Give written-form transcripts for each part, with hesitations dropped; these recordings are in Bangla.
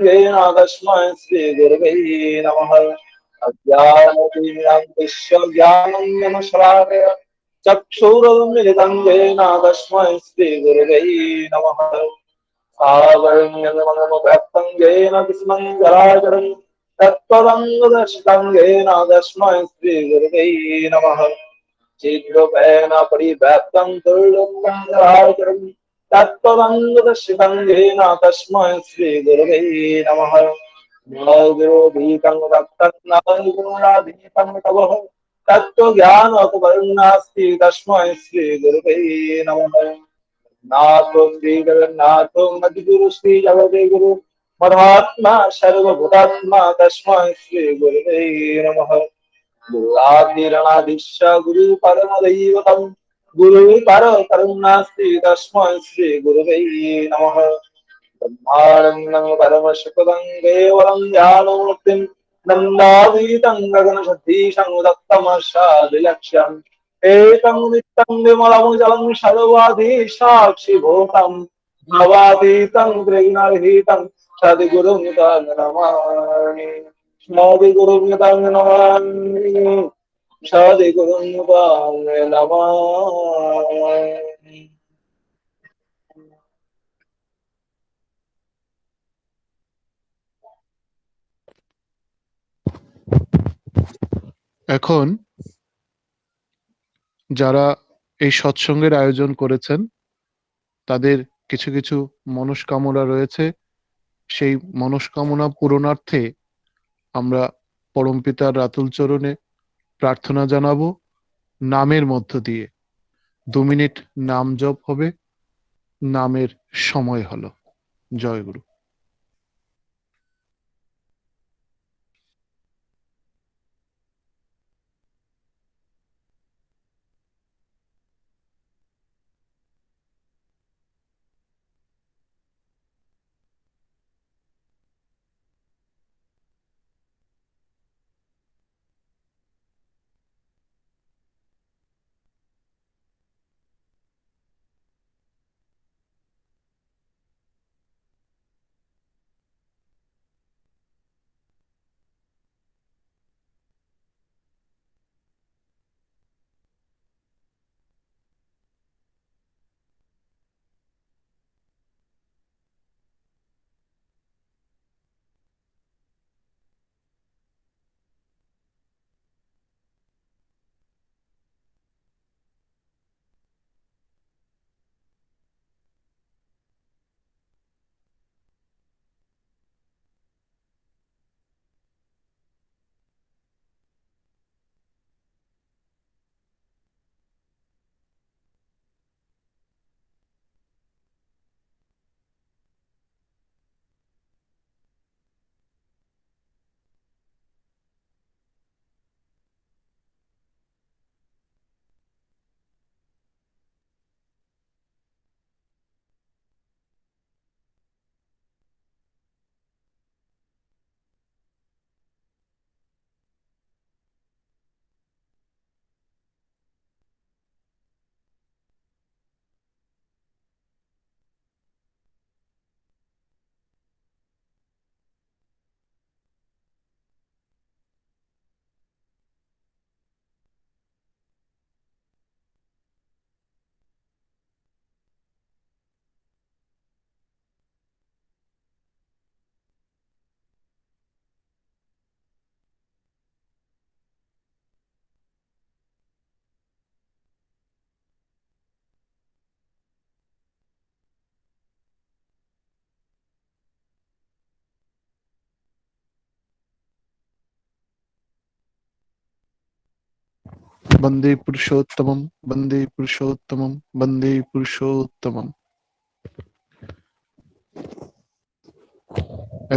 तस्मै श्रीगुरवे नमः। अज्ञानतिमिरान्धस्य ज्ञानञ्जनशलाकया चक्षुरुन्मिलितं येन तस्मै श्रीगुरवे नमः। सावयवमनोभक्तं येन तस्मै जराचरं तत्पदं येन तस्मै श्रीगुरवे नमः। चिद्रूपेण परिव्याप्तं दुर्लभं जराचरं तत्पदं येन तस्मै श्रीगुरवे नमः। नवग्रोधीतं रक्तं नवगुणाधीतं तवः तत्त्वज्ञानोपकरणास्ति तस्मै श्रीगुरवे नमः। नाथो श्री जगन्नाथो मद्गुरु श्री जगदेगुरु मध्वात्मा सर्वभूतात्मा तस्मै श्री गुरुवे नमः। गुरुरादिरणादिश्य गुरु परमदैवतं गुरु पर करुणास्ति तस्मै श्री गुरुवे नमः। ब्रह्मानन्दं परमसुखदं केवलं ज्ञानमूर्तिं नन्दातीतं गगनसदृशं दत्तमशादिलक्ष्यम् एकं नित्यं विमलं सर्वाधिसाक्षिभूतं भवातीतं त्रिगुणरहितं सद्गुरुं तं नमामि। सद्गुरुं तं नमामि। सद्गुरुं तं नमामि। এখন যারা এই সৎসঙ্গের আয়োজন করেছেন তাদের কিছু কিছু মনস্কামনা রয়েছে, সেই মনস্কামনা পূরণার্থে আমরা পরমপিতার রাতুল চরণে প্রার্থনা জানাবো নামের মধ্য দিয়ে। 2 মিনিট নাম জপ হবে, নামের সময় হলো। জয় গুরু। বন্দে পুরুষোত্তমম, বন্দে পুরুষোত্তমম, বন্দে পুরুষোত্তমম।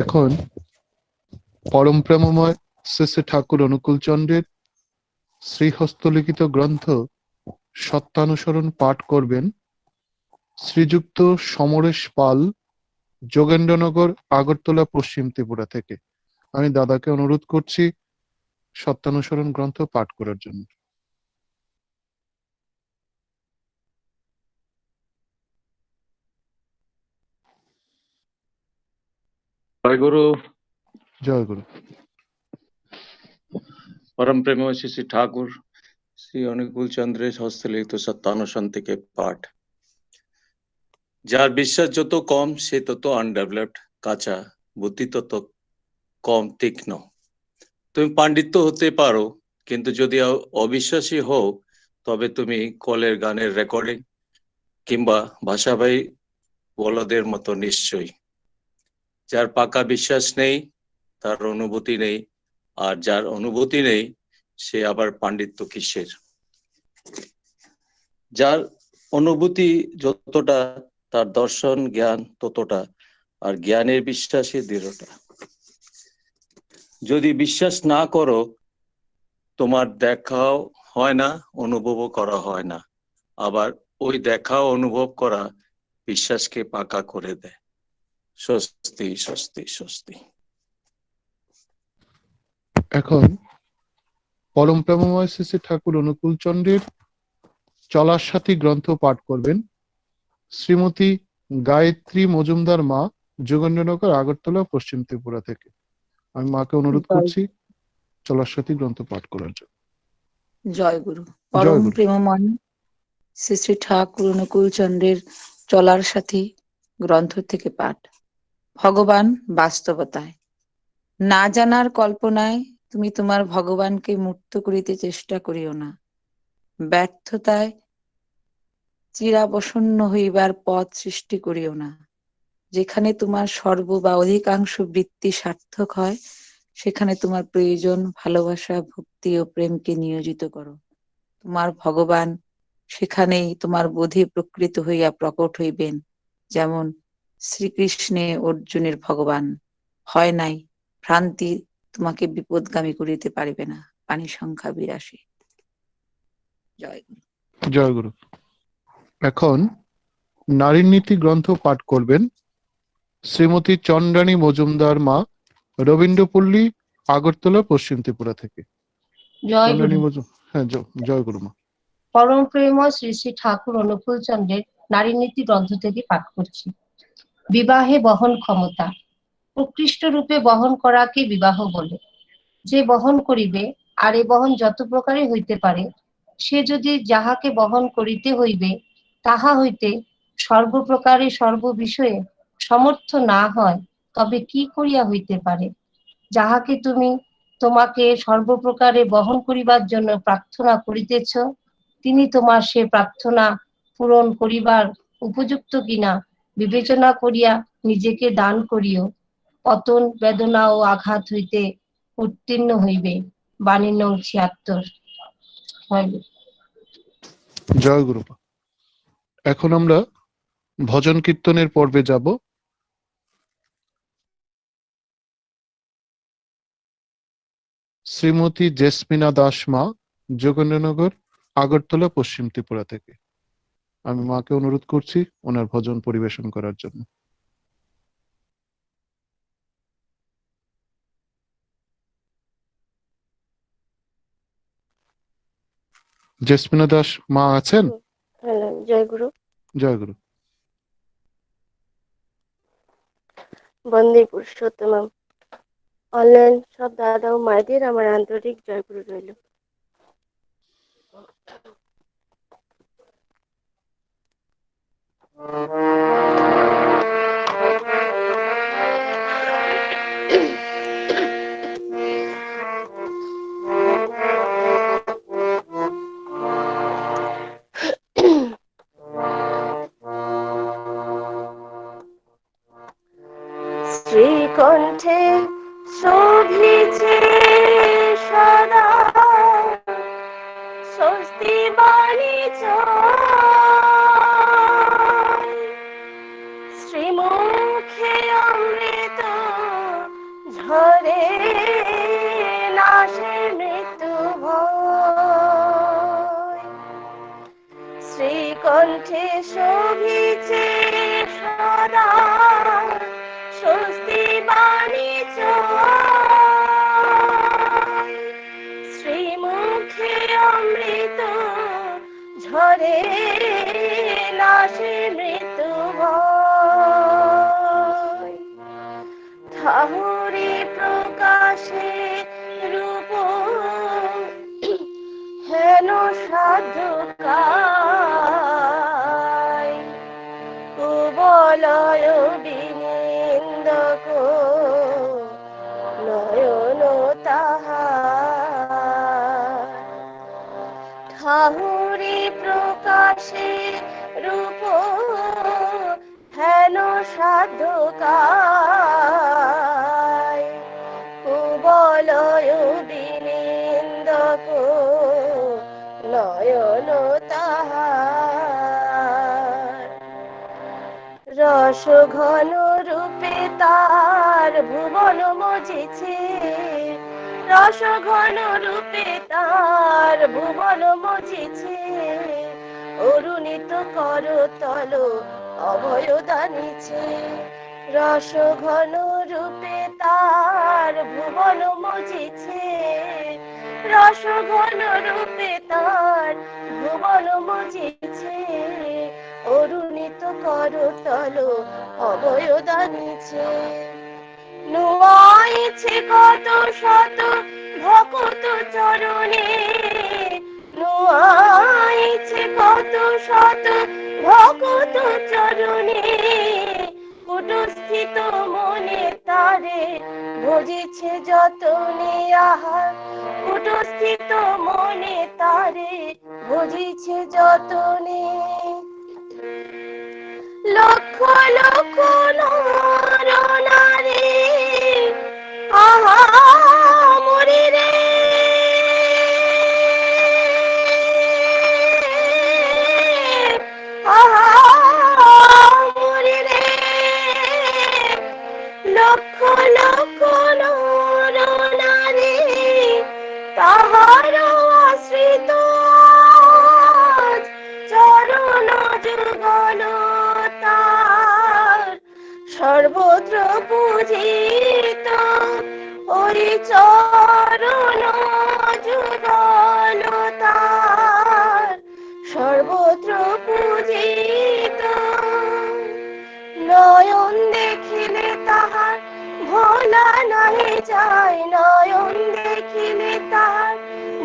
এখন পরম প্রেমময় শ্রী শ্রী ঠাকুর অনুকূল চন্দ্রের শ্রীহস্তলিখিত গ্রন্থ সত্যানুসরণ পাঠ করবেন শ্রীযুক্ত সমরেশ পাল, যোগেন্দ্রনগর, আগরতলা, পশ্চিম ত্রিপুরা থেকে। আমি দাদাকে অনুরোধ করছি সত্যানুসরণ গ্রন্থ পাঠ করার জন্য। জয় গুরু। জয় গুরু। परम प्रेममय श्री श्री ठाकुर श्री অনুকূল চন্দ্রের হস্তলিখিত সত্যানুসরণ থেকে পাঠ। যার বিশ্বাস যত কম সে তত আনডেভেলপড, কাঁচা, বুদ্ধি তত কম তীক্ষ্ণ। তুমি পাণ্ডিত্য হতে পারো, কিন্তু যদি অবিশ্বাসী হও তবে তুমি কলের গানের রেকর্ডিং কিংবা ভাষাবাহী বলদের মতো নিশ্চয়ই। যার পাকা বিশ্বাস নেই তার অনুভূতি নেই, আর যার অনুভূতি নেই সে আবার পাণ্ডিত্য কিসের? যার অনুভূতি যতটা তার দর্শন জ্ঞান ততটা, আর জ্ঞানের বিশ্বাসে দৃঢ়তা। যদি বিশ্বাস না করো তোমার দেখাও হয় না, অনুভবও করা হয় না, আবার ওই দেখা অনুভব করা বিশ্বাসকে পাকা করে দেয়। স্বস্তি স্বস্তি স্বস্তি। এখন পরম প্রেমময় শ্রী শ্রী ঠাকুর অনুকূল চন্দ্রের চলার সাথী গ্রন্থ পাঠ করবেন শ্রীমতী গায়ত্রী মজুমদার মা, যোগেন্দ্রনগর, আগরতলা, পশ্চিম ত্রিপুরা থেকে। আমি মাকে অনুরোধ করছি চলার সাথী গ্রন্থ পাঠ করার জন্য। জয় গুরু। পরম প্রেমময় শ্রী শ্রী ঠাকুর অনুকূল চন্দ্রের চলার সাথী গ্রন্থ থেকে পাঠ। ভগবান বাস্তবতায়। না জানার কল্পনায় তুমি তোমার ভগবানকে মূর্ত করিতে চেষ্টা করিও না। ব্যর্থতায় চিরাবসন্ন হইবার পথ সৃষ্টি করিও না। যেখানে তোমার সর্ব বা অধিকাংশ বৃত্তি সার্থক হয় সেখানে তোমার প্রয়োজন ভালোবাসা, ভক্তি ও প্রেমকে নিয়োজিত করো। তোমার ভগবান সেখানেই তোমার বোধে প্রকৃত হইয়া প্রকট হইবেন। যেমন শ্রীকৃষ্ণে অর্জুনের ভগবান। ভয় নাই, ভ্রান্তি তোমাকে বিপদগামী করিতে পারিবে না। পানি সংখ্যা 82। জয় গুরু। জয় গুরু। এখন নারীর নীতি গ্রন্থ পাঠ করবেন শ্রীমতী চন্দ্রানী মজুমদার মা, রবীন্দ্রপল্লী, আগরতলা, পশ্চিম ত্রিপুরা থেকে। জয় গুরু। হ্যাঁ, জয় গুরু মা। পরম প্রেমময় শ্রী শ্রী ঠাকুর অনুকূল চন্দ্রের নারী নীতি গ্রন্থ থেকে পাঠ করছি। বিবাহে বহন ক্ষমতা। উৎকৃষ্ট রূপে বহন করাকে বিবাহ বলে। যে বহন করিবে, আর এ বহন যত প্রকারে হইতে পারে, সে যদি যাহাকে বহন করিতে হইবে তাহা হইতে সর্বপ্রকারে সর্ববিষয়ে সমর্থ না হয় তবে কি করিয়া হইতে পারে? যাহাকে তুমি তোমাকে সর্বপ্রকারে বহন করিবার জন্য প্রার্থনা করিতেছ, তিনি তোমার সে প্রার্থনা পূরণ করিবার উপযুক্ত কিনা বিবেচনা করিয়া নিজেকে দান করিও। পতন, বেদনা ও আঘাত হইতে উত্তীর্ণ হইবে। বাণী নং ৭৬। জয় গুরু। এখন আমরা ভজন কীর্তনের পর্বে যাব। শ্রীমতী জেসমিনা দাস মা, যোগেন্দ্রনগর, আগরতলা, পশ্চিম ত্রিপুরা থেকে। আমি মাকে অনুরোধ করছি ওনার ভজন পরিবেশন করার জন্য। জেসমিনা দাস মা আছেন? হ্যালো, জয় গুরু। জয় গুরু। বন্দে পুরুষোত্তম। অনলাইন সব দাদা ও মায়েদের আমার আন্তরিক জয় গুরু রইল। শ্রীকণ্ঠে শোভিছে সদা স্বস্তি বাণী জয়। শ্রীমুখে অমৃত ঝরে নাশে মৃত্যু ভয়। শ্রীকণ্ঠে শোভিছে সদা স্বস্তি বাণী জয়। শ্রীমুখে অমৃত ঝরে নাশে মৃত্যু ভয়। ঠাকুরি প্রকাশে রূপ হেন সাধু কায় কুবলয় বিনিন্দক নয়ন তাহার ঠাকুরি প্রকাশে রূপ হেন সাধু কায় কুবলয় বিনিন্দক নয়ন তাহার রস ঘন রূপে তার ভুবন মজিছে রস ঘন রূপে তার ভুবন মজিছে অরুণিত করতল অভয় দানিছে রস ঘন রূপে তার ভুবন মজিছে রস ঘন রূপে তার ভুবন মজিছে অরুণিত করতল অভয় দানিছে নুয়াইছে কত শত ভকত চরণে নুয়াইছে কত শত ভকত চরণে কুটস্থিত মনে তারে ভজিছে যতনে আহা কুটস্থিত মনে তারে ভজিছে যতনে লক্ষ লক্ষ নর নারী আহা মরি রে আহা মরি রে লক্ষ লক্ষ নর নারী তাহার আশ্রিত চরণ যুগল তার সর্বত্র পূজিত ওই চরণ যুগল তার সর্বত্র পূজিত নয়ন দেখিলে তাহার ভোলা নাহি যায় নয়ন দেখিলে তাহার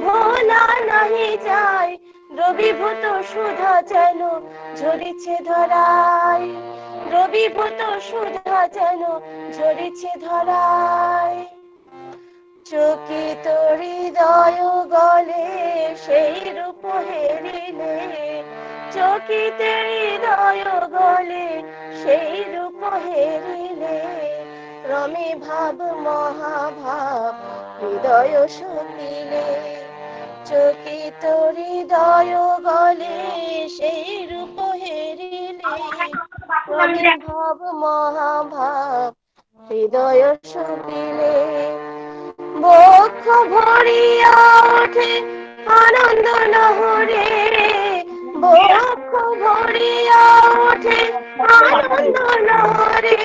ভোলা নাহি যায় রবিভূত সুধা যেন ঝরিছে ধরায় রবিভূত সুধা যেন ঝরিছে ধরায় চকিত হৃদয় গলে সেই রূপ হেরিলে চকিত হৃদয় গলে সেই রূপ হেরিলে রমে ভাব মহাভাব হৃদয় শুনিলে চকিত হৃদয় গলে সেই রূপ হেরিলে রমে ভাব মহাভাব হৃদয় শুনিলে বক্ষ ভরিয়া ওঠে আনন্দ লহরে বক্ষ ভরিয়া ওঠে আনন্দ লহরে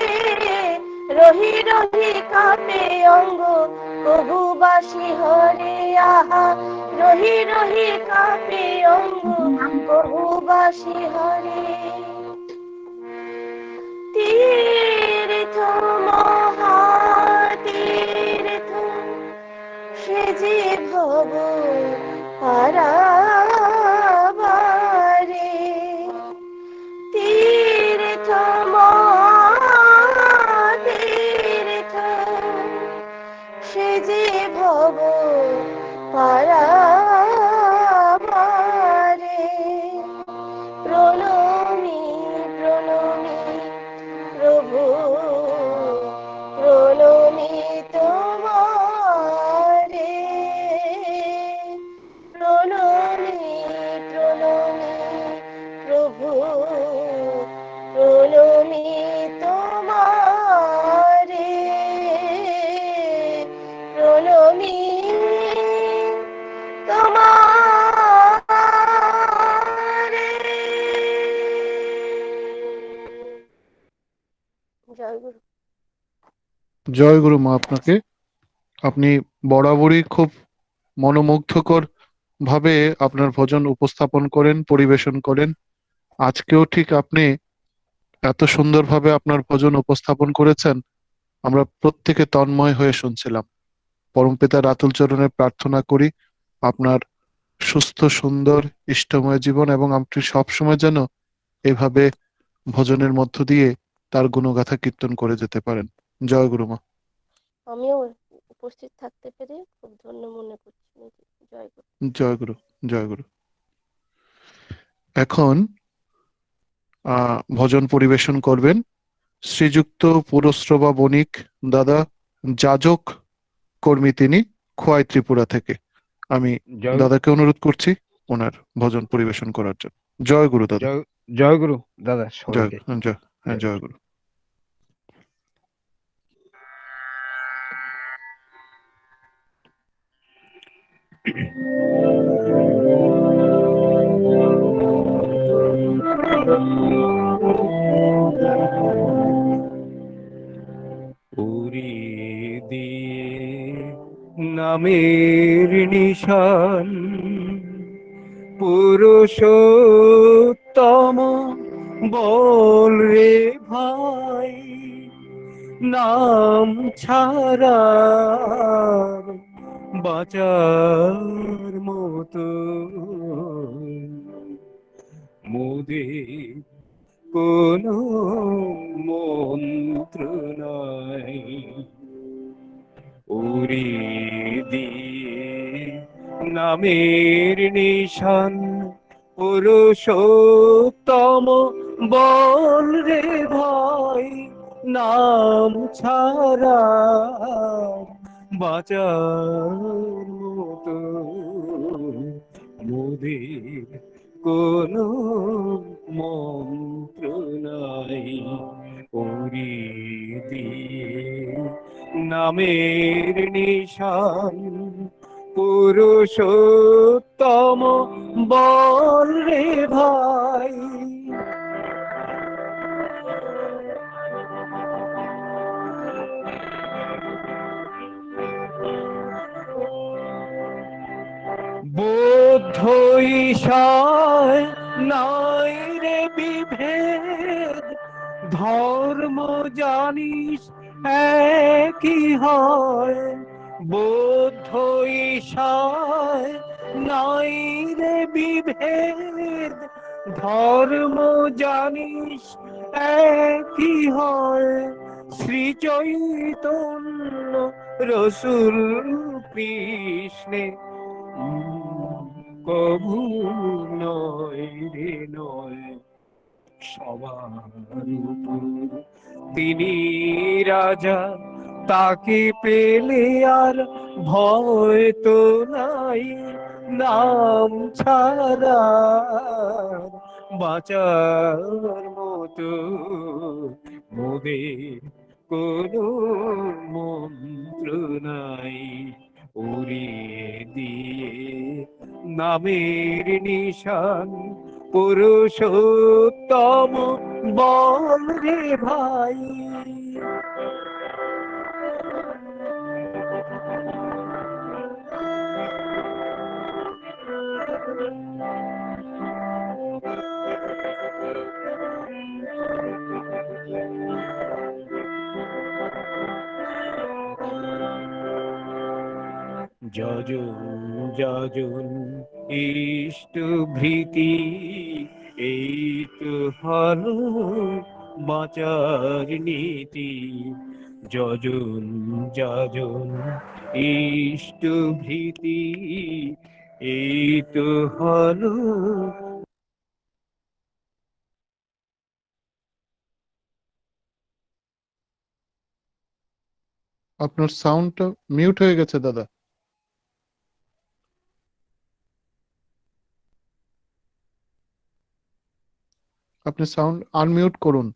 রহি রহি কাঁপে অঙ্গ কবুবাসী হরে আহা রহি রহি কাঁপে অঙ্গ কবুবাসী হরে তীর্থ মহাতীর্থ সে যে ভব পারাবারে তীর্থ মহাতীর্থ সে যে ভব পারাবারে প্রণমি প্রণমি প্রভু প্রণমি তোমারে প্রণমি প্রণমি প্রভু প্রণমি তোমারে প্রণমি তোমারে জয় গুরু। জয় গুরু মা আপনাকে। আপনি বরাবরই খুব মনোমুগ্ধকর ভাবে আপনার ভজন উপস্থাপন করেন, পরিবেশন করেন। আজকেও ঠিক আপনি এত সুন্দরভাবে আপনার ভজন উপস্থাপন করেছেন, আমরা প্রত্যেকে তন্ময় হয়ে শুনছিলাম। পরমপিতা রাতুল চরণে প্রার্থনা করি আপনার সুস্থ সুন্দর ইষ্টময় জীবন, এবং আপনি সবসময় যেন এভাবে ভজনের মধ্য দিয়ে তার গুণগাথা কীর্তন করে যেতে পারেন। জয় গুরুমা। আমিও উপস্থিত থাকতে পেরে খুব ধন্য মনে করছি নিজেকে। জয় গুরু। জয় গুরু। জয় গুরু। এখন ভজন পরিবেশন করবেন শ্রীযুক্ত পুরশ্রবা বণিক দাদা, যাজক কর্মী তিনি, খোয়াই ত্রিপুরা থেকে। আমি জয় দাদাকে অনুরোধ করছি ওনার ভজন পরিবেশন করার জন্য। জয় গুরু দাদা। জয় জয় গুরু দাদা জয় সবাইকে। জয় হ্যাঁ, জয়। জয় গুরু। উরি দিয়ে নামের নিশান পুরুষোত্তম বল রে ভাই, নাম ছাড়া বাঁচার মতো মোদের কোনো মন্ত্র নাই। উরি দিয়ে নামের নিশান পুরুষোত্তম বল রে ভাই, নাম ছাড়া বাঁচার মতো মোদের কোনো মন্ত্র নাই। উরি দিয়ে নামের নিশান পুরুষোত্তম বল রে ভাই। বৌদ্ধ ঈশায় নাই রে বিভেদ, ধর্ম জানিস একই হয়। বৌদ্ধ ঈশায় নাই রে বিভেদ, ধর্ম জানিস একই হয়। শ্রী চৈতন্য রসুল কৃষ্ণে কভু নয় রে নয়, সবার উপর তিনি রাজা, তাকে পেলে আর ভয় তো নাই। নাম ছাড়া বাঁচার মতো মোদের কোনো মন্ত্র নাই। উড়িয়ে দিয়ে নামের নিশান পুরুষোত্তম বল রে ভাই। যজন যজন ইষ্ট ভৃতি, এই তো হলো বাঁচার নীতি। যজন যজন ইষ্ট ভৃতি, এই তো হলো। আপনার সাউন্ডটা মিউট হয়ে গেছে দাদা। আপনি সাউন্ড আনমিউট করুন।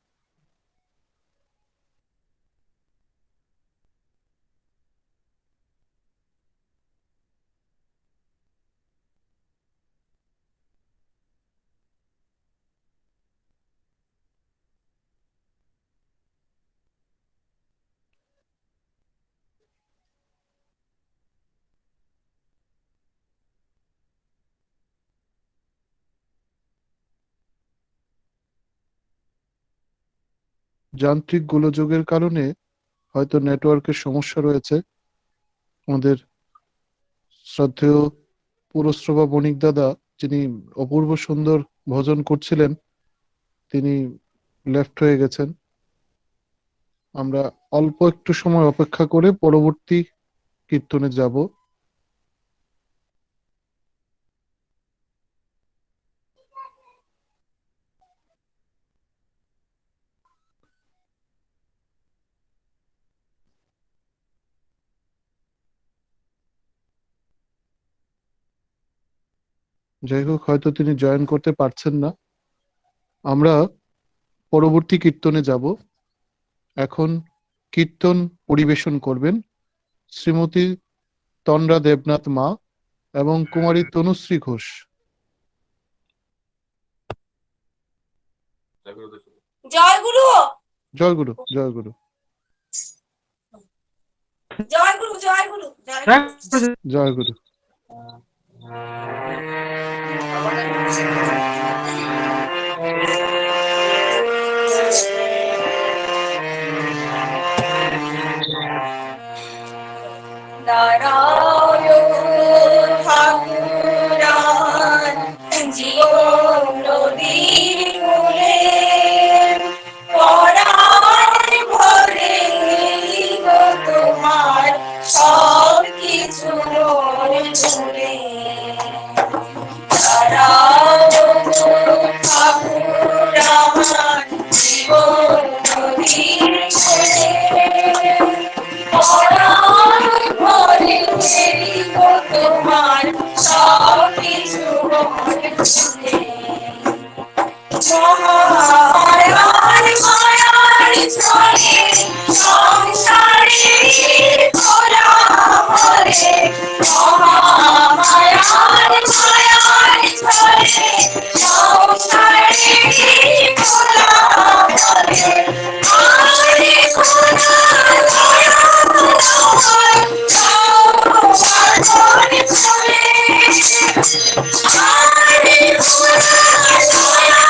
যান্ত্রিক গোলযোগের কারণে হয়তো নেটওয়ার্কের সমস্যা রয়েছে। আমাদের শ্রদ্ধেয় পুরশ্রবা বণিক দাদা, যিনি অপূর্ব সুন্দর ভজন করছিলেন, তিনি লেফট হয়ে গেছেন। আমরা অল্প একটু সময় অপেক্ষা করে পরবর্তী কীর্তনে যাব। যাই হোক, হয়তো তিনি জয়েন করতে পারছেন না। আমরা পরবর্তী কীর্তনে যাব। এখন কীর্তন পরিবেশন করবেন শ্রীমতী তন্দ্রা দেবনাথ মা এবং কুমারী তনুশ্রী ঘোষ। জয় গুরু, জয় গুরু, জয় গুরু, জয় গুরু, জয় গুরু, জয় গুরু। জয় গুরু। নারায়ণ ঠাকুরান জীবন নদীর কূলে পরাণ ভরে গো তোমার সব কিছু মন জুড়ে। নারায়ণ ঠাকুরান জীবন নদীর কূলে পরাণ ভরে গো তোমার সব কিছু মন জুড়ে। মহামায়ার মায়ার ছলে সংসারে তোলা মরে। মহামায়ার মায়ার ছলে সংসারে তোলা মরে। আরে খোদা দয়া তোমার সর্বসাধন ছলে। আরে খোদা দয়া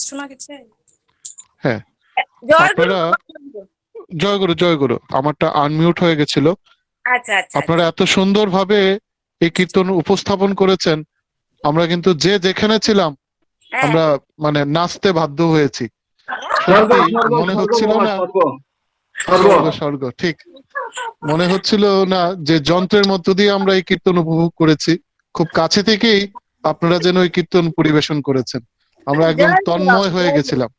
শোনা গেছে? হ্যাঁ, জয় গুরু। আপনারা জয় গুরু, জয় গুরু। আমারটা আনমিউট হয়ে গেছিল। আচ্ছা আচ্ছা আপনারা এত সুন্দরভাবে এই কীর্তন উপস্থাপন করেছেন, আমরা কিন্তু যে যেখানে ছিলাম হ্যাঁ আমরা মানে নাচতে বাধ্য হয়েছি। স্বর্গ সত্যি স্বর্গ মনে স্বর্গ হচ্ছিল বাবা, না, স্বর্গ স্বর্গ। স্বর্গ স্বর্গ, ঠিক মনে হচ্ছিল না যে যন্ত্রের মধ্য দিয়ে আমরা এই কীর্তন উপভোগ করেছি। খুব কাছে থেকেই আপনারা যেন ওই কীর্তন পরিবেশন করেছেন, আমরা একদম জয় গুরু বাবা, তন্ময় হয়ে গেছিলাম।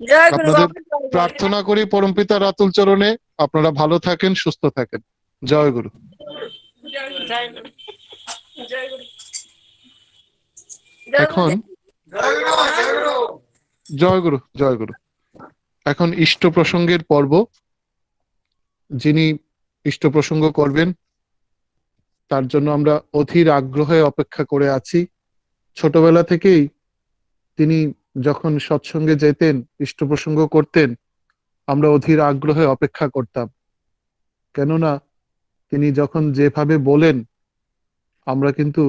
জয় গুরু আপনাদের বাবা, জয় গুরু। প্রার্থনা করি পরমপিতা রাতুল চরণে আপনারা ভালো থাকেন, সুস্থ থাকেন। জয় গুরু। জয় গুরু, জয় গুরু, জয় গুরু। এখন জয় গুরু, জয় গুরু। এখন ইষ্ট প্রসঙ্গের পর্ব। যিনি ইষ্ট প্রসঙ্গ করবেন তার জন্য আমরা অধীর আগ্রহে অপেক্ষা করে আছি। ছোটবেলা থেকেই তিনি যখন সৎসঙ্গে যেতেন, ইষ্ট প্রসঙ্গ করতেন, আমরা অধীর আগ্রহে অপেক্ষা করতাম। কেননা তিনি যখন যেভাবে বলেন আমরা কিন্তু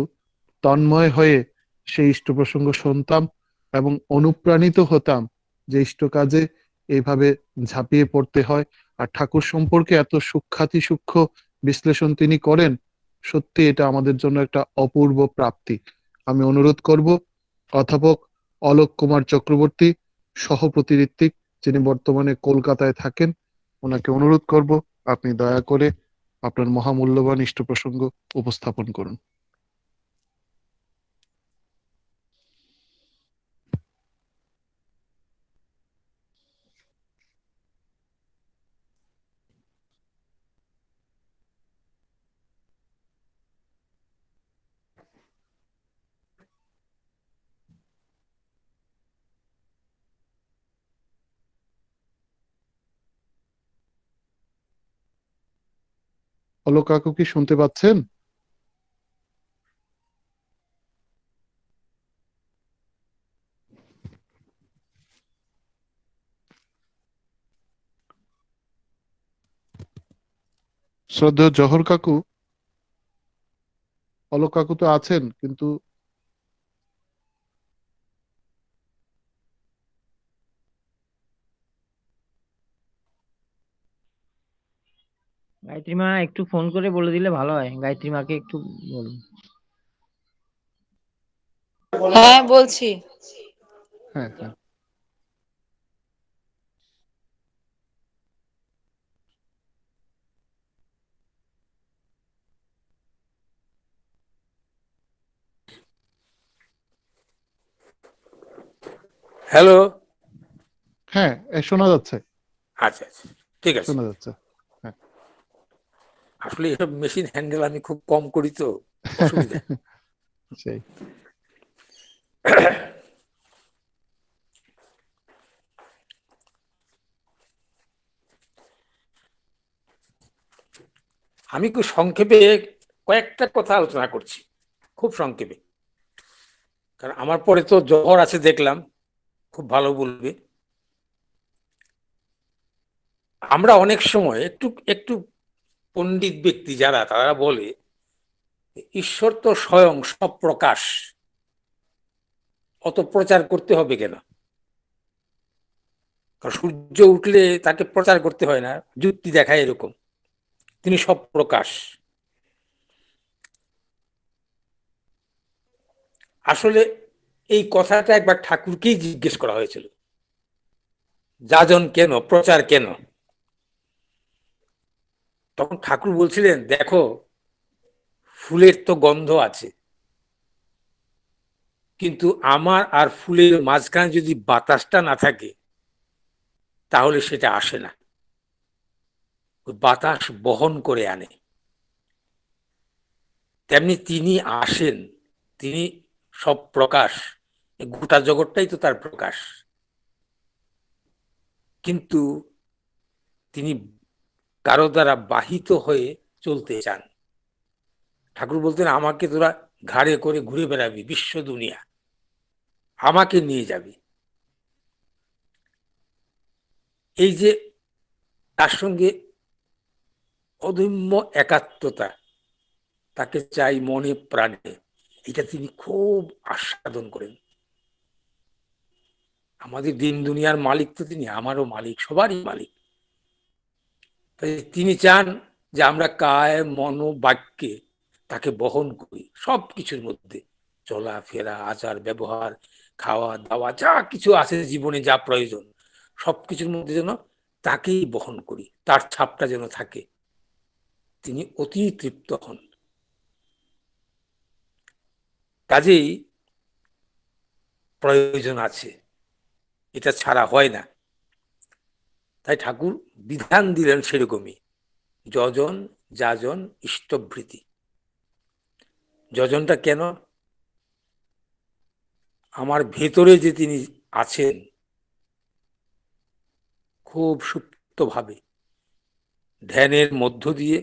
তন্ময় হয়ে সেই ইষ্ট প্রসঙ্গ শুনতাম এবং অনুপ্রাণিত হতাম যে ইষ্ট কাজে এইভাবে ঝাঁপিয়ে পড়তে হয়। আর ঠাকুর সম্পর্কে এত সূক্ষ্মাতি সূক্ষ্ম বিশ্লেষণ তিনি করেন, সত্যি এটা আমাদের জন্য একটা অপূর্ব প্রাপ্তি। আমি অনুরোধ করব অধ্যাপক অলোক কুমার চক্রবর্তী, সহপ্রতিঋত্বিক, যিনি বর্তমানে কলকাতায় থাকেন, ওনাকে অনুরোধ করব আপনি দয়া করে আপনার মহামূল্যবান ইষ্ট প্রসঙ্গ উপস্থাপন করুন। অলোক কাকু কি শুনতে পাচ্ছেন? শ্রদ্ধেয় জহর কাকু, অলোক কাকু তো আছেন কিন্তু গায়ত্রী মা একটু ফোন করে বলে দিলে ভালো হয়, গায়ত্রী মাকে একটু বলুন। হ্যাঁ বলছি। হ্যাঁ হ্যাঁ, হ্যালো। হ্যাঁ শোনা যাচ্ছে, আচ্ছা আচ্ছা, ঠিক আছে। শোনা যাচ্ছে। হ্যাঁ আসলে এসব মেশিন হ্যান্ডেল আমি খুব কম করি, তো অসুবিধা। সেই আমি খুব সংক্ষেপে কয়েকটা কথা আলোচনা করছি। খুব সংক্ষেপে, কারণ আমার পরে তো জহর আছে দেখলাম, খুব ভালো বলবে। আমরা অনেক সময় একটু একটু পণ্ডিত ব্যক্তি যারা, তারা বলে ঈশ্বর তো স্বয়ং সব প্রকাশ, অত প্রচার করতে হবে কেন? কারণ সূর্য উঠলে তাকে প্রচার করতে হয় না, যুক্তি দেখায় এরকম, তিনি সব প্রকাশ। আসলে এই কথাটা একবার ঠাকুরকেই জিজ্ঞেস করা হয়েছিল, যাজন কেন, প্রচার কেন? তখন ঠাকুর বলছিলেন, দেখো ফুলের তো গন্ধ আছে, কিন্তু আমার আর ফুলের মাঝখানে যদি বাতাসটা না থাকে তাহলে সেটা আসে না, বাতাস বহন করে আনে। তেমনি তিনি আসেন, তিনি সব প্রকাশ, গোটা জগৎটাই তো তার প্রকাশ, কিন্তু তিনি কারো দ্বারা বাহিত হয়ে চলতে চান। ঠাকুর বলতেন, আমাকে তোরা ঘাড়ে করে ঘুরে বেড়াবি বিশ্ব দুনিয়া, আমাকে নিয়ে যাবি। এই যে তার সঙ্গে অদম্য একাত্মতা, তাকে চাই মনে প্রাণে, এটা তিনি খুব আস্বাদন করেন। আমাদের দিন দুনিয়ার মালিক তো তিনি, আমারও মালিক, সবারই মালিক। তাই তিনি চান যে আমরা কায় মন বাক্যে তাকে বহন করি, সব কিছুর মধ্যে, চলাফেরা, আচার ব্যবহার, খাওয়া দাওয়া, যা কিছু আছে জীবনে, যা প্রয়োজন, সবকিছুর মধ্যে যেন তাকেই বহন করি, তার ছাপটা যেন থাকে। তিনি অতি তৃপ্ত হন। কাজেই প্রয়োজন আছে, এটা ছাড়া হয় না। তাই ঠাকুর বিধান দিলেন সেরকমই, যজন যাজন ইষ্টভৃতি। যজনটা কেন? আমার ভেতরে যে তিনি আছেন খুব সুপ্তভাবে, ধ্যানের মধ্য দিয়ে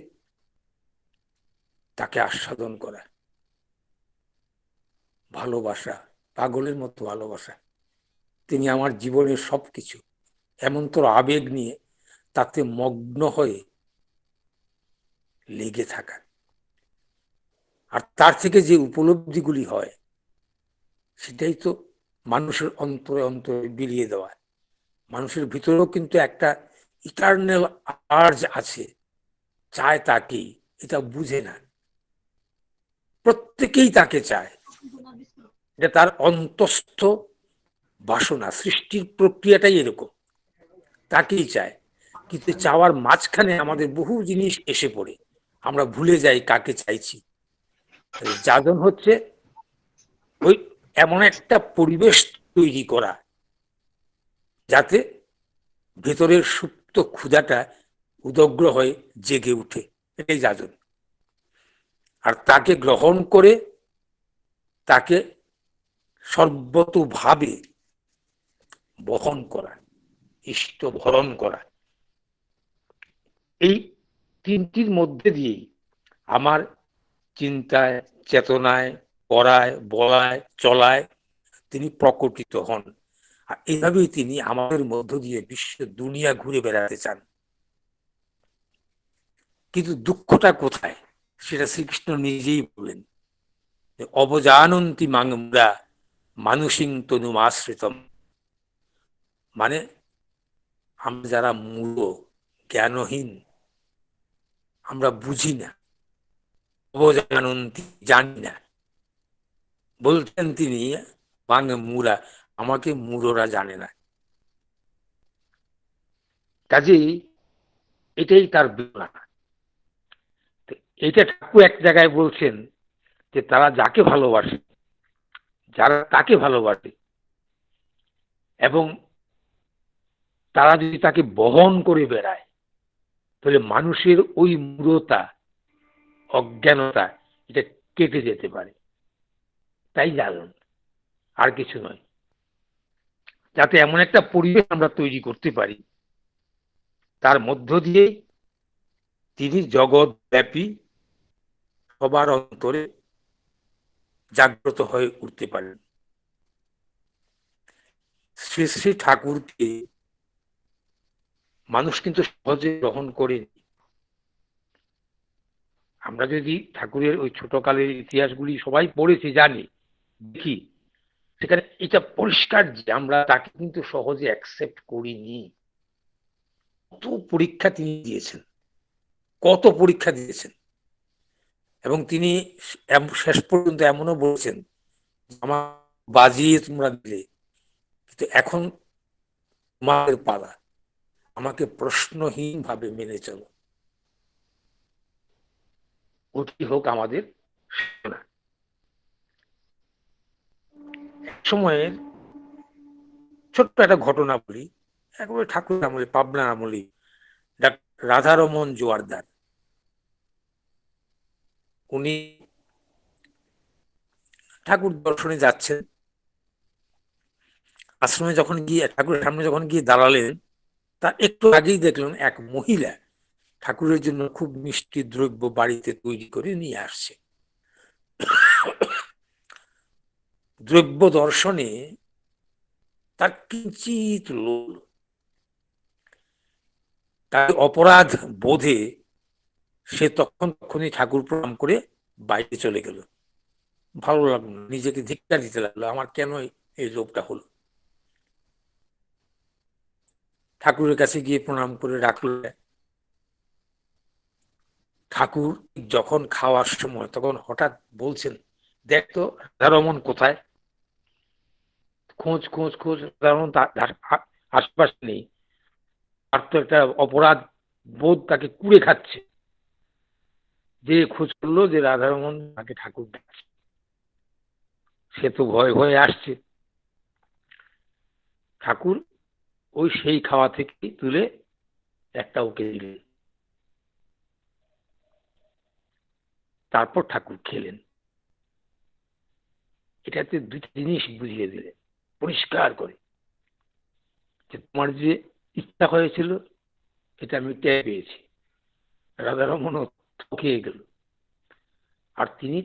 তাকে আস্বাদন করা, ভালোবাসা, পাগলের মতো ভালোবাসা। তিনি আমার জীবনের সবকিছু, এমন তোর আবেগ নিয়ে তাতে মগ্ন হয়ে লেগে থাকা। আর তার থেকে যে উপলব্ধিগুলি হয় সেটাই তো মানুষের অন্তরে অন্তরে বিলিয়ে দেওয়া। মানুষের ভিতরেও কিন্তু একটা ইটারনাল আর্জ আছে, চায় তাকেই, এটা বুঝে না, প্রত্যেকেই তাকে চায়, এটা তার অন্তস্থ বাসনা, সৃষ্টির প্রক্রিয়াটাই এরকম, তাকেই চায়। কিন্তু চাওয়ার মাঝখানে আমাদের বহু জিনিস এসে পড়ে, আমরা ভুলে যাই কাকে চাইছি। যাজন হচ্ছে ওই এমন একটা পরিবেশ তৈরি করা যাতে ভেতরের সুপ্ত ক্ষুধাটা উদগ্র হয়ে জেগে উঠে, এটাই যাজন। আর তাকে গ্রহণ করে তাকে সর্বতোভাবে বহন করা, ইষ্ট ভরণ করা, এই তিনটির মধ্যে দিয়েই আমার চিন্তায়, চেতনায়, করায়, বলায়, চলায় তিনি প্রকটিত হন। আর এইভাবেই তিনি আমাদের মধ্য দিয়ে বিশ্ব দুনিয়া ঘুরে বেড়াতে চান। কিন্তু দুঃখটা কোথায় সেটা শ্রীকৃষ্ণ নিজেই বলেন, অবজানন্তি মাংমুরা মানুষিং তনুমাশ্রিতম। মানে আমরা যারা মূঢ়, জ্ঞানহীন, আমরা বুঝি না, অবজানন্তি, জানি না। বলছেন তিনি, মাংমুরা, আমাকে মূঢ়রা জানে না। কাজেই এটাই তার বেদনা। এটা ঠাকুর এক জায়গায় বলছেন যে তারা যাকে ভালোবাসে, যারা তাকে ভালোবাসে, এবং তারা যদি তাকে বহন করে বেড়ায়, তাহলে মানুষের ওই মূঢ়তা, অজ্ঞানতা, এটা কেটে যেতে পারে। তাই জানুন, আর কিছু নয়। যাতে এমন একটা পরিবেশ আমরা তৈরি করতে পারি, তার মধ্য দিয়ে তিনি জগৎব্যাপী, সবার অন্তরে জাগ্রত হয়ে উঠতে পারেন। শ্রী শ্রী ঠাকুরকে মানুষ কিন্তু সহজে গ্রহণ করেনি। আমরা যদি ঠাকুরের ওই ছোটকালের ইতিহাসগুলি সবাই পড়েছি, জানি, দেখি, সেখানে এটা পরিষ্কার যে আমরা তাকে কিন্তু সহজে অ্যাকসেপ্ট করিনি। কত পরীক্ষা তিনি দিয়েছেন, কত পরীক্ষা দিয়েছেন, এবং তিনি শেষ পর্যন্ত এমনও বলেছেন, আমার বাজিয়ে তোমরা দিলে, কিন্তু এখন তোমাদের পালা, আমাকে প্রশ্নহীন ভাবে মেনে চলো। ওটি হোক আমাদের সাধনা। এক সময়ের ছোট্ট একটা ঘটনা বলি, একবারে ঠাকুর আমলে, পাবনা আমলে, রাধারমন জোয়ারদার, উনি ঠাকুর দর্শনে যাচ্ছেন। আশ্রমে যখন গিয়ে, ঠাকুরের সামনে যখন গিয়ে দাঁড়ালেন, তার একটু আগেই দেখলেন এক মহিলা ঠাকুরের জন্য খুব মিষ্টি দ্রব্য বাড়িতে তৈরি করে নিয়ে আসছে। দ্রব্য দর্শনে তার কিঞ্চিত লোল, তার অপরাধ বোধে সে তখনই ঠাকুর প্রণাম করে বাইরে চলে গেল। ভালো লাগলো, নিজেকে ধিক্কার দিতে লাগলো, আমার কেন এই লোভটা হলো। ঠাকুরের কাছে গিয়ে প্রণাম করে রাখলো। ঠাকুর যখন খাওয়ার সময় তখন হঠাৎ বলছেন, দেখতো রাধারমন কোথায়? খোঁজ খোঁজ খোঁজ, রাধারমন আশপাশ নেই। আর তো একটা অপরাধ বোধ তাকে কুড়ে খাচ্ছে, যে খোঁজ করলো যে রাধারমন তাকে ঠাকুর ডাকছে। সে তো ভয়ে ভয়ে আসছে। ঠাকুর ওই সেই খাওয়া থেকে তুলে একটা ওকে দিলেন। তারপর ঠাকুর খেলেন। এটাতে দুইটা জিনিস বুঝিয়ে দিলেন পরিষ্কার করে, যে তোমার যে ইচ্ছা হয়েছিল এটা আমি টের পেয়েছি। রাধারমনও খেয়ে গেল, আর তিনি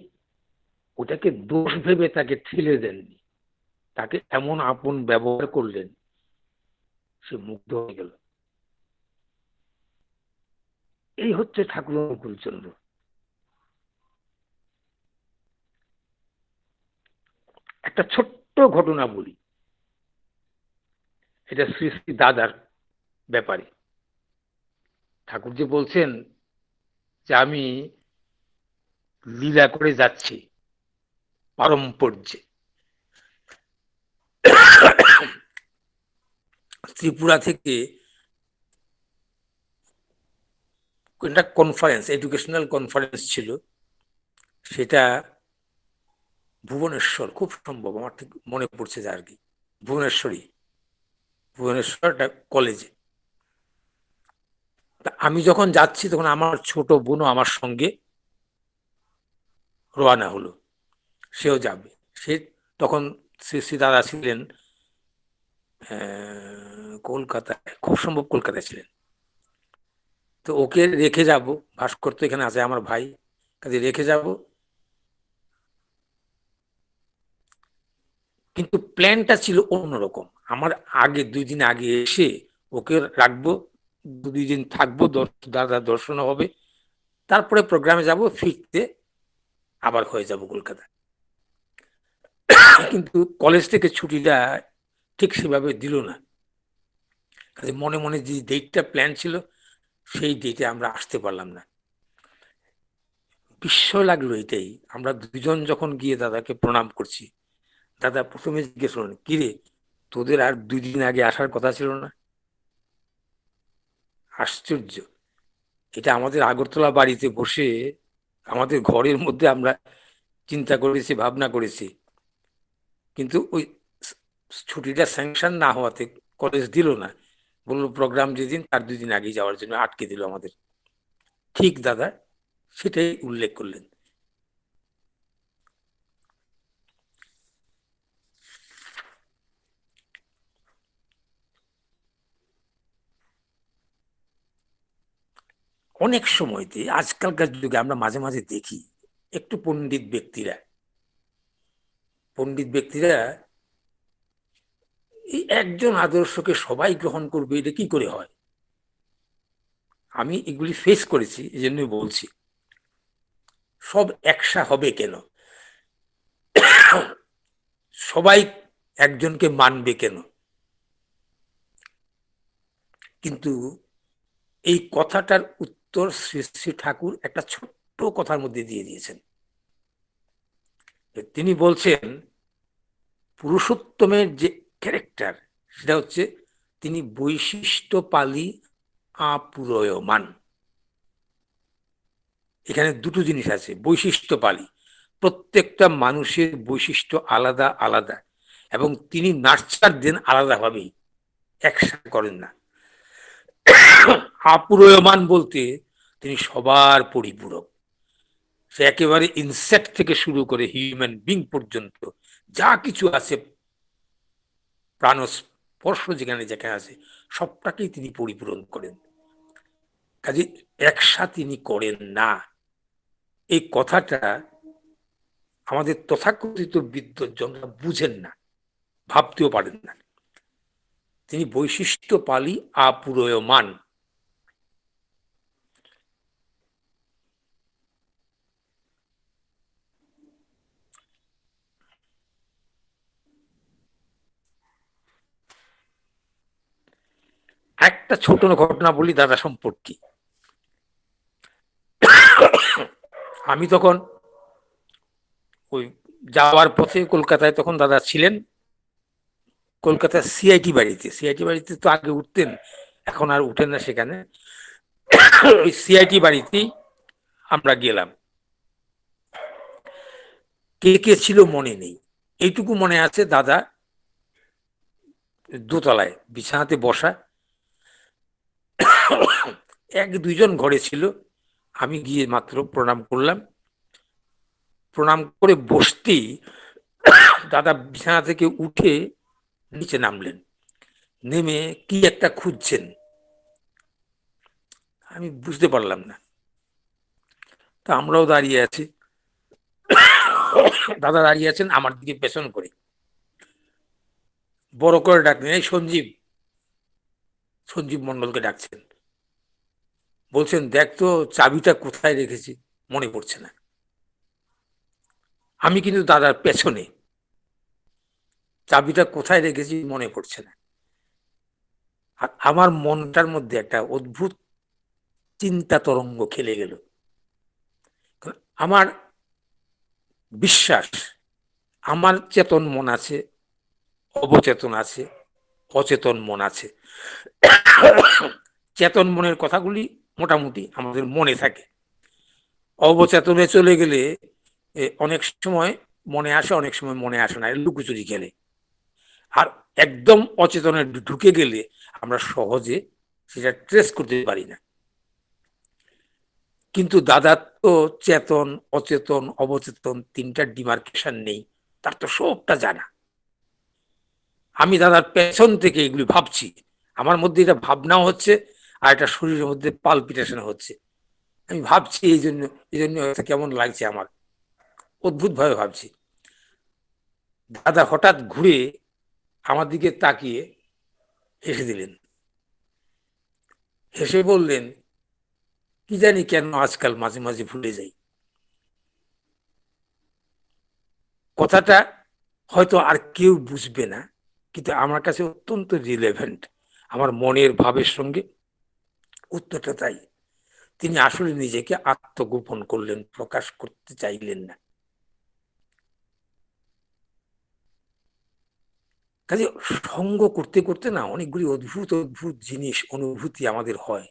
ওটাকে দোষ ভেবে তাকে ঠেলে দেননি, তাকে এমন আপন ব্যবহার করলেন, সে মুগ্ধ হয়ে গেল। এই হচ্ছে ঠাকুর অনুকূলচন্দ্র। একটা ছোট্ট ঘটনা বলি, এটা শ্রী শ্রী দাদার ব্যাপারে। ঠাকুর যে বলছেন যে আমি লীলা করে যাচ্ছি পারম্পর্যে, ত্রিপুরা থেকে একটা কনফারেন্স, এডুকেশনাল কনফারেন্স ছিল, সেটা ভুবনেশ্বর, খুব সম্ভব, আমার ঠিক মনে পড়ছে যে আর কি, ভুবনেশ্বর একটা কলেজে। আমি যখন যাচ্ছি তখন আমার ছোট বোনও আমার সঙ্গে রওনা হলো, সেও যাবে। সে তখন শ্রী শ্রী দাদা ছিলেন কলকাতায়, খুব সম্ভব কলকাতায় ছিলেন। তো ওকে রেখে যাব, ভাস্কর তো এখানে আছে আমার ভাই, কাজে রেখে যাব। কিন্তু প্ল্যানটা ছিল অন্যরকম। আমার আগে 2 দিন আগে এসে ওকে রাখবো, 2 দিন থাকবো, দাদা দর্শন হবে, তারপরে প্রোগ্রামে যাব, ফিরতে আবার হয়ে যাব কলকাতা। কিন্তু কলেজ থেকে ছুটিটা ঠিক সেভাবে দিল না। কাজে মনে মনে যে ডেটটা প্ল্যান ছিল সেই ডেটে আমরা আসতে পারলাম না। বিস্ময় লাগলো এটাই। আমরা দুজন যখন গিয়ে দাদাকে প্রণাম করছি, দাদা প্রথমে জিজ্ঞেস করলেন, কিরে তোদের আর 2 দিন আগে আসার কথা ছিল না? আশ্চর্য, এটা আমাদের আগরতলা বাড়িতে বসে আমাদের ঘরের মধ্যে আমরা চিন্তা করেছি, ভাবনা করেছি, কিন্তু ওই ছুটিটা স্যাংশন না হওয়াতে কলেজ দিল না, বললো প্রোগ্রাম যেদিন তার 2 দিন আগে যাওয়ার জন্য আটকে দিল আমাদের। ঠিক দাদা সেটাই উল্লেখ করলেন। অনেক সময়তে আজকালকার যুগে আমরা মাঝে মাঝে দেখি একটু পণ্ডিত ব্যক্তিরা পণ্ডিত ব্যক্তিরা এই একজন আদর্শকে সবাই গ্রহণ করবে, এটা কি করে হয়? আমি এগুলি ফেস করেছি, এই জন্যই বলছি। সব একসা হবে কেন? সবাই একজনকে মানবে কেন? কিন্তু এই কথাটার উত্তর শ্রী শ্রী ঠাকুর একটা ছোট্ট কথার মধ্যে দিয়ে দিয়েছেন। তিনি বলছেন পুরুষোত্তমের যে ক্যারেক্টার, সেটা হচ্ছে তিনি বৈশিষ্ট্যপালী আপুরয়মান। এখানে দুটো জিনিস আছে। বৈশিষ্ট্যপালী, প্রত্যেকটা মানুষের বৈশিষ্ট্য আলাদা আলাদা, এবং তিনি নার্চার দেন আলাদাভাবেই, একসাথে করেন না। আপুরয়মান বলতে তিনি সবার পরিপূরক। সে একেবারে ইনসেক্ট থেকে শুরু করে হিউম্যান বিং পর্যন্ত যা কিছু আছে, প্রাণস্পর্শ যেখানে যেখানে আছে, সবটাকেই তিনি পরিপূরণ করেন। কাজে একসাথে তিনি করেন না। এই কথাটা আমাদের তথাকথিত বিদ্বজ্জনরা বুঝেন না, ভাবতেও পারেন না। তিনি বৈশিষ্ট্যপালী আপুরয়মান। একটা ছোট ঘটনা বলি দাদা সম্পর্কে। আমি তখন ওই যাওয়ার পথে কলকাতায়, তখন দাদা ছিলেন কলকাতার সিআইটি বাড়িতে। সিআইটি বাড়িতে তো আগে উঠতেন, এখন আর উঠেন না সেখানে। ওই সিআইটি বাড়িতেই আমরা গেলাম। কে কে ছিল মনে নেই, এইটুকু মনে আছে দাদা দোতলায় বিছানাতে বসা, এক দুইজন ঘরে ছিল। আমি গিয়ে মাত্র প্রণাম করলাম। প্রণাম করে বসতেই দাদা বিছানা থেকে উঠে নিচে নামলেন। নেমে কি একটা খুঁজছেন, আমি বুঝতে পারলাম না। তা আমরাও দাঁড়িয়ে আছি, দাদা দাঁড়িয়ে আছেন আমার দিকে পেছন করে। বড় করে ডাকলেন, এই সঞ্জীব। সঞ্জীব মন্ডলকে ডাকছেন, বলছেন দেখ তো চাবিটা কোথায় রেখেছি, মনে পড়ছে না। আমি কিন্তু দাদার পেছনে, চাবিটা কোথায় রেখেছি মনে পড়ছে না। আর আমার মনটার মধ্যে একটা অদ্ভুত চিন্তা তরঙ্গ খেলে গেল। আমার বিশ্বাস আমার চেতন মন আছে, অবচেতন আছে, অচেতন মন আছে। চেতন মনের কথাগুলি মোটামুটি আমাদের মনে থাকে। অবচেতনে চলে গেলে অনেক সময় মনে আসে, অনেক সময় মনে আসে না, লুকোচুরি খেলে। আর একদম অচেতনে ঢুকে গেলে আমরা সহজে সেটা ট্রেস করতে পারি না। কিন্তু দাদার তো চেতন, অচেতন, অবচেতন তিনটা ডিমার্কেশন নেই, তার তো সবটা জানা। আমি দাদার পেছন থেকে এগুলি ভাবছি, আমার মধ্যে এটা ভাবনাও হচ্ছে, আর এটা শরীরের মধ্যে পালপিটেশন হচ্ছে। আমি ভাবছি এই জন্য কেমন লাগছে আমার, অদ্ভুত ভাবে ভাবছি। দাদা হঠাৎ ঘুরে আমার দিকে তাকিয়ে হেসে দিলেন। হেসে বললেন, কি জানি কেন আজকাল মাঝে মাঝে ভুলে যাই। কথাটা হয়তো আর কেউ বুঝবে না, কিন্তু আমার কাছে অত্যন্ত রিলেভেন্ট, আমার মনের ভাবের সঙ্গে উত্তরটা তাই। তিনি আসলে নিজেকে আত্মগোপন করলেন, প্রকাশ করতে চাইলেন না। কাজে সঙ্গ করতে করতে না অনেকগুলি অদ্ভুত অদ্ভুত জিনিস, অনুভূতি আমাদের হয়।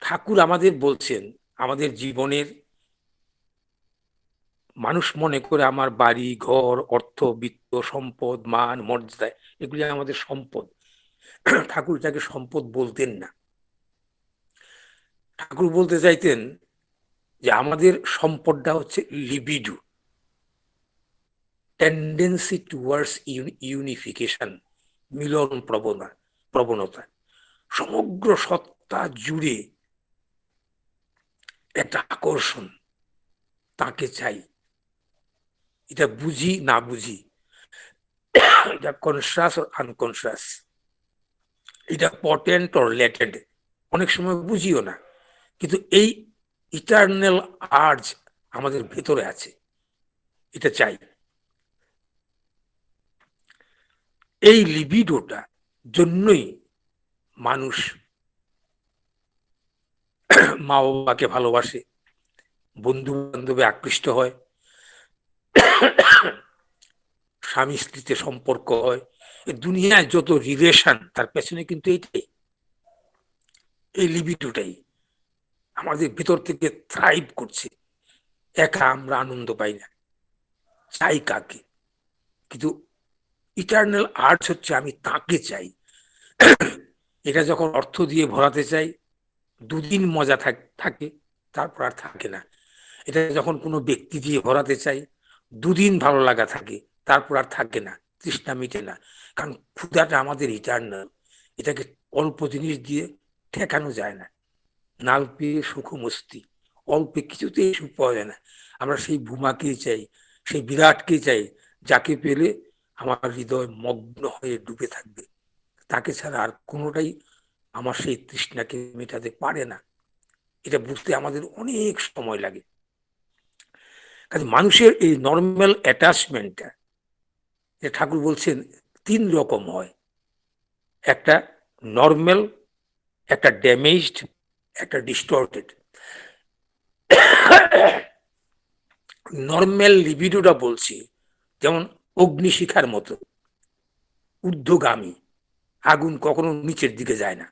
ঠাকুর আমাদের বলছেন, আমাদের জীবনের মানুষ মনে করে আমার বাড়ি ঘর, অর্থ, বিত্ত, সম্পদ, মান, মর্যাদা, এগুলি আমাদের সম্পদ। ঠাকুর এটাকে সম্পদ বলতেন না। ঠাকুর বলতে চাইতেন যে আমাদের সম্পদটা হচ্ছে লিবিডো, টেন্ডেন্সি টুয়ার্ডস ইউনিফিকেশন, মিলন প্রবণতা। সমগ্র সত্তা জুড়ে একটা আকর্ষণ, তাকে চাই। এটা বুঝি না বুঝি, এটা কনসাস ও আনকনসাস, এটা পটেন্ট অর লেটেন্ট, অনেক সময় বুঝিও না, কিন্তু এই ইটারনাল আর্জ আমাদের ভেতরে আছে, এটা চাই। এই লিবিডোটা জন্যই মানুষ মা বাবাকে ভালোবাসে, বন্ধু বান্ধবে আকৃষ্ট হয়, স্বামী স্ত্রীতে সম্পর্ক হয়। এই দুনিয়ায় যত রিলেশন, তার পেছনে কিন্তু এইটাই, এই লিবিডোটাই আমাদের ভিতর থেকে থ্রাইভ করছে। একা আমরা আনন্দ পাই না, চাই কাকে। কিন্তু ইটারনাল আর্টস হচ্ছে আমি তাকে চাই। এটা যখন অর্থ দিয়ে ভরাতে চাই, দুদিন মজা থাকে, তারপর আর থাকে না। এটা যখন কোনো ব্যক্তি দিয়ে ভরাতে চাই, দুদিন ভালো লাগা থাকে, তারপর আর থাকে না, তৃষ্ণা মিটে না। কারণ ক্ষুধাটা আমাদের ইটারনাল, এটাকে অল্প জিনিস দিয়ে ঠেকানো যায় না। নাল পেয়ে সুখ মস্তি, অল্পে কিছুতেই সুখ পাওয়া যায় না। আমরা সেই ভূমাকেই চাই, সেই বিরাটকে চাই, যাকে পেলে আমার হৃদয় মগ্ন হয়ে ডুবে থাকবে। তাকে ছাড়া আর কোনোটাই আমার সেই তৃষ্ণাকে মেটাতে পারে না। এটা বুঝতে আমাদের অনেক সময় লাগে। কাজে মানুষের এই নর্মাল অ্যাটাচমেন্টটা, ঠাকুর বলছেন 3 রকম হয়, একটা নর্মাল, একটা ড্যামেজড, একটা ডিস্টর্টেড। নর্মাল লিবিডোটা বলছি যেমন অগ্নিশিখার মতো ঊর্ধ্বগামী, আগুন কখনো নিচের দিকে যায় না।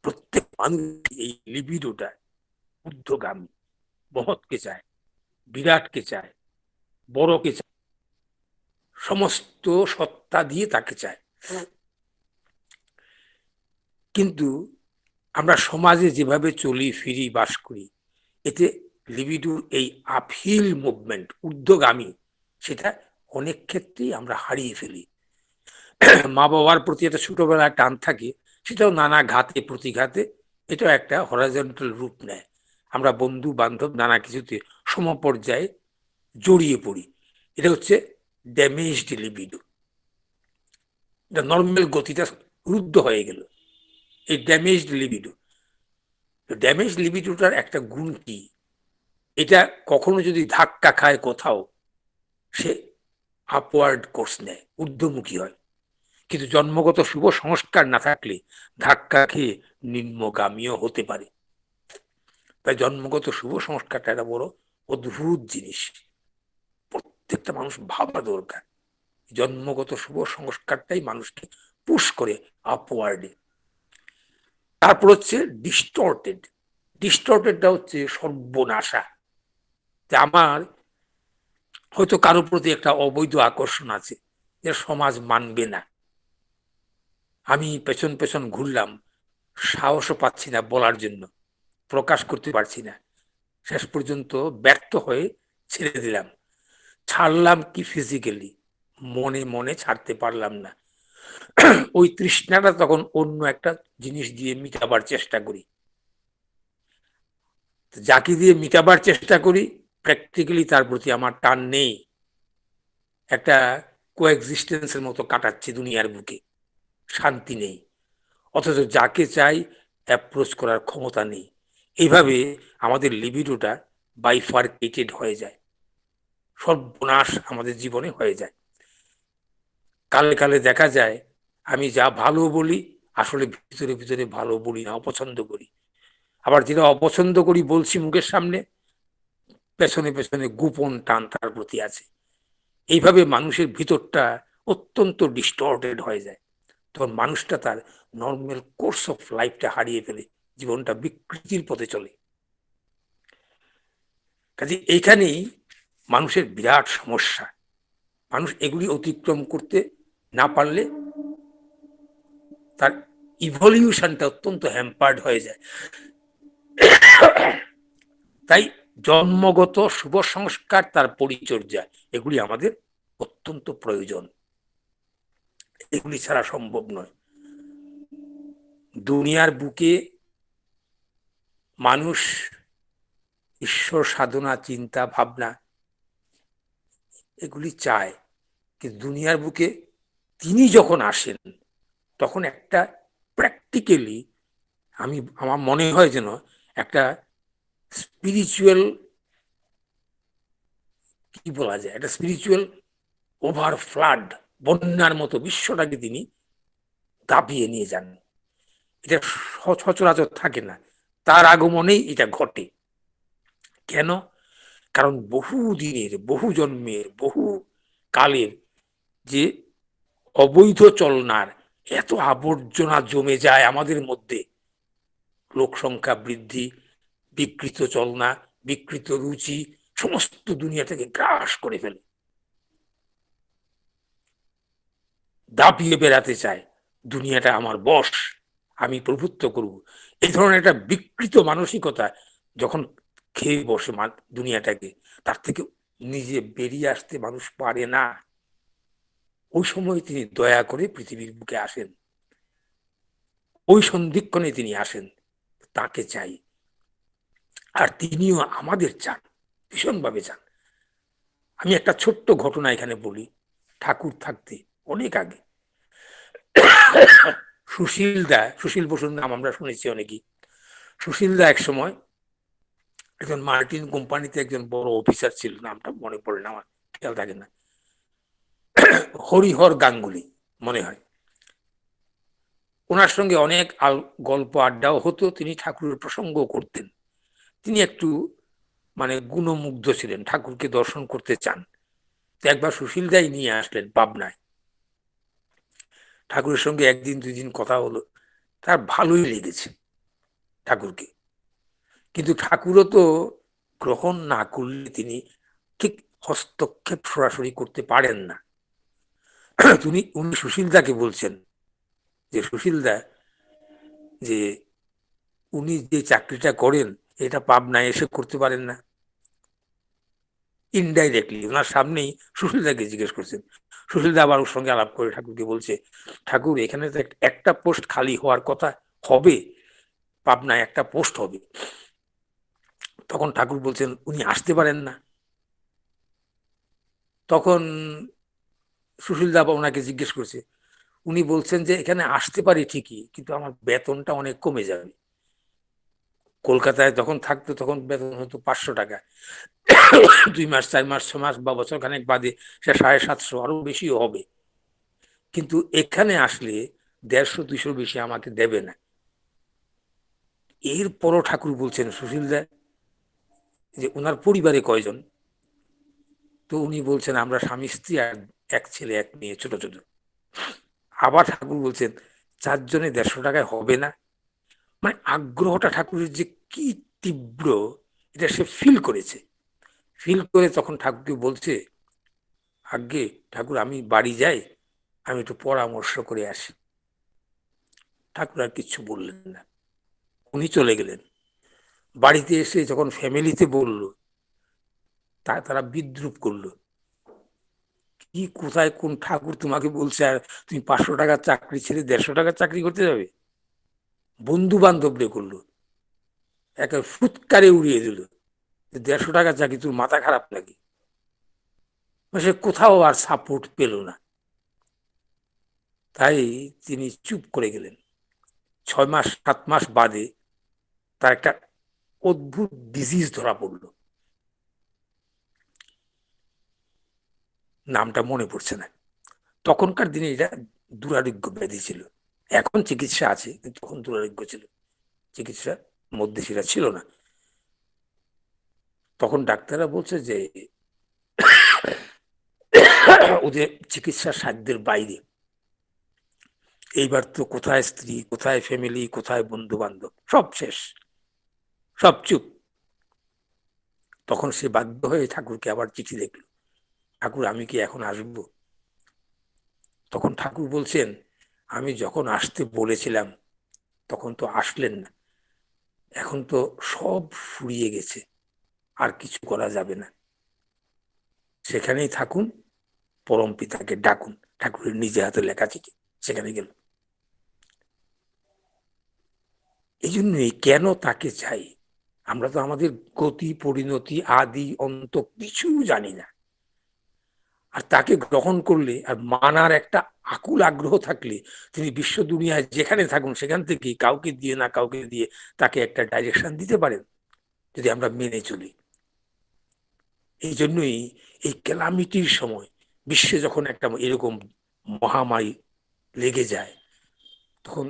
প্রত্যেক মানুষ এই লিবিডোটা ঊর্ধ্বগামী, মহৎকে চায়, বিরাটকে চায়, বড়কে চায়, সমস্ত সত্তা দিয়ে তাকে চায়। কিন্তু আমরা সমাজে যেভাবে চলি ফিরি বাস করি, এতে লিবিডোর এই আপহিল মুভমেন্ট, ঊর্ধ্বগামী, সেটা অনেক ক্ষেত্রেই আমরা হারিয়ে ফেলি। মা বাবার প্রতি একটা ছোটবেলায় টান থাকে, সেটাও নানা ঘাতে প্রতিঘাতে এটাও একটা হরাইজন্টাল রূপ নেয়। আমরা বন্ধু বান্ধব নানা কিছুতে সমপর্যায়ে জড়িয়ে পড়ি। এটা হচ্ছে ড্যামেজড লিবিডো। এটা নর্মাল গতিটা রুদ্ধ হয়ে গেল, এই ড্যামেজড লিবিডো। ড্যামেজড লিবিডোটার একটা গুণ কি, এটা কখনো যদি ধাক্কা খায় কোথাও, সে আপওয়ার্ড কোর্স নেয়, ঊর্ধ্বমুখী হয়। কিন্তু জন্মগত শুভ সংস্কার না থাকলে ধাক্কা খেয়ে নিম্নগামীও হতে পারে। তাই জন্মগত শুভ সংস্কারটা একটা বড় অদ্ভুত জিনিস, প্রত্যেকটা মানুষ ভাবা দরকার। জন্মগত শুভ সংস্কারটাই মানুষকে পুশ করে আপওয়ার্ডে। তারপর হচ্ছে ডিস্টর্টেড। ডিস্টর্টেডটা হচ্ছে সর্বনাশা। আমার হয়তো কারো প্রতি একটা অবৈধ আকর্ষণ আছে, যে সমাজ মানবে না, আমি পেছন পেছন ঘুরলাম, সাহসও পাচ্ছি না বলার জন্য, প্রকাশ করতে পারছি না, শেষ পর্যন্ত ব্যর্থ হয়ে ছেড়ে দিলাম। ছাড়লাম কি ফিজিক্যালি, মনে মনে ছাড়তে পারলাম না। ওই তৃষ্ণাটা তখন অন্য একটা জিনিস দিয়ে মিটাবার চেষ্টা করি। যাকে দিয়ে মিটাবার চেষ্টা করি, প্র্যাকটিক্যালি তার প্রতি আমার টান নেই, একটা কোএক্সিস্টেন্সের মতো কাটাচ্ছি দুনিয়ার বুকে, শান্তি নেই। অথচ যাকে চাই অ্যাপ্রোচ করার ক্ষমতা নেই। এইভাবে আমাদের লিবিডোটা বাইফার্কেটেড হয়ে যায়, সর্বনাশ আমাদের জীবনে হয়ে যায়। কালে কালে দেখা যায় আমি যা ভালো বলি, আসলে ভিতরে ভিতরে ভালো বলি না, অপছন্দ করি। আবার যেটা অপছন্দ করি বলছি মুখের সামনে, পেছনে পেছনে গোপন টান তার প্রতি আছে। এইভাবে মানুষের ভিতরটা অত্যন্ত ডিস্টর্টেড হয়ে যায়। তখন মানুষটা তার নর্মাল কোর্স অফ লাইফটা হারিয়ে ফেলে, জীবনটা বিকৃতির পথে চলে। কাজে এইখানেই মানুষের বিরাট সমস্যা। মানুষ এগুলি অতিক্রম করতে না পারলে তার ইভলিউশনটা অত্যন্ত হ্যাম্পার্ড হয়ে যায়। তাই জন্মগত শুভ সংস্কার, তার পরিচর্যা, এগুলি আমাদের অত্যন্ত প্রয়োজন। এগুলি ছাড়া সম্ভব নয়। দুনিয়ার বুকে মানুষ ঈশ্বর সাধনা, চিন্তা ভাবনা এগুলি চায়, কিন্তু দুনিয়ার বুকে তিনি যখন আসেন তখন একটা প্র্যাকটিক্যালি আমার মনে হয় যেন একটা স্পিরিচুয়াল, কি বলা যায়, একটা স্পিরিচুয়াল ওভার ফ্লাড, বন্যার মতো বিশ্বটাকে তিনি দাপিয়ে নিয়ে যান। এটা সচরাচর থাকে না, তার আগমনেই এটা ঘটে। কেন? কারণ বহু দিনের, বহু জন্মের, বহু কালের যে অবৈধ চলনার এত আবর্জনা জমে যায় আমাদের মধ্যে, লোক সংখ্যা বৃদ্ধি, বিকৃত চলনা, বিকৃত রুচি সমস্ত দুনিয়াটাকে গ্রাস করে ফেলে, দাপিয়ে বেড়াতে চায়। দুনিয়াটা আমার বশ, আমি প্রভুত্ব করব, এই ধরনের একটা বিকৃত মানসিকতা যখন খেয়ে বসে দুনিয়াটাকে, তার থেকে নিজে বেরিয়ে আসতে মানুষ পারে না। ওই সময় তিনি দয়া করে পৃথিবীর বুকে আসেন, ওই সন্ধিক্ষণে তিনি আসেন, তাকে চাই। আর তিনিও আমাদের চান, ভীষণভাবে চান। আমি একটা ছোট্ট ঘটনা এখানে বলি। ঠাকুর থাকতে অনেক আগে সুশীল বসুর নাম আমরা শুনেছি অনেকেই। সুশীল দা এক সময় একজন মার্টিন কোম্পানিতে একজন বড় অফিসার ছিল, নামটা মনে পড়ে না, আমার খেয়াল থাকে না, হরিহর গাঙ্গুলি মনে হয়। ওনার সঙ্গে অনেক গল্প আড্ডাও হতো, তিনি ঠাকুরের প্রসঙ্গ করতেন। তিনি একটু গুণমুগ্ধ ছিলেন, ঠাকুরকে দর্শন করতে চান। একবার সুশীল দাই নিয়ে আসলেন পাবনায়। ঠাকুরের সঙ্গে একদিন দুই দিন কথা হলো, তার ভালোই লেগেছে ঠাকুরকে। কিন্তু ঠাকুরও তো গ্রহণ না করলে তিনি ঠিক হস্তক্ষেপ সরাসরি করতে পারেন না। উনি সুশীলদাকে বলছেন যে, সুশীলদা, যে উনি যে চাকরিটা করেন এটা পাবনায় এসে করতে পারেন না। ইনডাইরেক্টলি ওনার সামনেই সুশীলদাকে জিজ্ঞেস করছেন। সুশীলদা আবার ওর সঙ্গে আলাপ করে ঠাকুরকে বলছে, ঠাকুর এখানে তো একটা পোস্ট খালি হওয়ার কথা, হবে পাবনায় একটা পোস্ট হবে। তখন ঠাকুর বলছেন উনি আসতে পারেন না। তখন সুশীলদা ওনাকে জিজ্ঞেস করছে, উনি বলছেন যে এখানে আসতে পারি ঠিকই, কিন্তু আমার বেতনটা অনেক কমে যাবে। কলকাতায় যখন থাকতো তখন বেতন হতো 500 টাকা, 2 মাস 4 মাস 6 মাস বা বছর খানেক বাদে সে 750, আরো বেশিও হবে। কিন্তু এখানে আসলে 150-200 বেশি আমাকে দেবে না। এরপরও ঠাকুর বলছেন সুশীলদা যে ওনার পরিবারে কয়জন? তো উনি বলছেন আমরা স্বামী স্ত্রী আর এক ছেলে এক মেয়ে, ছোট ছোট। আবার ঠাকুর বলছেন 4 জনে 150 টাকায় হবে না। আগ্রহটা ঠাকুরের যে কি তীব্র, এটা সে ফিল করেছে। ফিল করে তখন ঠাকুরকে বলছে, আজ্ঞে ঠাকুর আমি বাড়ি যাই, আমি একটু পরামর্শ করে আসি। ঠাকুর আর কিচ্ছু বললেন না, উনি চলে গেলেন। বাড়িতে এসে যখন ফ্যামিলিতে বলল, তারা বিদ্রুপ করলো, কি কোথায় কোন ঠাকুর তোমাকে বলছে আর তুমি 500 টাকার চাকরি ছেড়ে 150 টাকার চাকরি করতে যাবে? বন্ধু বান্ধবরে করলো, একটা ফুৎকারে উড়িয়ে দিল, 150 টাকার চাকরি, তোর মাথা খারাপ নাকি? সে কোথাও আর সাপোর্ট পেল না। তাই তিনি চুপ করে গেলেন। 6 মাস 7 মাস বাদে তার একটা অদ্ভুত ডিজিজ ধরা পড়লো, নামটা মনে পড়ছে না। তখনকার দিনে এটা দুরারোগ্য ব্যাধি ছিল, এখন চিকিৎসা আছে, কিন্তু তখন দুরারোগ্য ছিল, চিকিৎসার মধ্যে সেটা ছিল না। তখন ডাক্তাররা বলছে যে ওদের চিকিৎসার সাধ্যের বাইরে। এইবার তো কোথায় স্ত্রী, কোথায় ফ্যামিলি, কোথায় বন্ধু বান্ধব, সব শেষ, সব চুপ। তখন সে বাধ্য হয়ে ঠাকুরকে আবার চিঠি লিখল, ঠাকুর আমি কি এখন আসবো? তখন ঠাকুর বলছেন, আমি যখন আসতে বলেছিলাম তখন তো আসলেন না, এখন তো সব ফুরিয়ে গেছে, আর কিছু করা যাবে না, সেখানেই থাকুন, পরম পিতাকে ডাকুন। ঠাকুরের নিজে হাতে লেখা চিঠি, সেখানে গেল। এই জন্যই কেন তাকে চাই, আমরা তো আমাদের গতি পরিণতি আদি অন্ত কিছু জানি না। আর তাকে গ্রহণ করলে আর মানার একটা আকুল আগ্রহ থাকলে তিনি বিশ্ব দুনিয়ায় যেখানে থাকুন সেখান থেকে কাউকে দিয়ে না কাউকে দিয়ে তাকে একটা ডাইরেকশন দিতে পারেন যদি আমরা মেনে চলি। এই জন্যই এই ক্যালামিটির সময় বিশ্বে যখন একটা এরকম মহামারী লেগে যায় তখন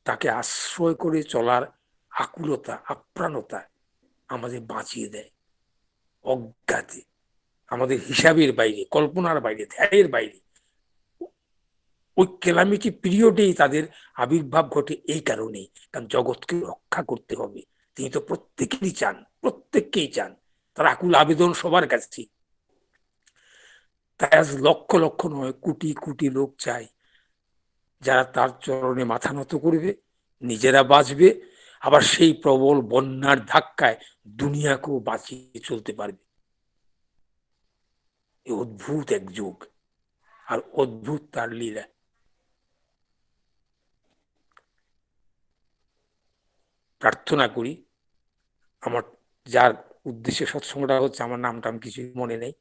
তাকে আশ্রয় করে চলার আকুলতা আপ্রাণতা আমাদের বাঁচিয়ে দেয়। অজ্ঞাতে আমাদের হিসাবের বাইরে, কল্পনার বাইরে, ধ্যানের বাইরে ওই ক্যালামিটি পিরিয়ডেই তাদের আবির্ভাব ঘটে। এই কারণেই, কারণ জগৎকে রক্ষা করতে হবে। তিনি তো প্রত্যেকেরই চান, প্রত্যেককেই চান, তার আকুল আবেদন সবার কাছে। তাই আজ লক্ষ লক্ষ নয় কোটি কোটি লোক চাই যারা তার চরণে মাথা নত করবে, নিজেরা বাঁচবে, আবার সেই প্রবল বন্যার ধাক্কায় দুনিয়াকেও বাঁচিয়ে চলতে পারবে। অদ্ভুত এক যুগ আর অদ্ভুত তার লীলা। প্রার্থনা করি, আমার যার উদ্দেশ্যে সৎসঙ্গটা হচ্ছে আমার নামটা কিছু মনে নেই,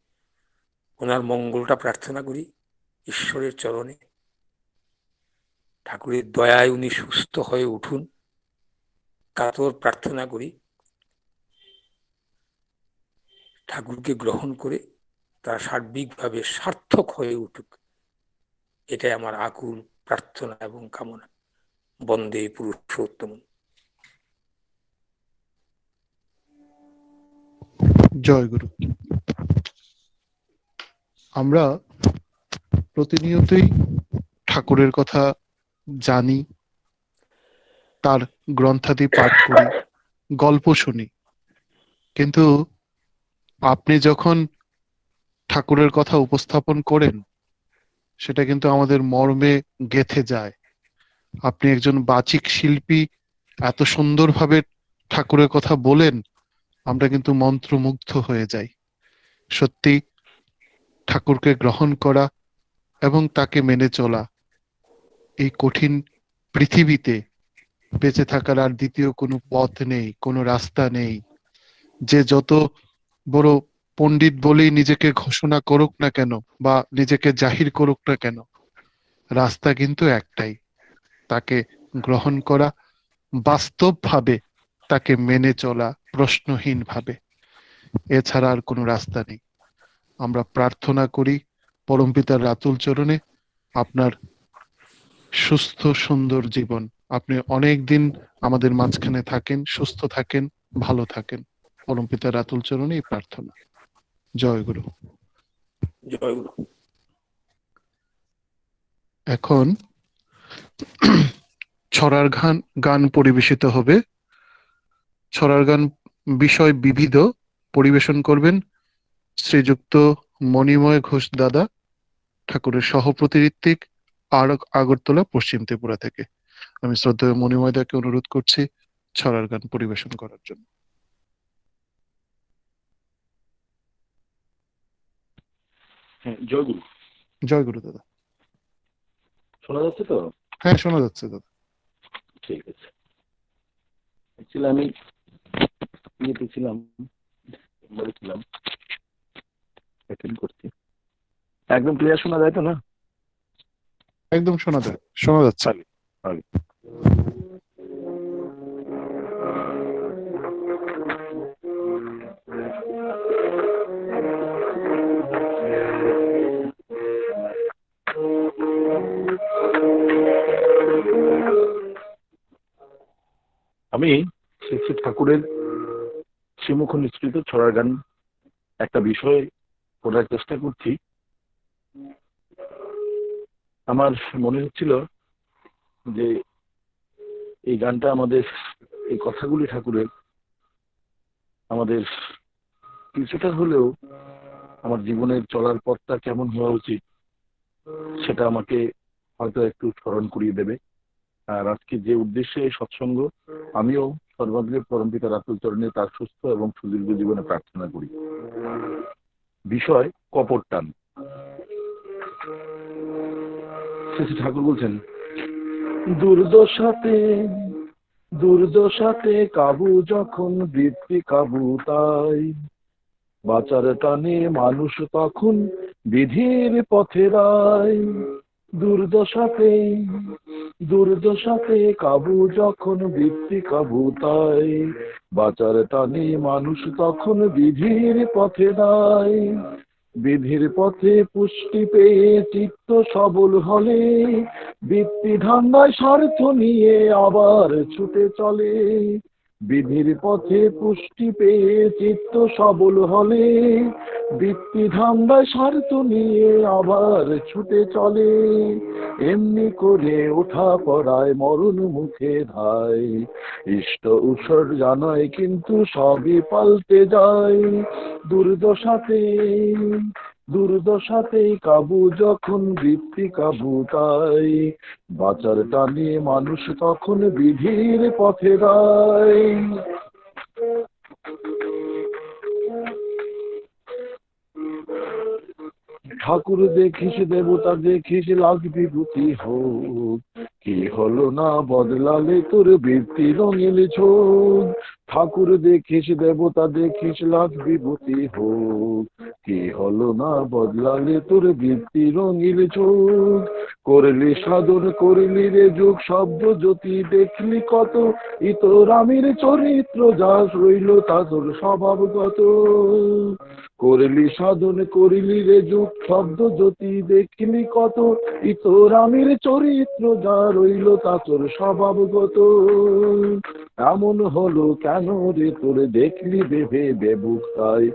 ওনার মঙ্গলটা প্রার্থনা করি ঈশ্বরের চরণে। ঠাকুরের দয়ায় উনি সুস্থ হয়ে উঠুন, কাতর প্রার্থনা করি ঠাকুরকে গ্রহণ করে তারা সার্বিকভাবে সার্থক হয়ে উঠুক। এটাই আমার আকুল প্রার্থনা এবং কামনা। বন্দে পুরুষোত্তম। জয় গুরু। আমরা প্রতিনিয়তই ঠাকুরের কথা জানি, তার গ্রন্থাদি পাঠ করি, গল্প শুনি, কিন্তু আপনি যখন ঠাকুরের কথা উপস্থাপন করেন সেটা কিন্তু আমাদের মর্মে গেঁথে যায়। আপনি একজন বাচিক শিল্পী, এত সুন্দরভাবে ঠাকুরের কথা বলেন, আমরা কিন্তু মন্ত্রমুগ্ধ হয়ে যাই। সত্যি ঠাকুরকে গ্রহণ করা এবং তাকে মেনে চলা এই কঠিন পৃথিবীতে বেঁচে থাকার আর দ্বিতীয় কোনো পথ নেই, কোনো রাস্তা নেই। যে যত বড় পণ্ডিত বলেই নিজেকে ঘোষণা করুক না কেন বা নিজেকে জাহির করুক না কেন, রাস্তা কিন্তু একটাই, তাকে গ্রহণ করা, বাস্তবভাবে তাকে মেনে চলা প্রশ্নহীনভাবে। এছাড়া আর কোনো রাস্তা নেই। আমরা প্রার্থনা করি পরমপিতার রাতুল চরণে আপনার সুস্থ সুন্দর জীবন, আপনি অনেক দিন আমাদের মাঝখানে থাকেন, সুস্থ থাকেন, ভালো থাকেন। পরমপিতার রাতুল চরণে এই প্রার্থনা। জয় গুরু। জয় গুরু। এখন ছড়ার গান পরিবেশিত হবে। ছড়ার গান বিষয় বিবিধ, পরিবেশন করবেন শ্রীযুক্ত মণিময় ঘোষ দাদা, ঠাকুরের সহপ্রতিঋত্বিক, আগরতলা পশ্চিম ত্রিপুরা থেকে। আমি শ্রদ্ধেয় মণিময় দাকে অনুরোধ করছি ছড়ার গান পরিবেশন করার জন্য। জয় গুরু। জয় গুরু দাদা। শোনা যাচ্ছে তো? হ্যাঁ, শোনা যাচ্ছে দাদা। ঠিক আছে। অ্যাকচুয়ালি আমি ইয়েতে ছিলাম, বলেছিলাম অ্যাটেন্ড করছি। একদম ক্লিয়ার শোনা যায় তো না? একদম শোনা যাচ্ছে। আমি শ্রী শ্রী ঠাকুরের শ্রীমুখ নিঃসৃত ছড়ার গান একটা বিষয় পড়ার চেষ্টা করছি। আমার মনে হচ্ছিল যে এই গানটা আমাদের, এই কথাগুলি ঠাকুরের আমাদের কিছুটা হলেও আমার জীবনের চলার পথটা কেমন হওয়া উচিত সেটা আমাকে হয়তো একটু স্মরণ করিয়ে দেবে। আর আজকে যে উদ্দেশ্যে এই সৎসঙ্গ, আমিও সর্বাগ্রে পরমপিতা রাতুল চরণে তার সুস্থ এবং সুদীর্ঘ জীবনে প্রার্থনা করি। বিষয় কপট টান। শ্রী ঠাকুর বলছেন, দুর্দশাতে দুর্দশাতে কাবু যখন বৃত্তি কাবু তাই, বাঁচার টানে মানুষ তখন বিধির পথে রায়। দুর্দশাতে কাবু যখন বৃত্তি কাবু তাই, বাঁচার টানে মানুষ তখন বিধির পথে রায়। বিধির পথে পুষ্টি পেয়ে চিত্ত সবল হলে, বৃত্তি ধান্দায় স্বার্থ নিয়ে আবার ছুটে চলে। বিধির পথে পুষ্টি পেয়ে চিত্ত সবল হলে, বৃত্তি ধান্দায় স্বার্থ নিয়ে আবার ছুটে চলে। এমনি করে ওঠা পড়ায় মরণ মুখে ধায়, ইষ্ট উসর জানায় কিন্তু সবই পাল্টে যায়। দুর্দশাতে কাবু যখন বৃত্তি কাবু তাই, বাঁচার টানে মানুষ তখন বিধির পথে রায়। ঠাকুর দেখিস দেবতা দেখিস লাখ বিভূতি হোক, কি হলো না বদলালে তোর বৃত্তি রঙিল ছোট। ঠাকুর দেখিস দেবতা দেখিস লাখ বিভূতি হোক, কি হলো না বদলালে তোর বৃত্তি রঙিল চোখ। করলি সাধন করলি রে যুগ শব্দ জ্যোতি দেখলি কত, ইতর আমির চরিত্র যা রইল তা তোর স্বভাবগত। করলি সাধন করিলি রে যুগ শব্দ জ্যোতি দেখলি কত, ইতর আমির চরিত্র যা রইল তা তোর স্বভাবগত। এমন হলো কেন রে তোর দেখলি ভেবে বেবুকায়,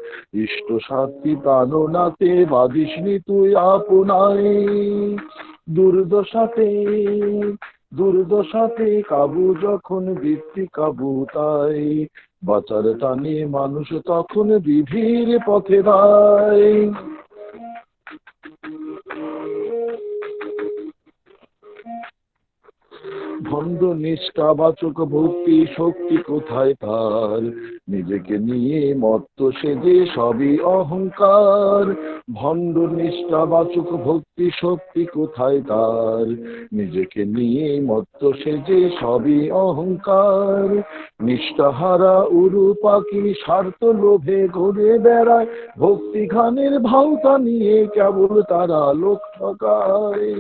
ইষ্ট সাথী প্রাণ নাতে বাদিসনি তুই আপনায়। দুর্দশাতে কাবু যখন বৃত্তি কাবু তাই, বাঁচার টানে মানুষ তখন বিধির পথে রায়। ভণ্ড নিষ্ঠাবাচক ভক্তি শক্তি কোথায় তার, নিজেকে নিয়ে মত্ত সেজে সবই অহংকার। ভণ্ড নিষ্ঠাবাচক ভক্তি শক্তি কোথায় তার, নিজেকে নিয়ে মত্ত সেজে সবই অহংকার। নিষ্ঠাহারা উরু পাখি স্বার্থ লোভে ঘুরে বেড়ায়, ভক্তি গানের ভাওতা নিয়ে কেবল তারা লোক ঠকায়।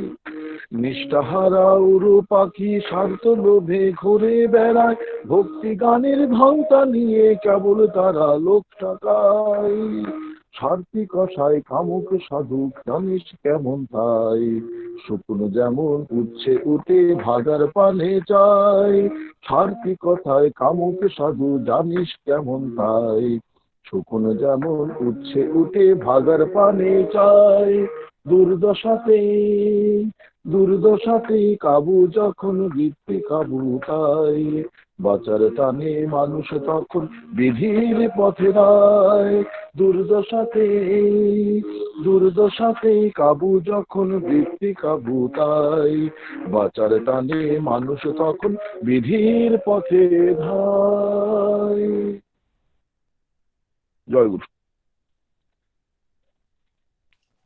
নিষ্ঠাহারা উরু পাখি স্বার্থ লোভে ঘুরে বেড়ায়, ভক্তি গানের ভাওতা নিয়ে কেবল তারা লোক ঠকায়। স্বার্থী কষায় কামুক সাধু জানিস কেমন তাই, শুকনো যেমন উচ্ছে উঠে ভাগার পানে চায়। স্বার্থী কথায় কামুক সাধু জানিস কেমন তাই, শুকনো যেমন উচ্ছে উঠে ভাগার পানে চায়। দুর্দশাতে কাবু যখন বৃত্তি কাবু তাই, বাঁচার টানে মানুষ তখন বিধির পথে রায়। দুর্দশাতে কাবু যখন বৃত্তি কাবু তাই, বাঁচার টানে মানুষ তখন বিধির পথে ধায়। জয় গুরু।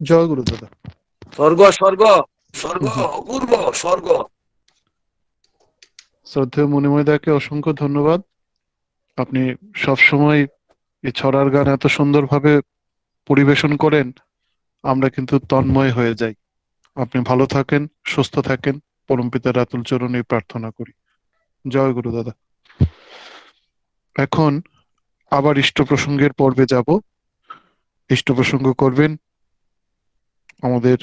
জয় গুরু দাদা। স্বর্গ স্বর্গ স্বর্গ জি। অপূর্ব স্বর্গ। শ্রদ্ধেয় মণিময় দাকে অসংখ্য ধন্যবাদ। আপনি সবসময় এই ছড়ার গান এত সুন্দরভাবে পরিবেশন করেন, আমরা কিন্তু তন্ময় হয়ে যাই। আপনি ভালো থাকেন, সুস্থ থাকেন, পরমপিতার আতুল চরণে প্রার্থনা করি। জয় গুরু দাদা। এখন আবার ইষ্ট প্রসঙ্গের পর্বে যাব। ইষ্ট প্রসঙ্গ করবেন আমাদের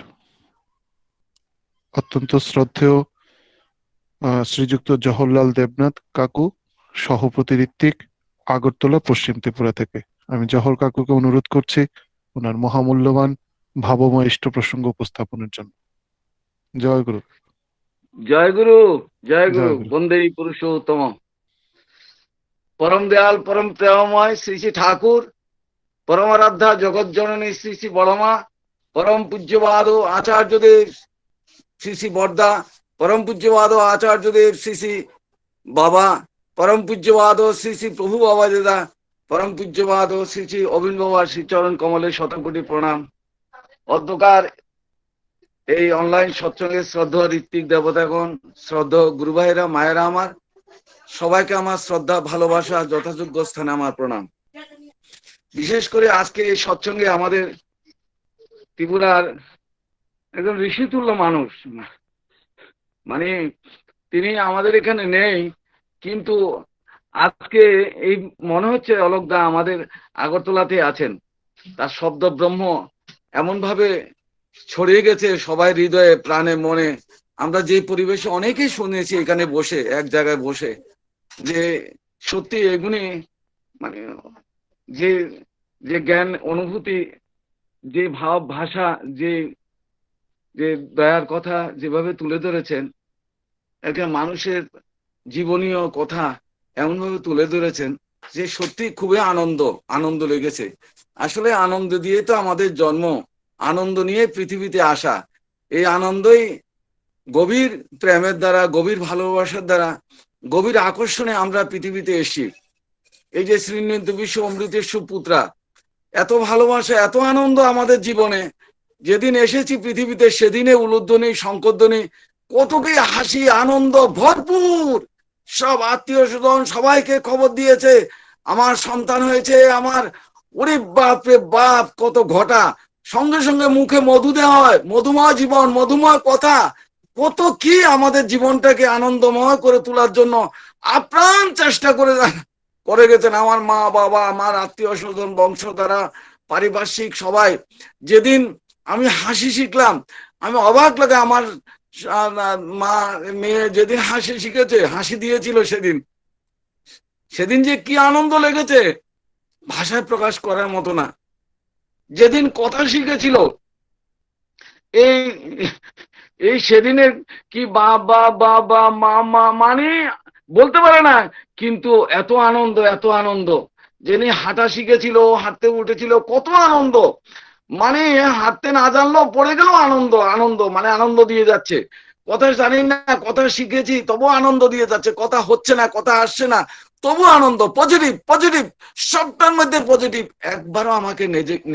অত্যন্ত শ্রদ্ধেয় শ্রীযুক্ত জওহরলাল দেবনাথ কাকু, সহপতি ঋত্বিক, আগরতলা পশ্চিম ত্রিপুরা থেকে। আমি জওহর কাকুকে অনুরোধ করছি ওনার মহামূল্যবান ভাবময় ইষ্ট প্রসঙ্গ উপস্থাপনের জন্য। জয় গুরু। জয় গুরু। জয় গুরু। জয় গুরু। বন্দে পুরুষোত্তম পরম দয়াল পরম প্রেমময় শ্রী শ্রী ঠাকুর, পরমারাধ্যা জগৎ জননী শ্রী শ্রী বড়মা, পরম পূজ্যবাদ আচার্যদেব শ্রী শ্রী বর্দা, পরম পূজ্যবাদ আচার্যদেব শ্রী শ্রী বাবা, পরম পূজ্যবাদ শ্রী শ্রী প্রভু বাবা দাদা, পরম পূজ্যবাদ শ্রী শ্রী অবিন বাবার শ্রীচরণ কমলে শতকোটি প্রণাম। অধ্যকার এই অনলাইন সৎসঙ্গের শ্রদ্ধা ঋত্বিক দেবতাগণ, শ্রদ্ধা গুরু ভাইরা, মায়েরা আমার, সবাইকে আমার শ্রদ্ধা ভালোবাসা যথাযোগ্য স্থানে আমার প্রণাম। বিশেষ করে আজকে এই সৎসঙ্গে আমাদের ত্রিপুরার একজন ঋষিতুল্য মানুষ, মানে তিনি আমাদের এখানে নেই, কিন্তু আজকে এই মনে হচ্ছে অলোকদা আমাদের আগরতলাতে আছেন। তার শব্দ ব্রহ্ম এমন ভাবে ছড়িয়ে গেছে সবাই হৃদয়ে প্রাণে মনে। আমরা যে পরিবেশে অনেকেই শুনেছি এখানে বসে এক জায়গায় বসে, যে সত্যি এগুলি মানে যে যে জ্ঞান অনুভূতি, যে ভাব ভাষা, যে যে দয়ার কথা যেভাবে তুলে ধরেছেন, একটা মানুষের জীবনীয় কথা এমনভাবে তুলে ধরেছেন যে সত্যি খুবই আনন্দ লেগেছে। আসলে আনন্দ দিয়ে তো আমাদের জন্ম, আনন্দ নিয়ে পৃথিবীতে আসা। এই আনন্দই গভীর প্রেমের দ্বারা, গভীর ভালোবাসার দ্বারা, গভীর আকর্ষণে আমরা পৃথিবীতে এসেছি। এই যে শ্রীনিধ বিশ্ব অমৃতের সুপুত্রা, এত ভালোবাসা, এত আনন্দ আমাদের জীবনে। যেদিন এসেছি পৃথিবীতে সেদিনে উলুধ্বনি, শঙ্করধ্বনি, কত কি হাসি আনন্দ ভরপুর। সব আত্মীয় স্বজন সবাইকে খবর দিয়েছে আমার সন্তান হয়েছে, আমার ওরে বাপ রে বাপ কত ঘটা। সঙ্গে সঙ্গে মুখে মধু দেওয়া হয়, মধুময় জীবন, মধুময় কথা, কত কি আমাদের জীবনটাকে আনন্দময় করে তোলার জন্য আপ্রাণ চেষ্টা করে গেছেন আমার মা বাবা, আমার আত্মীয় স্বজন, বংশধারা, পারিপার্শ্বিক সবাই। যেদিন আমি হাসি শিখলাম, আমি অবাক লাগে। আমার মা মেয়ে যেদিন হাসি শিখেছে, হাসি দিয়েছিল সেদিন যে কি আনন্দ লেগেছে ভাষায় প্রকাশ করার মতো না। যেদিন কথা শিখেছিল, এই এই সেদিনের কি বাবা বাবা মা মানে বলতে পারে না, কিন্তু এত আনন্দ। যিনি হাঁটা শিখেছিল, হাঁটতে উঠেছিল, কত আনন্দ। মানে হাঁটতে না জানলেও পড়ে গেল আনন্দ মানে আনন্দ দিয়ে যাচ্ছে। কথা জানি না, কথা শিখেছি তবু আনন্দ দিয়ে যাচ্ছে। কথা হচ্ছে না, কথা আসছে না, তবু আনন্দ। পজিটিভ, সবটার মধ্যে পজিটিভ। একবারও আমাকে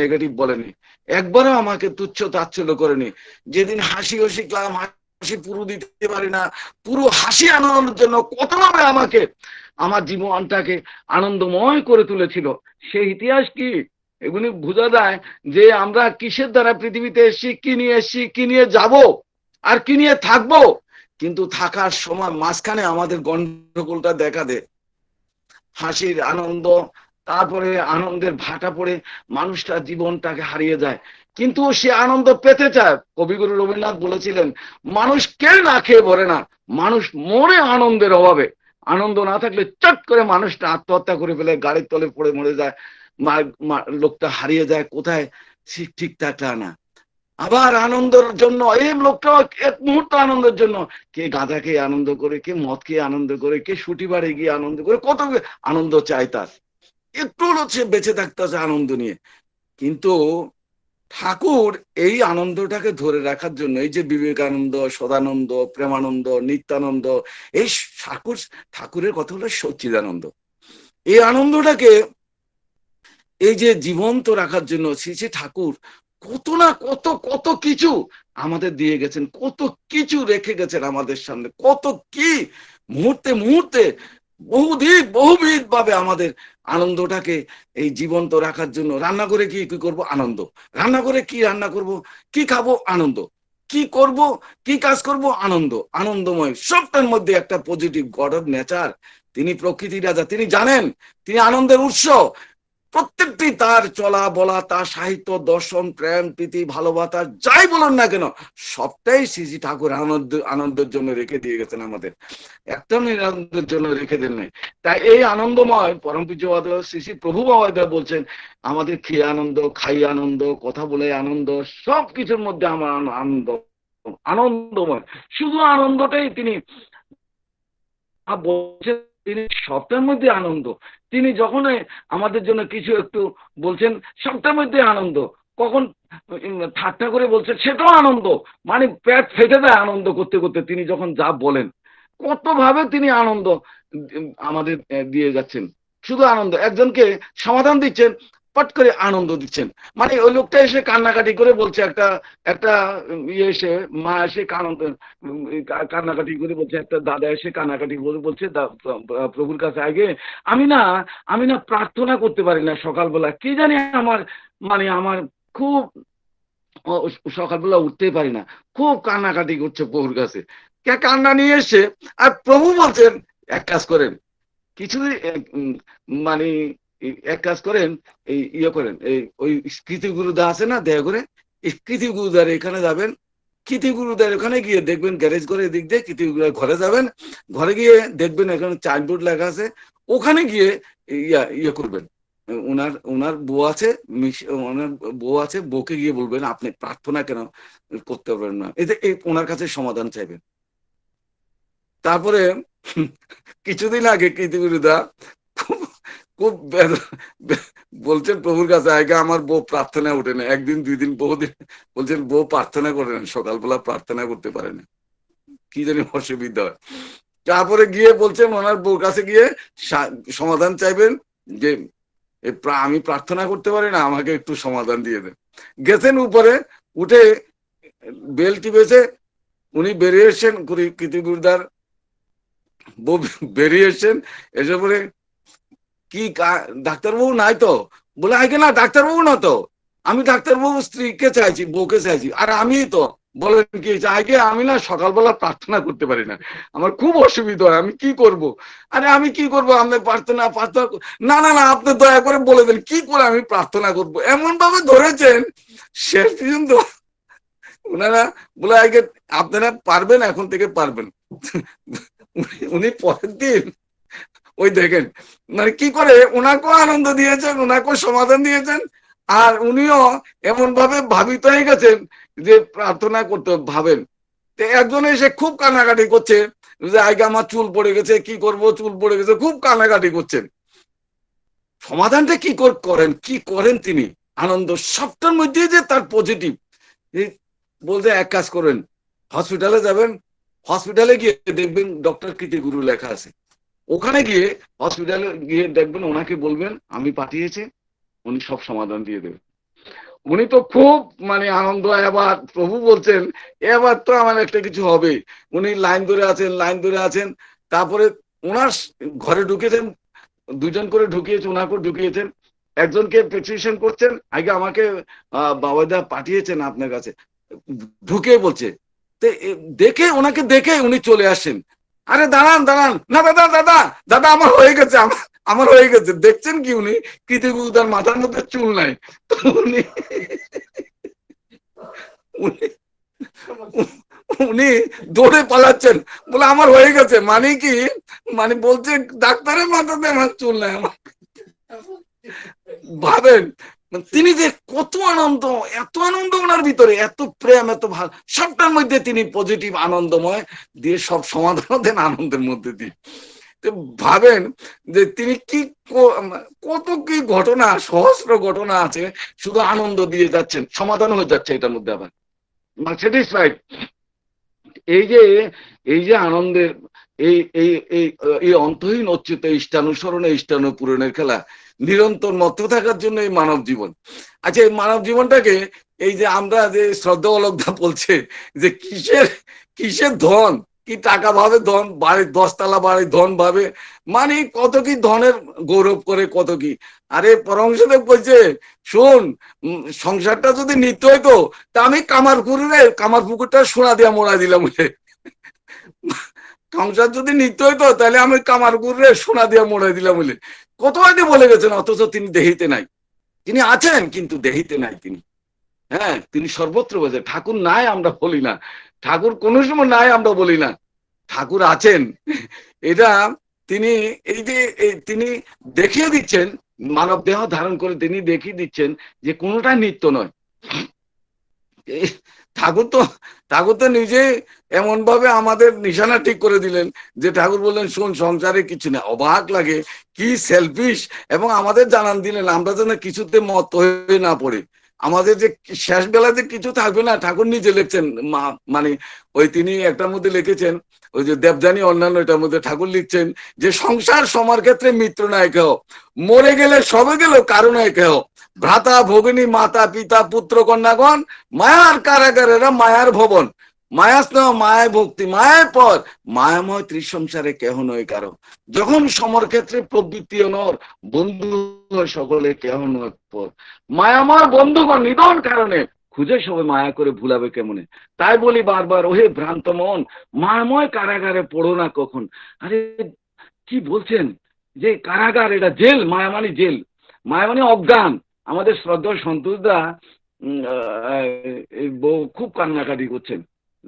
নেগেটিভ বলেনি, একবারও আমাকে তুচ্ছ তাচ্ছল্য করেনি। যেদিন হাসিও শিখলাম, হাসি পুরো দিতে পারি না, পুরো হাসি আনন্দের জন্য কতভাবে আমাকে আমার জীবনটাকে আনন্দময় করে তুলেছিল। সেই ইতিহাস কি এগুলি বোঝা যায় যে আমরা কিসের দ্বারা পৃথিবীতে এসেছি, কি নিয়ে যাব আর কি নিয়ে থাকবো। কিন্তু থাকার সময় মাঝখানে আমাদের গন্ডগোলটা দেখা দেয়। হাসির আনন্দ, তারপরে আনন্দের ভাটা পড়ে মানুষটা জীবনটাকে হারিয়ে যায়। কিন্তু সে আনন্দ পেতে চায়। কবিগুরু রবীন্দ্রনাথ বলেছিলেন, মানুষ কে না খেয়ে ভরে না, মানুষ মরে আনন্দের অভাবে। আনন্দ না থাকলে চট করে মানুষটা আত্মহত্যা করে ফেলে, গাড়ির তলে পড়ে মরে যায়, লোকটা হারিয়ে যায় কোথায় ঠিক থাকলে না। আবার আনন্দের জন্য এই লোকটা এক মুহূর্ত আনন্দের জন্য কে গাঁজা খেয়ে আনন্দ করে, কে মদ খেয়ে আনন্দ করে, কে শুটি বাড়ি গিয়ে আনন্দ করে, কত আনন্দ চায় তার। একটু হলো সে বেঁচে থাকতে আছে আনন্দ নিয়ে। কিন্তু ঠাকুর এই আনন্দটাকে ধরে রাখার জন্য, এই যে বিবেকানন্দ, সদানন্দ, প্রেমানন্দ, নিত্যানন্দ, এই ঠাকুরের কথা হলো সচ্চিদানন্দ। এই আনন্দটাকে এই যে জীবন্ত রাখার জন্য শ্রী শ্রী ঠাকুর কত না কত কিছু আমাদের দিয়ে গেছেন, কত কিছু রেখে গেছেন আমাদের সামনে, কত কি মুহূর্তে বহুবিধ ভাবে আমাদের আনন্দটাকে এই জীবন্ত রাখার জন্য। রান্না করে কি করব? আনন্দ। রান্না করে কি রান্না করব, কি খাবো? আনন্দ। কি করব, কি কাজ করব? আনন্দ। আনন্দময়, সবটার মধ্যে একটা পজিটিভ গড অফ নেচার। তিনি প্রকৃতি রাজা, তিনি জানেন তিনি আনন্দের উৎস। প্রত্যেকটি তার চলা বলা, তার সাহিত্য, দর্শন, প্রেম, প্রীতি, ভালোবাসা যাই বলুন না কেন, সবটাই শ্রী ঠাকুর আনন্দের জন্য রেখে দিয়ে গেছেন আমাদের। একটা আনন্দের জন্য রেখে দেন নাই। তাই এই আনন্দময় পরম পূজ্যপাদ শ্রী শ্রী প্রভু বাবা বলছেন, আমাদের খেয়ে আনন্দ, খাই আনন্দ, কথা বলে আনন্দ, সব কিছুর মধ্যে আমার আনন্দময়। শুধু আনন্দটাই তিনি বলছেন, তিনি সবটার মধ্যে আনন্দ। তিনি যখন আমাদের জন্য কিছু একটু বলছেন, সবটার মধ্যে আনন্দ। কখন ঠাট্টা করে বলছেন, সেটাও আনন্দ। মানে পেট ফেটে দেয় আনন্দ করতে করতে। তিনি যখন যা বলেন, কত ভাবে তিনি আনন্দ আমাদের দিয়ে যাচ্ছেন। শুধু আনন্দ। একজনকে সমাধান দিচ্ছেন, পট করে আনন্দ দিচ্ছেন। মানে ওই লোকটা এসে কান্নাকাটি করে বলছে, একটা একটা ইয়ে এসে মা এসে কান্নাকাটি করে বলছে, একটা দাদা এসে কান্নাকাটি করে বলছে প্রভুর কাছে, আগে আমি না প্রার্থনা করতে পারি না সকালবেলা, কি জানি আমার খুব সকালবেলা উঠতেই পারি না, খুব কান্নাকাটি করছে প্রভুর কাছে। কান্না নিয়ে এসে আর প্রভু বলছেন এক কাজ করেন, কিছুদিন মানে এক কাজ করেন, এই ইয়ে করেন, এই ওই কৃতি গুরুদা আছে না, দয়া করে কৃতি গুরুদার এখানে যাবেন, কৃতি গুরুদার ওখানে গিয়ে দেখবেন গ্যারেজ করে দিক দিয়ে কৃতি গুরুদার ঘরে যাবেন, ঘরে গিয়ে দেখবেন এখানে চাইল্ডহুড লেখা আছে, ওখানে গিয়ে ইয়ে করবেন, ওনার বউ আছে, ওনার বউ আছে, বউকে গিয়ে বলবেন আপনি প্রার্থনা কেন করতে পারবেন না, এতে ওনার কাছে সমাধান চাইবেন। তারপরে কিছুদিন আগে কৃতিগুরুদা খুব বলছেন প্রভুর কাছে, আগে আমার বউ প্রার্থনা ওঠে না, একদিন দুই দিন বহুদিন বলছেন বউ প্রার্থনা করে না, সকালবেলা প্রার্থনা করতে পারে না, কি জানি অসুবিধা হয়। তারপরে গিয়ে বলছেন ওনার বউর কাছে গিয়ে সমাধান চাইবেন যে আমি প্রার্থনা করতে পারি না, আমাকে একটু সমাধান দিয়ে দেন। গেছেন উপরে, উঠে বেল টিপেছে, উনি বেরিয়ে এসছেন, কৃতিগুরুদার বউ বেরিয়ে এসছেন, এসে বলে কি ডাক্তারবাবু নাই তো, বলে আগে না ডাক্তারবাবু না তো, আমি ডাক্তারবাবু স্ত্রীকে চাইছি, বউকে চাইছি, আর আমি তো বলেন কি আগে আমি না সকালবেলা প্রার্থনা করতে পারি না, আমার খুব অসুবিধা হয়, আমি কি করব? আরে আমি কি করব, আপনি প্রার্থনা না না না আপনি দয়া করে বলে দেন কি করে আমি প্রার্থনা করব। এমন ভাবে ধরেছেন শেষ পর্যন্ত ওনারা বলে আগে আপনারা পারবেন, এখন থেকে পারবেন। উনি পরের দিন ওই দেখেন মানে কি করে ওনাকেও আনন্দ দিয়েছেন, ওনাকেও সমাধান দিয়েছেন, আর উনিও এমন ভাবে ভাবিত হয়ে গেছেন যে প্রার্থনা করতে ভাবেন। একজন এসে খুব কান্নাকাটি করছে যে আগে আমার চুল পড়ে গেছে, কি করব, চুল পড়ে গেছে, খুব কান্নাকাটি করছেন। সমাধানটা কি করেন তিনি, আনন্দ সবটার মধ্যে যে তার পজিটিভ। বলতে এক কাজ করেন, হসপিটালে যাবেন, হসপিটালে গিয়ে দেখবেন ডক্টর কৃতিগুরু লেখা আছে, ওখানে গিয়ে হসপিটালে গিয়ে দেখবেন, ওনাকে বলবেন আমি পাঠিয়েছি, উনি সব সমাধান দিয়ে দেবেন। উনি তো খুব মানে আনন্দ, এবার প্রভু বলছেন এবার তো আমার একটা কিছু হবে। উনি লাইন ধরে আছেন, তারপরে ওনার ঘরে ঢুকেছেন, দুজন করে ঢুকিয়েছে, ওনাকেও ঢুকিয়েছেন, একজনকে প্রেসক্রিপশন করছেন, আগে আমাকে বাবাদা পাঠিয়েছেন আপনার কাছে, ঢুকে বলছে ওনাকে দেখে উনি চলে আসেন, আরে দাঁড়ান না দাদা আমার হয়ে গেছে, দেখছেন কি উনি কৃতিগুরুদার মাথার মধ্যে চুল নাই, তো উনি দৌড়ে পালাচ্ছেন, বলে আমার হয়ে গেছে, মানে কি মানে বলছে ডাক্তারের মাথাতে আমার চুল নাই। আমার ভাবেন তিনি যে কত আনন্দ, এত আনন্দ ওনার ভিতরে, এত প্রেম, এত ভালো, সবটার মধ্যে তিনি পজিটিভ আনন্দময় দিয়ে সব সমাধান দেন আনন্দের মধ্যে দিয়ে। ভাবেন যে তিনি কি কত কি ঘটনা, সহস্র ঘটনা আছে, শুধু আনন্দ দিয়ে যাচ্ছেন, সমাধান হয়ে যাচ্ছে এটার মধ্যে। আবার স্যাটিসফাইড, এই যে আনন্দের এই অন্তহীন অচ্যুত ইষ্টানুসরণে ইষ্টানু পূরণের খেলা, নিরন্তর মত্ত থাকার জন্য এই মানব জীবন। আচ্ছা, এই মানব জীবনটাকে এই যে আমরা যে শ্রদ্ধা অলকদা বলছে যে কিসের ধন, কি টাকা ভাবে ধন, বাড়ির 10 তলা বাড়ির ধন ভাবে, মানে কত কি ধনের গৌরব করে, কত কি। আরে পরমহংসদেব বলছে শোন, সংসারটা যদি নিত্য হইতো তা আমি কামার পুকুরটা সোনা দিয়া মোড়া দিলাম বলে, সংসার যদি নিত্য হইতো তাহলে আমি কামার পুকুরে সোনা দিয়া মোড়া দিলাম বলে কত আগে বলে গেছেন। অথচ তিনি দেহিতে নাই, তিনি আছেন কিন্তু দেহিতে নাই তিনি। হ্যাঁ, তিনি সর্বত্র বলছে ঠাকুর নাই আমরা বলি না, ঠাকুর কোন সময় নাই আমরা বলি না, ঠাকুর আছেন। এটা তিনি তিনি দেখিয়ে দিচ্ছেন, মানব দেহ ধারণ করে তিনি দেখিয়ে দিচ্ছেন যে কোনোটা নিত্য নয়। ঠাকুর তো নিজে এমন ভাবে আমাদের নিশানা ঠিক করে দিলেন যে ঠাকুর বললেন শোন, সংসারে কিছু না। অবাক লাগে, কি সেলফিশ, এবং আমাদের জানান দিলেন আমরা যেন কিছুতে মত হয়ে না পড়ে, আমাদের যে শেষ বেলাতে কিছু থাকবে না। ঠাকুর নিজে লিখছেন, মানে ওই তিনি একটার মধ্যে লিখেছেন, ওই যে দেবযানী অন্যান্য এটার মধ্যে ঠাকুর লিখছেন যে সংসার সমার ক্ষেত্রে মিত্র নাই কেহ, মরে গেলে সবে গেল কারো নাই কেহ, ভ্রাতা ভগিনী মাতা পিতা পুত্র কন্যাগণ মায়ার কারাগারেরা মায়ার ভবন, মায়া স্নেহ মায়ায় ভক্তি মায়ায় পর মায়াময় ত্রিসংসারে কেহ নয় কারো। যখন সমরক্ষেত্রে প্রবৃত্তি অনর বন্ধু সকলে কেহ নয় পর। মায়াময় বন্ধুগণ নিধন কারণে খুঁজে সবাই মায়া করে ভুলাবে কেমনে। তাই বলি বারবার, ওহে ভ্রান্ত মন মায়াময় কারাগারে পড়ো না কখন। আরে কি বলছেন যে কারাগার, এটা জেল, মায়া মানে জেল, মায়া মানে অজ্ঞান। আমাদের শ্রদ্ধা সন্তোষদা বউ খুব কান্নাকাটি করছেন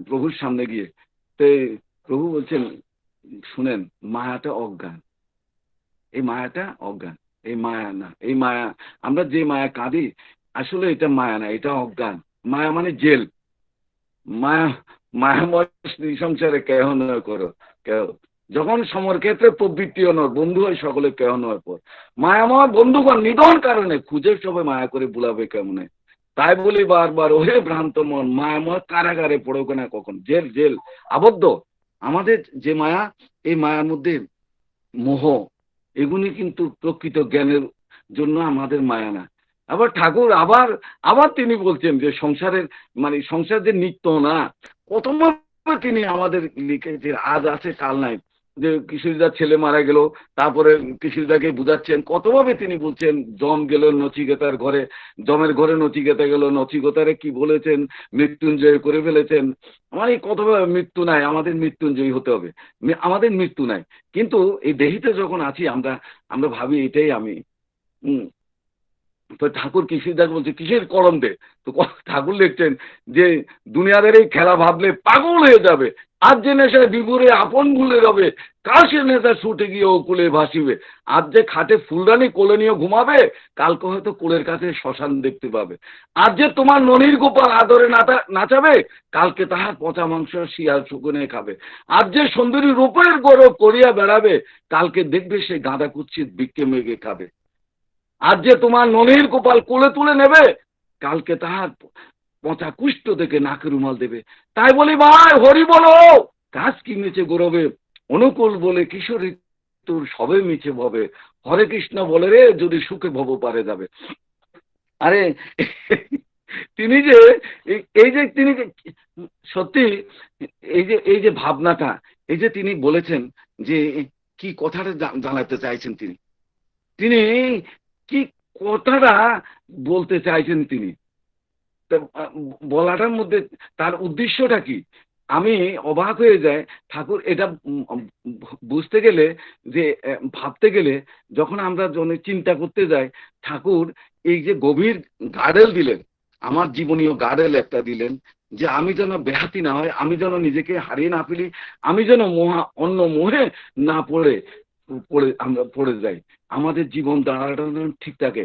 প্রভুর সামনে গিয়ে। তো প্রভু বলছেন শুনেন, মায়াটা অজ্ঞান, এই মায়াটা অজ্ঞান, এই মায়া না, এই মায়া আমরা যে মায়া কাঁদি আসলে এটা মায়া না, এটা অজ্ঞান। মায়া মানে জেল, মায়া মায়াময় সংসারে কেহ নয় করো কেহ। যখন সমরক্ষেত্রে প্রবৃত্তি অনর বন্ধু হয় সকলে কেহ নয় পর। মায়াময় বন্ধুগণ নিধন কারণে খুঁজে সবাই মায়া করে বুলাবে কেমনে। তাই বলি বারবার, ওহে ভ্রান্ত মন মায়াময় কারাগারে পড়ো না কখন। জেল জেল আবদ্ধ। আমাদের যে মায়া, এই মায়ার মধ্যে মোহ, এগুলি কিন্তু প্রকৃত জ্ঞানের জন্য আমাদের মায়া না। আবার ঠাকুর আবার আবার তিনি বলছেন যে সংসারের মানে সংসার যে নিত্য না, কতভাবে তিনি আমাদের লিখেছে, আজ আছে কাল নাই। যে কিশোরীদার ছেলে মারা গেল, তারপরে কিশোরীদাকে বুঝাচ্ছেন, কতভাবে তিনি বলছেন জম গেল নচিকেতার ঘরে, জমের ঘরে নচিকেতা গেল, নচিকেতারে কি বলেছেন, মৃত্যুঞ্জয় করে ফেলেছেন। মানে কতভাবে মৃত্যু নাই, আমাদের মৃত্যুঞ্জয়ী হতে হবে, আমাদের মৃত্যু নাই। কিন্তু এই দেহিতে যখন আছি আমরা আমরা ভাবি এটাই আমি। তো ঠাকুর কিশোরদাস বলছে কিসের করম দে, তো ঠাকুর লিখছেন যে দুনিয়াদের এই খেলা ভাবলে পাগল হয়ে যাবে। আজ যে নেশায় বিভোরে আপন ভুলে যাবে, কাল সে নেশা ছুটে গিয়ে ওকুলে ভাসিবে। আজ যে খাটে ফুলদানি কোলে নিয়ে ঘুমাবে, কালকে হয়তো কোলের কাছে শ্মশান দেখতে পাবে। আজ যে তোমার ননির গোপাল আদরে নাচাবে, কালকে তাহার পচা মাংস শিয়াল শুকুনে খাবে। আজ যে সুন্দরী রূপের গৌরব করিয়া বেড়াবে, কালকে দেখবে সে গাঁদা কুচ্ছিত বিক্কে মেঘে খাবে। আজ যে তোমার ননির গোপাল কোলে তুলে নেবে, কালকে তাহার পচা কুষ্ঠ থেকে নাকে রুমাল দেবে। তাই বলি ভাই হরি বলো, গাছ কি মিছে গৌরবে, অনুকূল বলে কিশোরী তোর সবে মিছে ভবে। হরে কৃষ্ণ বলে রে যদি সুখে ভব পারে যাবে। আরে তিনি যে এই যে তিনি সত্যি এই যে ভাবনাটা, এই যে তিনি বলেছেন যে কি কথাটা জানাতে চাইছেন, তিনি কি কথাটা বলতে চাইছেন, তিনি বলাটার মধ্যে তার উদ্দেশ্যটা কি আমি অবাক হয়ে যাই। ঠাকুর এটা বুঝতে গেলে যে ভাবতে গেলে যখন আমরা চিন্তা করতে যাই, ঠাকুর এই যে গভীর গার্ডেল দিলেন, আমার জীবনীয় গার্ডেল একটা দিলেন, যে আমি যেন ব্যাহতি না হয়, আমি যেন নিজেকে হারিয়ে না ফেলি, আমি যেন অন্য মোহে না আমরা পড়ে যাই, আমাদের জীবন দাঁড়ানো ঠিক থাকে।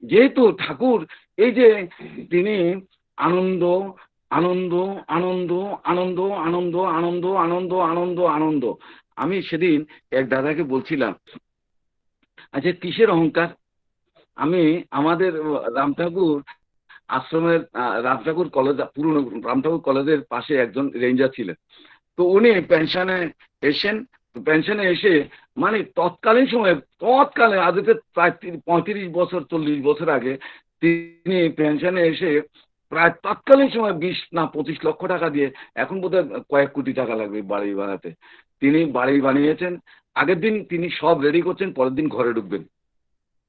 যেহেতু ঠাকুর এই যে তিনি আনন্দ আনন্দ আনন্দ আনন্দ আনন্দ আনন্দ আনন্দ আনন্দ আনন্দ। আমি সেদিন এক দাদাকে বলছিলাম, আচ্ছা কিসের অহংকার? আমি আমাদের রামঠাকুর আশ্রমের রামঠাকুর কলেজ, পুরনো রামঠাকুর কলেজের পাশে একজন রেঞ্জার ছিলেন। তো উনি পেনশনে এসে মানে তৎকালীন সময়ে, আজকে প্রায় 35 বছর 40 বছর আগে তিনি পেনশনে এসে প্রায় তৎকালীন সময় 20 না 25 লক্ষ টাকা দিয়ে, এখন বোধহয় কয়েক কোটি টাকা লাগবে বাড়ি বানাতে, তিনি বাড়ি বানিয়েছেন। আগের দিন তিনি সব রেডি করছেন, পরের দিন ঘরে ঢুকবেন।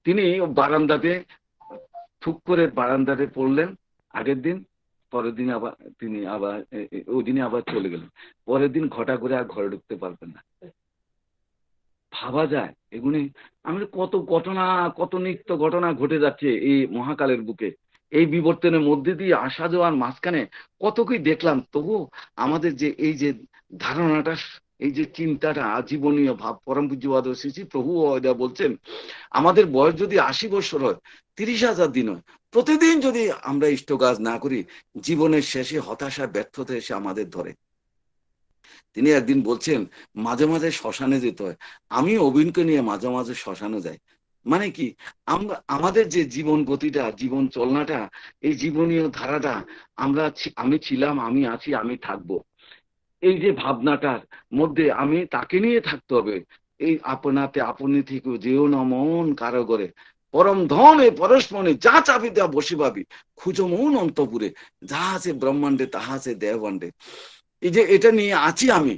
তিনি বারান্দাতে ঠুক করে বারান্দাতে পড়লেন আগের দিন, পরের দিন আবার তিনি ওই দিনে আবার চলে গেলেন। পরের দিন ঘটা করে আর ঘরে ঢুকতে পারবেন না। ভাবা যায় এগুলি আমাদের কত ঘটনা, কত নিত্য ঘটনা ঘটে যাচ্ছে এই মহাকালের বুকে। এই বিবর্তনের মধ্যে দিয়ে আসা যাওয়ার মাঝখানে কত কি দেখলাম। তবু আমাদের যে এই যে ধারণাটা, এই যে চিন্তাটা, জীবনীয় ভাব, পরম পূজ্যপাদ শ্রী শ্রী প্রভু বলছেন আমাদের বয়স যদি 80 বছর হয়, 30,000 দিন হয়, প্রতিদিন যদি আমরা ইষ্ট কাজ না করি, জীবনের শেষে হতাশা ব্যর্থতা এসে আমাদের ধরে। তিনি একদিন বলছেন মাঝে মাঝে শ্মশানে যেতে হয়। আমি অবিনকে নিয়ে মাঝে মাঝে শ্মশানে যাই। মানে কি, আমরা আমাদের যে জীবন গতিটা, জীবন চলনাটা, এই জীবনীয় ধারাটা, আমি ছিলাম, আমি আছি, আমি থাকবো, এই যে ভাবনাটার মধ্যে আমি তাকে নিয়ে থাকতে হবে। এই আপনাতে আপনি থেকে যেও না মন কারো করে, পরম ধনে পরশমণি যা চাবি দেওয়া বসে ভাবি খুঁজো মন অন্তপুরে, যা আছে ব্রহ্মাণ্ডে তাহা আছে দেহভাণ্ডে। এই যে এটা নিয়ে আছি আমি,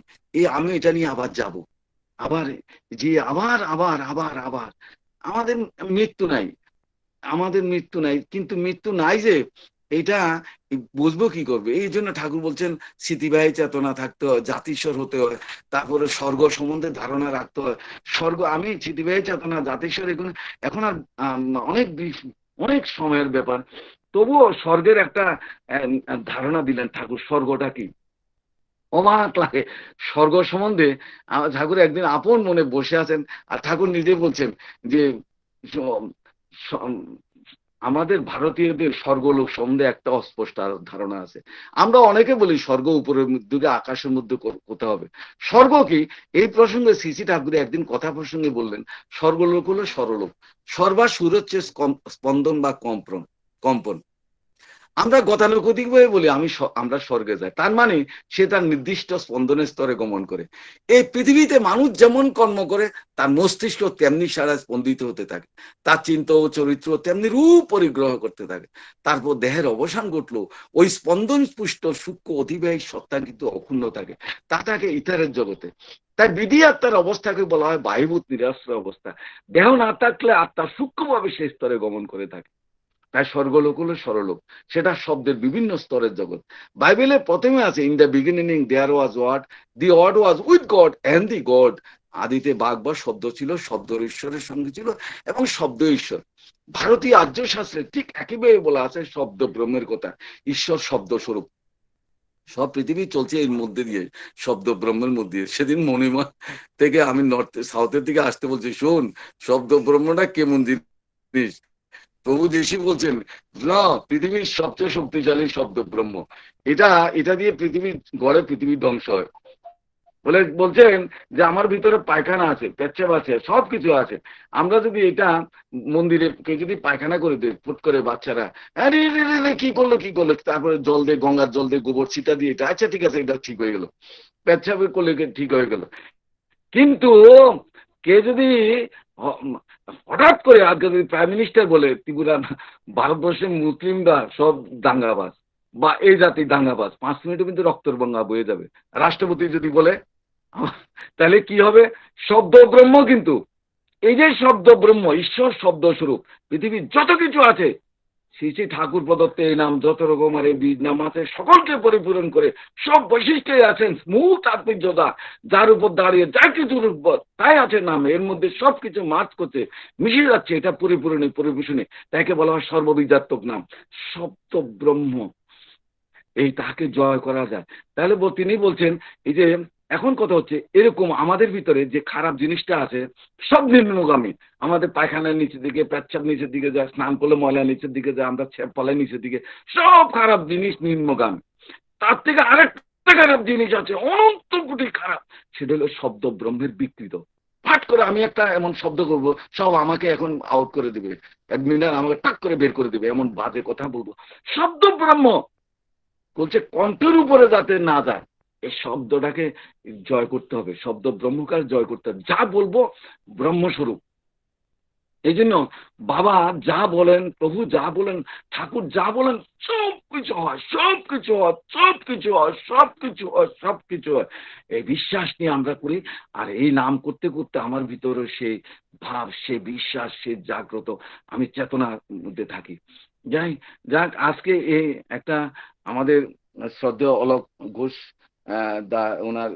আমি এটা নিয়ে আবার যাব, আবার যে আবার আবার আবার আবার আমাদের মৃত্যু নাই, আমাদের মৃত্যু নাই, কিন্তু মৃত্যু নাই যে এটা বুঝবো কি করবে? এই জন্য ঠাকুর বলছেন স্মৃতিবাহী চেতনা থাকতে হয়, জাতিস্বর হতে হয়, তারপরে স্বর্গ সম্বন্ধে ধারণা রাখতে হয়। স্বর্গ আমি স্মৃতিবাহী চেতনা জাতিস্বর এগুলো এখন আর অনেক অনেক সময়ের ব্যাপার, তবুও স্বর্গের একটা ধারণা দিলেন ঠাকুর। স্বর্গটা কি অবাক লাগে স্বর্গ সম্বন্ধে। ঠাকুর একদিন আপন মনে বসে আছেন, আর ঠাকুর নিজে বলছেন যে আমাদের ভারতীয়দের স্বর্গলোক সম্বন্ধে একটা অস্পষ্ট ধারণা আছে। আমরা অনেকে বলি স্বর্গ উপরের দিকে আকাশের মধ্যে কোথাও হবে। স্বর্গ কি এই প্রসঙ্গে শ্রী শ্রী ঠাকুর একদিন কথা প্রসঙ্গে বললেন স্বর্গলোক হলো সরলোক, সর্বা সুর হচ্ছে স্পন্দন বা কম্পন। আমরা গতানুগতিক ভাবে বলি আমরা স্বর্গে যাই, তার মানে সে তার নির্দিষ্ট স্পন্দনের স্তরে গমন করে। এই পৃথিবীতে মানুষ যেমন কর্ম করে তার মস্তিষ্ক তেমনি সারা স্পন্দিত হতে থাকে, তার চিন্তা ও চরিত্র তেমনি রূপ পরিগ্রহ করতে থাকে। তারপর দেহের অবসান ঘটলো, ওই স্পন্দন পুষ্ট সূক্ষ্ম অতিবাহী সত্তা কিন্তু অক্ষুণ্ণ থাকে, তা থাকে ইথারের জগতে। তাই বিধি আত্মার অবস্থাকে বলা হয় বায়ুভূত নিরাশ্রয় অবস্থা। দেহ না থাকলে আত্মা সূক্ষ্মভাবে সেই স্তরে গমন করে থাকে। তাই স্বর্গলোক হলো সরলোক, সেটা শব্দের বিভিন্ন স্তরের জগৎ। বাইবেলে প্রথমে আছে in the beginning there was word, the word was with God and the God. আদিতে বাক বা শব্দ ছিল, শব্দ ঈশ্বরের সঙ্গে ছিল এবং শব্দ ঈশ্বর। ভারতীয় আর্য শাস্ত্রে ঠিক একইভাবে বলা আছে শব্দ ব্রহ্মের কথা, ঈশ্বর শব্দ স্বরূপ। সব পৃথিবী চলছে এর মধ্যে দিয়ে, শব্দ ব্রহ্মের মধ্যে দিয়ে। সেদিন মণিমা থেকে আমি সাউথের দিকে আসতে বলছি, শোন শব্দ ব্রহ্মটা কেমন জিনিস। প্রভু যিশু বলছেন না, পৃথিবীর সবচেয়ে শক্তিশালী শব্দ ব্রহ্ম, এটা দিয়ে পৃথিবীর গড়ে পৃথিবীর ধ্বংস হয়। বলছেন যে আমার ভিতরে পায়খানা আছে, পেচ্ছাপ আছে, সবকিছু আছে। আমরা যদি এটা মন্দিরে কেউ যদি পায়খানা করে দেয় ফুট করে বাচ্চারা, আরে কি করলো, তারপরে জল দিয়ে, গঙ্গার জল দিয়ে, গোবর ছিটা দিয়ে, এটা আচ্ছা ঠিক আছে, এটা ঠিক হয়ে গেল, পেচ্ছাপে করলে ঠিক হয়ে গেল। কিন্তু কে যদি হঠাৎ করে আজকে যদি প্রাইম মিনিস্টার বলে ত্রিপুরা ভারতবর্ষের মুসলিমরা সব দাঙ্গাবাজ বা এই জাতি দাঙ্গাবাজ, 5 মিনিটে কিন্তু রক্তের বন্যা বয়ে যাবে। রাষ্ট্রপতি যদি বলে, তাহলে কি হবে? শব্দ ব্রহ্ম, কিন্তু এই যে শব্দ ব্রহ্ম ঈশ্বর শব্দ স্বরূপ, পৃথিবীর যত কিছু আছে শ্রী শ্রী ঠাকুর প্রদত্ত এই নাম, যত রকমের এই বীজ নাম আছে, সকলকে পরিপূরণ করে সব বৈশিষ্ট্যই আছেন মূল তাৎপর্যতা, যার উপর দাঁড়িয়ে যা কিছুর উপর তাই আছে নাম, এর মধ্যে সবকিছু মার্চ করছে, মিশে যাচ্ছে, এটা পরিপূরণে পরিবেশনে, তাকে বলা হয় সর্ববিজাত্মক নাম শব্দ ব্রহ্ম। এই তাকে জয় করা যায়। তাহলে তিনি বলছেন এই যে এখন কথা হচ্ছে এরকম আমাদের ভিতরে যে খারাপ জিনিসটা আছে সব নিম্নগামী, আমাদের পায়খানার নিচের দিকে, পেচ্ছাপ নিচের দিকে যায়, স্নান করলে ময়লা নিচের দিকে যায়, আমরা পলে নিচের দিকে, সব খারাপ জিনিস নিম্নগামী। তার থেকে আরেকটা খারাপ জিনিস আছে, অনন্ত কোটি খারাপ, সেটা হলো শব্দ ব্রহ্মের বিকৃত। ফাট করে আমি একটা এমন শব্দ করব, সব আমাকে এখন আউট করে দিবে, অ্যাডমিনার আমাকে টাক করে বের করে দিবে, এমন বাজে কথা বলবো। শব্দ ব্রহ্ম বলছে কণ্ঠের উপরে যাতে না যায়, এই শব্দটাকে জয় করতে হবে, শব্দ ব্রহ্মকার জয় করতে হবে, যা বলবো ব্রহ্মস্বরূপ। এই জন্য বাবা যা বলেন, প্রভু যা বলেন, ঠাকুর যা বলেন, সবকিছু হয়, সবকিছু হয়, সবকিছু হয়, সবকিছু হয়, সবকিছু হয়। এই বিশ্বাস নিয়ে আমরা করি। আর এই নাম করতে করতে আমার ভিতরে সেই ভাব, সে বিশ্বাস, সে জাগ্রত, আমি চেতনার মধ্যে থাকি। যাক আজকে এই একটা আমাদের শ্রদ্ধেয় অলোক ঘোষ ওনার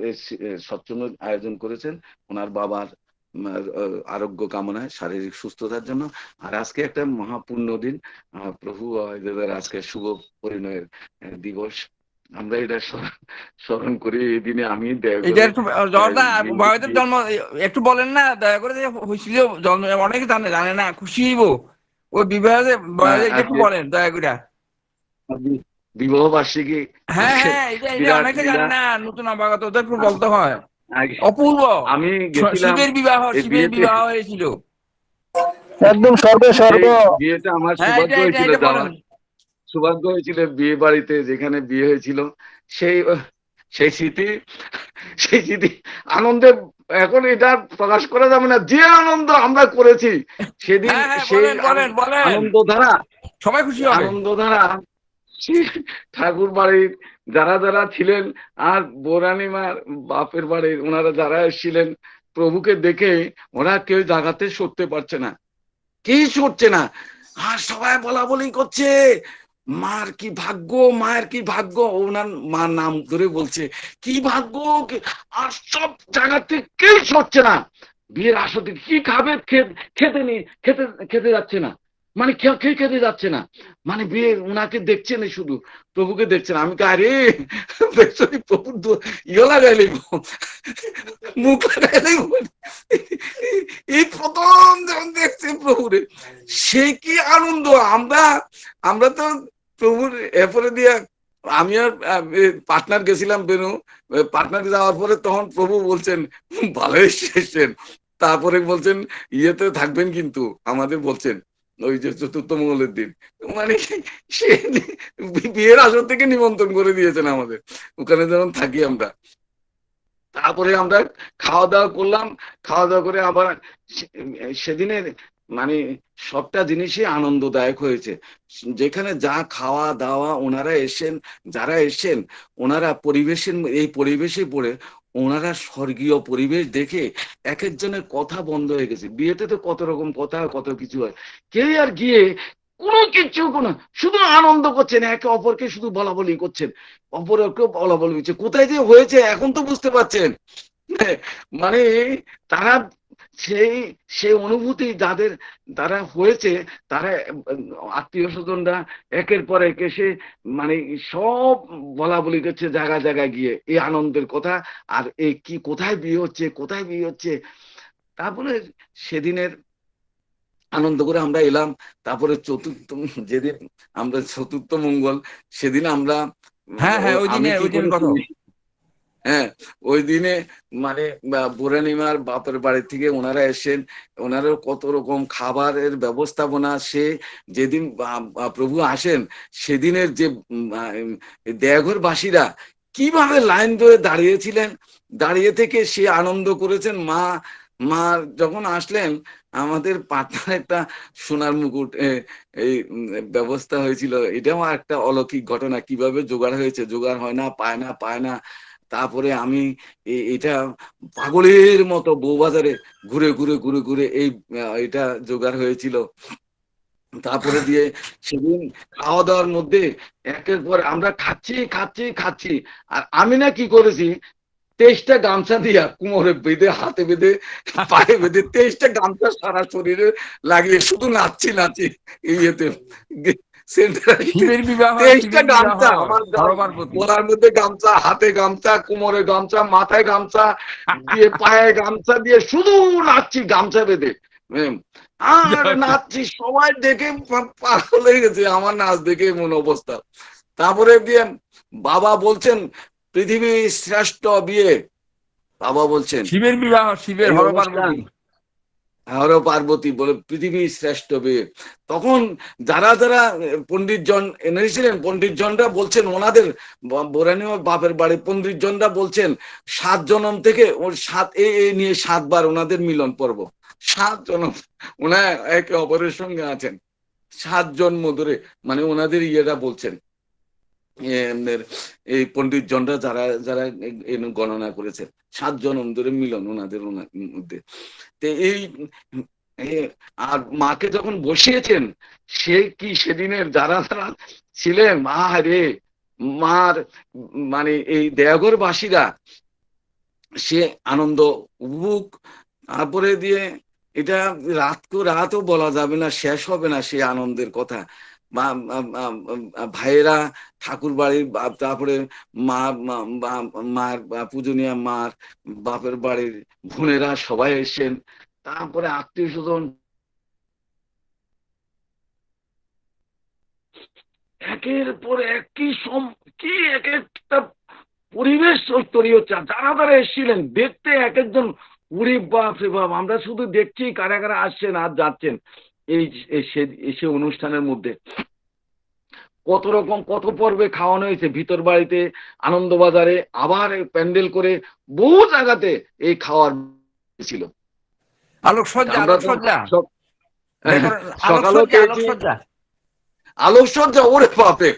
সৎসঙ্গ আয়োজন করেছেন ওনার বাবার আরোগ্য কামনায়, শারীরিক সুস্থতার জন্য। আর আজকে একটা মহাপূর্ণ দিন, প্রভু আজকে শুভ পরিণয়ের দিবস, আমরা এটা স্মরণ করি। এই দিনে আমি জন্ম একটু বলেন না দয়া করে, হয়েছিল জন্ম, অনেকে জানে না, খুশি হইব ওই বিবাহে একটু বলেন দয়া করে। বিবাহ বার্ষিকী, হ্যাঁ এটা অনেকে জানে না, নতুন অবাগত, ওদের বলতে হয়। অপূর্ব, আমি গেছিলাম, শিবের বিবাহ হয়েছিল একদম স্বর্গ। বিয়েটা আমার সৌভাগ্য হয়েছিল যাওয়ার, সৌভাগ্য হয়েছিল বিয়ে বাড়িতে, যেখানে বিয়ে হয়েছিল সেই স্মৃতি আনন্দে এখন এটা প্রকাশ করা যাবে না, যে আনন্দ আমরা করেছি সেদিন, সেই আনন্দধারা, সবাই খুশি হবে। আনন্দধারা ঠাকুর বাড়ির যারা যারা ছিলেন আর বোরানিমার বাপের বাড়ির ওনারা যারা এসেছিলেন, প্রভুকে দেখে ওরা কেউ জাগাতে সরতে পারছে না, কি সরছে না, আর সবাই বলা বলি করছে মার কি ভাগ্য, মায়ের কি ভাগ্য, ওনার মার নাম ধরে বলছে কি ভাগ্য, আর সব জায়গাতে কেউ সরছে না। বিয়ের আসর থেকে কি খাবে, খেতে নেই, খেতে যাচ্ছে না, মানে খেতে যাচ্ছে না, মানে বিয়ে উনাকে দেখছেন শুধু, প্রভুকে দেখছেন। আমি আরে প্রভু ইয়ে লাগাইলে মুখ লাগাইলে, এই প্রথম যখন দেখছি প্রভুরে, সে কি আনন্দ। আমরা তো প্রভুর এরপরে দিয়ে আমি আর পার্টনার গেছিলাম বেনু, পার্টনার যাওয়ার পরে তখন প্রভু বলছেন ভালো এসেছেন, তারপরে বলছেন ইয়েতে থাকবেন কিন্তু আমাদের বলছেন ওই যে চতুর্থ মঙ্গলের দিন, মানে সে বিয়ের আসর থেকে নিমন্ত্রণ করে দিয়েছেন আমাদের, ওখানে যেমন থাকি আমরা। তারপরে আমরা খাওয়া দাওয়া করলাম, খাওয়া দাওয়া করে আবার সেদিনের মানে সবটা জিনিসই আনন্দদায়ক হয়েছে। যেখানে যা খাওয়া দাওয়া, ওনারা এসেন, যারা এসেন ওনারা এই পরিবেশে পড়ে ওনারা স্বর্গীয় পরিবেশ দেখে এক একজনের কথা বন্ধ হয়ে গেছে। বিয়েতে তো কত রকম কথা, কত কিছু হয়, কেউ আর গিয়ে কোনো কিছু শুধু আনন্দ করছেন, একে অপরকে শুধু বলা বলি করছেন, অপরকে বলা বলি হচ্ছে, কোথায় যে হয়েছে এখন তো বুঝতে পারছেন। মানে তারা সেই অনুভূতি যাদের দ্বারা হয়েছে, তারা আত্মীয় স্বজনরা একের পর এক এসে মানে সব বলা বলি করছে জায়গা জায়গায় গিয়ে এই আনন্দের কথা, আর এই কি কোথায় বিয়ে হচ্ছে, কোথায় বিয়ে হচ্ছে। তারপরে সেদিনের আনন্দ করে আমরা এলাম। তারপরে যেদিন আমরা চতুর্থ মঙ্গল, সেদিন আমরা হ্যাঁ ওই দিনে মানে বোরানিমার বাপের বাড়ি থেকে ওনারা এসেন, ওনারও কত রকম খাবারের ব্যবস্থাপনা। সে যেদিন প্রভু আসেন সেদিনের যে দেওঘর বাসীরা কিভাবে লাইন ধরে দাঁড়িয়েছিলেন, দাঁড়িয়ে থেকে সে আনন্দ করেছেন। মা যখন আসলেন, আমাদের পাটনার একটা সোনার মুকুট এই ব্যবস্থা হয়েছিল, এটাও একটা অলৌকিক ঘটনা। কিভাবে জোগাড় হয়েছে, জোগাড় হয় না, পায় না। তারপরে আমি এটা পাগলের মতো বউবাজারে ঘুরে ঘুরে ঘুরে ঘুরে এটা জোগাড় হয়েছিল। তারপরে দিয়ে সেদিন খাওয়া দাওয়ার মধ্যে একের পর আমরা খাচ্ছি, আর আমি না কি করেছি, 23টা গামছা দিয়া কোমরে বেঁধে, হাতে বেঁধে, পায়ে বেঁধে 23টা গামছা সারা শরীরে লাগিয়ে শুধু নাচছি ইয়েতে গামছা, আমার গলার মধ্যে গামছা, হাতে গামছা, কোমরে গামছা, মাথায় গামছা দিয়ে, পায়ে গামছা দিয়ে শুধু নাচছি গামছা বেঁধে, আর নাচছি। সবাই দেখে পাগল হয়ে গেছে আমার নাচ দেখে, এমন অবস্থা। তারপরে দিয়ে বাবা বলছেন পৃথিবীর শ্রেষ্ঠ বিয়ে, বাবা বলছেন শিবের বিবাহ, শিবের হর পার্বতী বলে পৃথিবীর শ্রেষ্ঠ বিয়ে। তখন যারা পণ্ডিতজন এনেছিলেন, পণ্ডিতজনরা বলছেন ওনাদের বোরানিমার বাপের বাড়ি পণ্ডিতজনরা বলছেন 7 জনম থেকে ওর 7 নিয়ে 7 বার ওনাদের মিলন পর্ব, 7 জনম ওনারা একে অপরের সঙ্গে আছেন 7 জন্ম ধরে, মানে ওনাদের ইয়েটা বলছেন এই পণ্ডিতজনরা যারা গণনা করেছেন 7 জনম ধরে মিলন ওনাদের মধ্যে। তো আর মাকে যখন বসিয়েছেন, সে কি সেদিনের যারা ছিলেন, রে মার মানে এই দেওঘর বাসীরা সে আনন্দ উপভোগ। তারপরে দিয়ে এটা রাতও বলা যাবে না, শেষ হবে না সেই আনন্দের কথা। ভাইয়েরা ঠাকুর বাড়ির, তারপরে মার পূজনীয় মার বাপের বাড়ির বোনেরা সবাই এসেছেন, তারপরে আত্মীয় স্বজন একের পর এক কি এক একটা পরিবেশ তৈরি হচ্ছে। যারা এসেছিলেন দেখতে, এক একজন উড়ি বাপ রে বাপ, আমরা শুধু দেখছি কারা কারা আসছেন আর যাচ্ছেন এই সে অনুষ্ঠানের মধ্যে। কত রকম কত পর্বে খাওয়ানো হয়েছে, ভিতর বাড়িতে, আনন্দবাজারে, আবার প্যান্ডেল করে বহু জায়গাতে এই খাওয়ার ছিল। আলোকসজ্জা আমরা তো আলোকসজ্জা সকালেও পেয়েছি আলোকসজ্জা। ওরে বাপরে,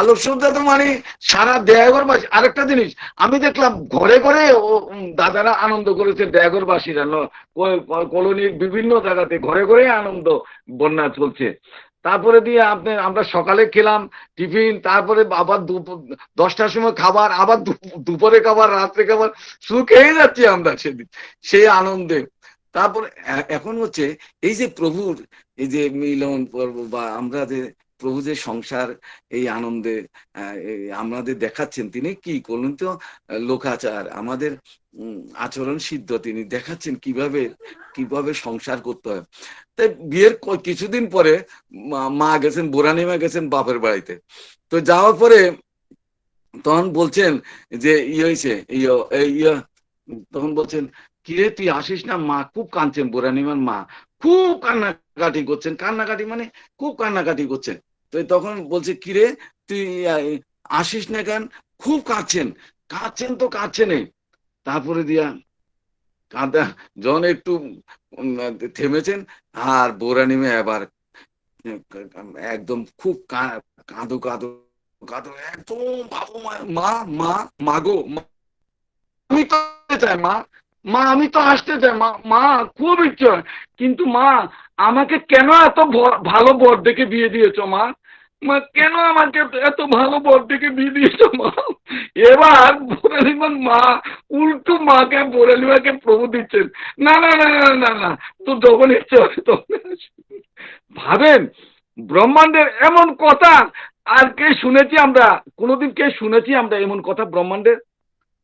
আলোকসজ্জা তো মানে সারা দেয়াগরবাসী। আরেকটা জিনিস আমি দেখলাম, ঘরে ঘরে দাদারা আনন্দ করেছে, দেয়াগরবাসীরা কলোনির বিভিন্ন জায়গাতে ঘরে ঘরে আনন্দ বন্যা চলছে। তারপরে দিয়ে আমরা সকালে খেলাম টিফিন, তারপরে আবার 10টার সময় খাবার, আবার দুপুরে খাবার, রাত্রে খাবার, শুধু খেয়ে যাচ্ছি আমরা সেদিন সেই আনন্দে। তারপরে এখন হচ্ছে এই যে প্রভুর এই যে মিলন পর্ব, বা আমরা যে প্রভু যে সংসার এই আনন্দে আমাদের দেখাচ্ছেন, তিনি কি করলেন তো লোকাচার, আমাদের আচরণ সিদ্ধ তিনি দেখাচ্ছেন কিভাবে কিভাবে সংসার করতে হয়। তাই বিয়ের কিছুদিন পরে মা গেছেন, বোরানিমা গেছেন বাপের বাড়িতে। তো যাওয়ার পরে তখন বলছেন যে হয়েছে তখন বলছেন, কিরে তুই আসিস না? মা খুব কাঁদছেন, বোরানিমার মা খুব কান্নাকাটি করছেন, কান্নাকাটি মানে খুব কান্নাকাটি করছেন। তো তখন বলছে, কিরে তুই আসিস না কেন? খুব কাঁদছেন, কাঁদছেন তো কাঁদছেনই। তারপরে দিয়া কাঁদা যখন একটু থেমেছেন, আর বোরানিমা এবার একদম খুব কাঁদো কাঁদো কাঁদো, একদম বাবু মা মা মাগো, আমি তো চাই মা, মা আমি তো আসতে চাই মা, মা খুব ইচ্ছে হয়, কিন্তু মা আমাকে কেন এত ভালো বর দেখে বিয়ে দিয়েছো মা? মা কেন আমাকে এত ভালো বর দেখে বিয়ে দিয়েছো মা? এবার বোরালিমার মা উল্টো মাকে বোরালিমাকে প্রভু দিচ্ছেন, না না না না না না, তো যখন ইচ্ছে হবে তখন। ভাবেন ব্রহ্মাণ্ডের এমন কথা আর কে শুনেছি আমরা? কোনোদিন কে শুনেছি আমরা এমন কথা ব্রহ্মাণ্ডের,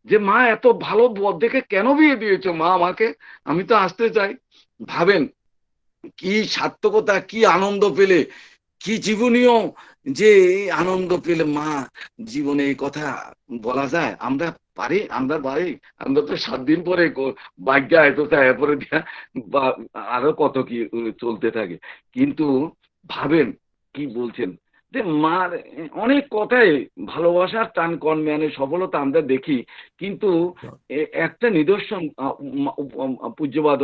যে মা এত ভালো বর দেখে কেন বিয়ে দিয়েছো মা আমাকে, আমি তো আসতে চাই? ভাবেন কি সার্থকতা, কি আনন্দ পেলে, কি জীবনীয় যে আনন্দ পেলে মা জীবনে এই কথা বলা যায়? আমরা পারি? আমরা পারি? আমরা তো 7 দিন পরে ভাগ্য এতটা এরপরে দিয়া বা আরো কত কি চলতে থাকে। কিন্তু ভাবেন কি বলছেন যে মার অনেক কথাই ভালোবাসার টান কর্মে সফলতা আমরা দেখি, কিন্তু একটা নিদর্শন পূজ্যবাদ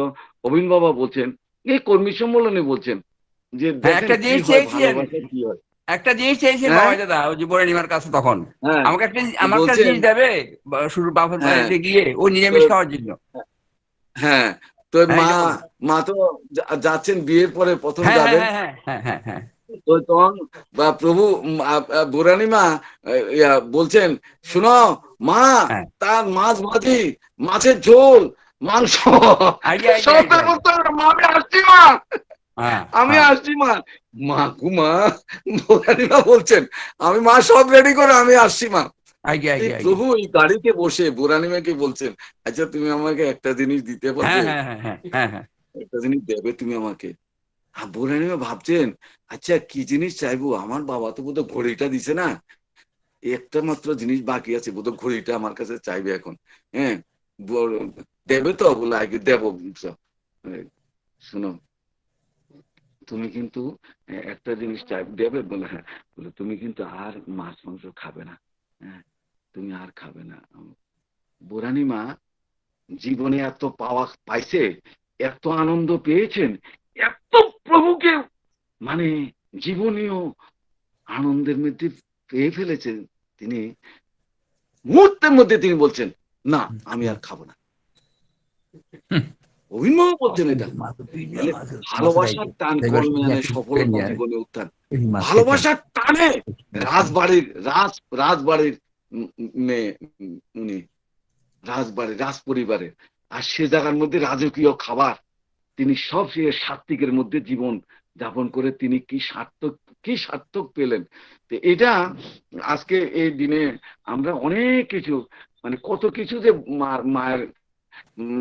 অভিন বাবা বলছেন, এই কর্মী সম্মেলনে বলছেন যে একটা জিনিস চেয়েছিলেন, কি হয়, একটা জিনিস চেয়েছিলেন বাবা দাদা ওই যে বোরানিমার কাছে, তখন আমাকে একটা জিনিস দেবে শুরু বাবার বাড়িতে গিয়ে ও নিরামিষ খাওয়ার জন্য। হ্যাঁ, তো মা তো যাচ্ছেন বিয়ের পরে প্রথম যাবেন। তো তখন প্রভু বোরানিমা বলছেন, শুনো মা, তার মাছ ভাজি, মাছের ঝোল, মাংস সব ব্যবস্থা, আমি আসছি মা, আমি আসছি মা। মা কুমা বোরানিমা বলছেন, আমি মা সব রেডি করে আমি আসছি মা। প্রভু এই গাড়িতে বসে বোরানিমাকে বলছেন, আচ্ছা তুমি আমাকে একটা জিনিস দিতে পারবে, একটা জিনিস দেবে তুমি আমাকে? বোরানিমা ভাবছেন, আচ্ছা কি জিনিস চাইবো, আমার বাবা তো বোধহয় ঘড়িটা দিছে না, একটা মাত্র জিনিস বাকি আছে, বোধহয় ঘড়িটা আমার কাছে চাইবে এখন। হ্যাঁ, দেবে তো? বলে আগে দেবো। শোনো, তুমি কিন্তু একটা জিনিস দেবে? বলে হ্যাঁ। বলে তুমি কিন্তু আর মাছ মাংস খাবে না, হ্যাঁ তুমি আর খাবে না। বোরানিমা জীবনে এত পাইছে, এত আনন্দ পেয়েছেন, এত প্রভুকে মানে জীবনীয় আনন্দের মধ্যে পেয়ে ফেলেছেন, তিনি মুহূর্তের মধ্যে তিনি বলছেন, না আমি আর খাবো না। অভিনব বলছেন এটা ভালোবাসার টান কর্মে সফলতা জীবনে উত্থান, ভালোবাসার টানে রাজবাড়ির মেয়ে, উনি রাজ পরিবারের, আর সে জায়গার মধ্যে রাজকীয় খাবার, তিনি সব সাত্বিকের মধ্যে জীবন যাপন করে তিনি কি সার্থক পেলেন। তো এটা আজকে এই দিনে আমরা অনেক কিছু মানে কত কিছু যে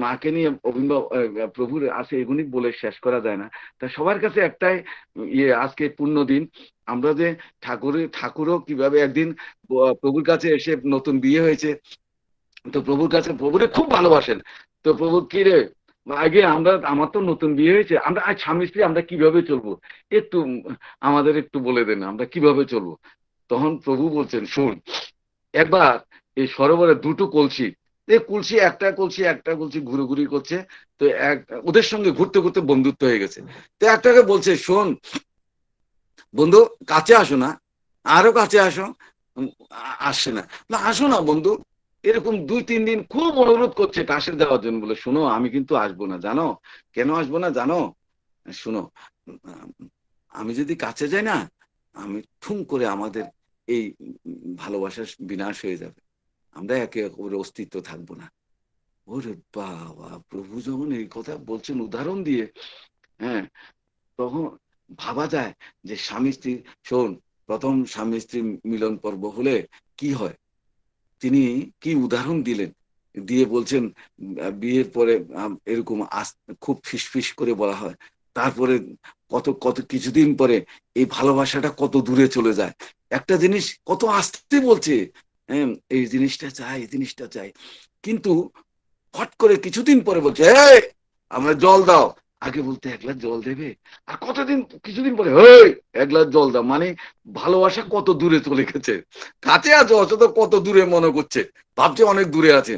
মাকে নিয়ে প্রভুর আছে, এগুলি বলে শেষ করা যায় না। তা সবার কাছে একটাই আজকে পূর্ণ দিন, আমরা যে ঠাকুরও কিভাবে একদিন প্রভুর কাছে এসে, নতুন বিয়ে হয়েছে তো প্রভুর কাছে, প্রভুরে খুব ভালোবাসেন। তো প্রভু কি রে আগে আমার তো নতুন বিয়ে হয়েছে, আমরা আজ স্বামী স্ত্রী আমরা কিভাবে চলবো, একটু আমাদের একটু বলে দেন আমরা কিভাবে চলবো। তখন প্রভু বলছেন, শোন, একবার এই সরোবরে দুটো কলসি, এই কলসি একটা কলসি ঘুরোঘুরি করছে, তো ওদের সঙ্গে ঘুরতে ঘুরতে বন্ধুত্ব হয়ে গেছে। তো একটাকে বলছে, শোন বন্ধু, কাছে আসো না, আরো কাছে আসো। আসছে না, আসো না বন্ধু। এরকম 2-3 দিন খুব অনুরোধ করছে কাছে যাওয়ার জন্য, বলে শোনো আমি কিন্তু আসবো না, জানো কেন আসবো না জানো? শোনো, আমি যদি কাছে যাই না, আমি ঠুম করে আমাদের এই ভালোবাসার বিনাশ হয়ে যাবে, আমরা একে অপরের অস্তিত্ব থাকবো না। ওরে বাবা, প্রভু যখন এই কথা বলছেন উদাহরণ দিয়ে, হ্যাঁ, তখন ভাবা যায় যে স্বামী স্ত্রী, শোন, প্রথম স্বামী স্ত্রী মিলন পর্ব হলে কি হয়, তিনি কি উদাহরণ দিলেন, দিয়ে বলছেন বিয়ের পরে এরকম খুব ফিসফিস করে বলা হয়, তারপরে কত কত কিছুদিন পরে এই ভালোবাসাটা কত দূরে চলে যায়। একটা জিনিস কত আস্তে বলছে, হ্যাঁ, এই জিনিসটা চাই, এই জিনিসটা চাই, কিন্তু হট করে কিছুদিন পরে বলছে, এই আমরা জল দাও। আগে বলতে 1 গ্লাস জল দেবে, আর কিছুদিন পরে, এই 1 গ্লাস জল দাও। মানে ভালোবাসা কত দূরে চলে গেছে। কাছে আছে অথচ কত দূরে মনে করছে, ভাবছে অনেক দূরে আছে।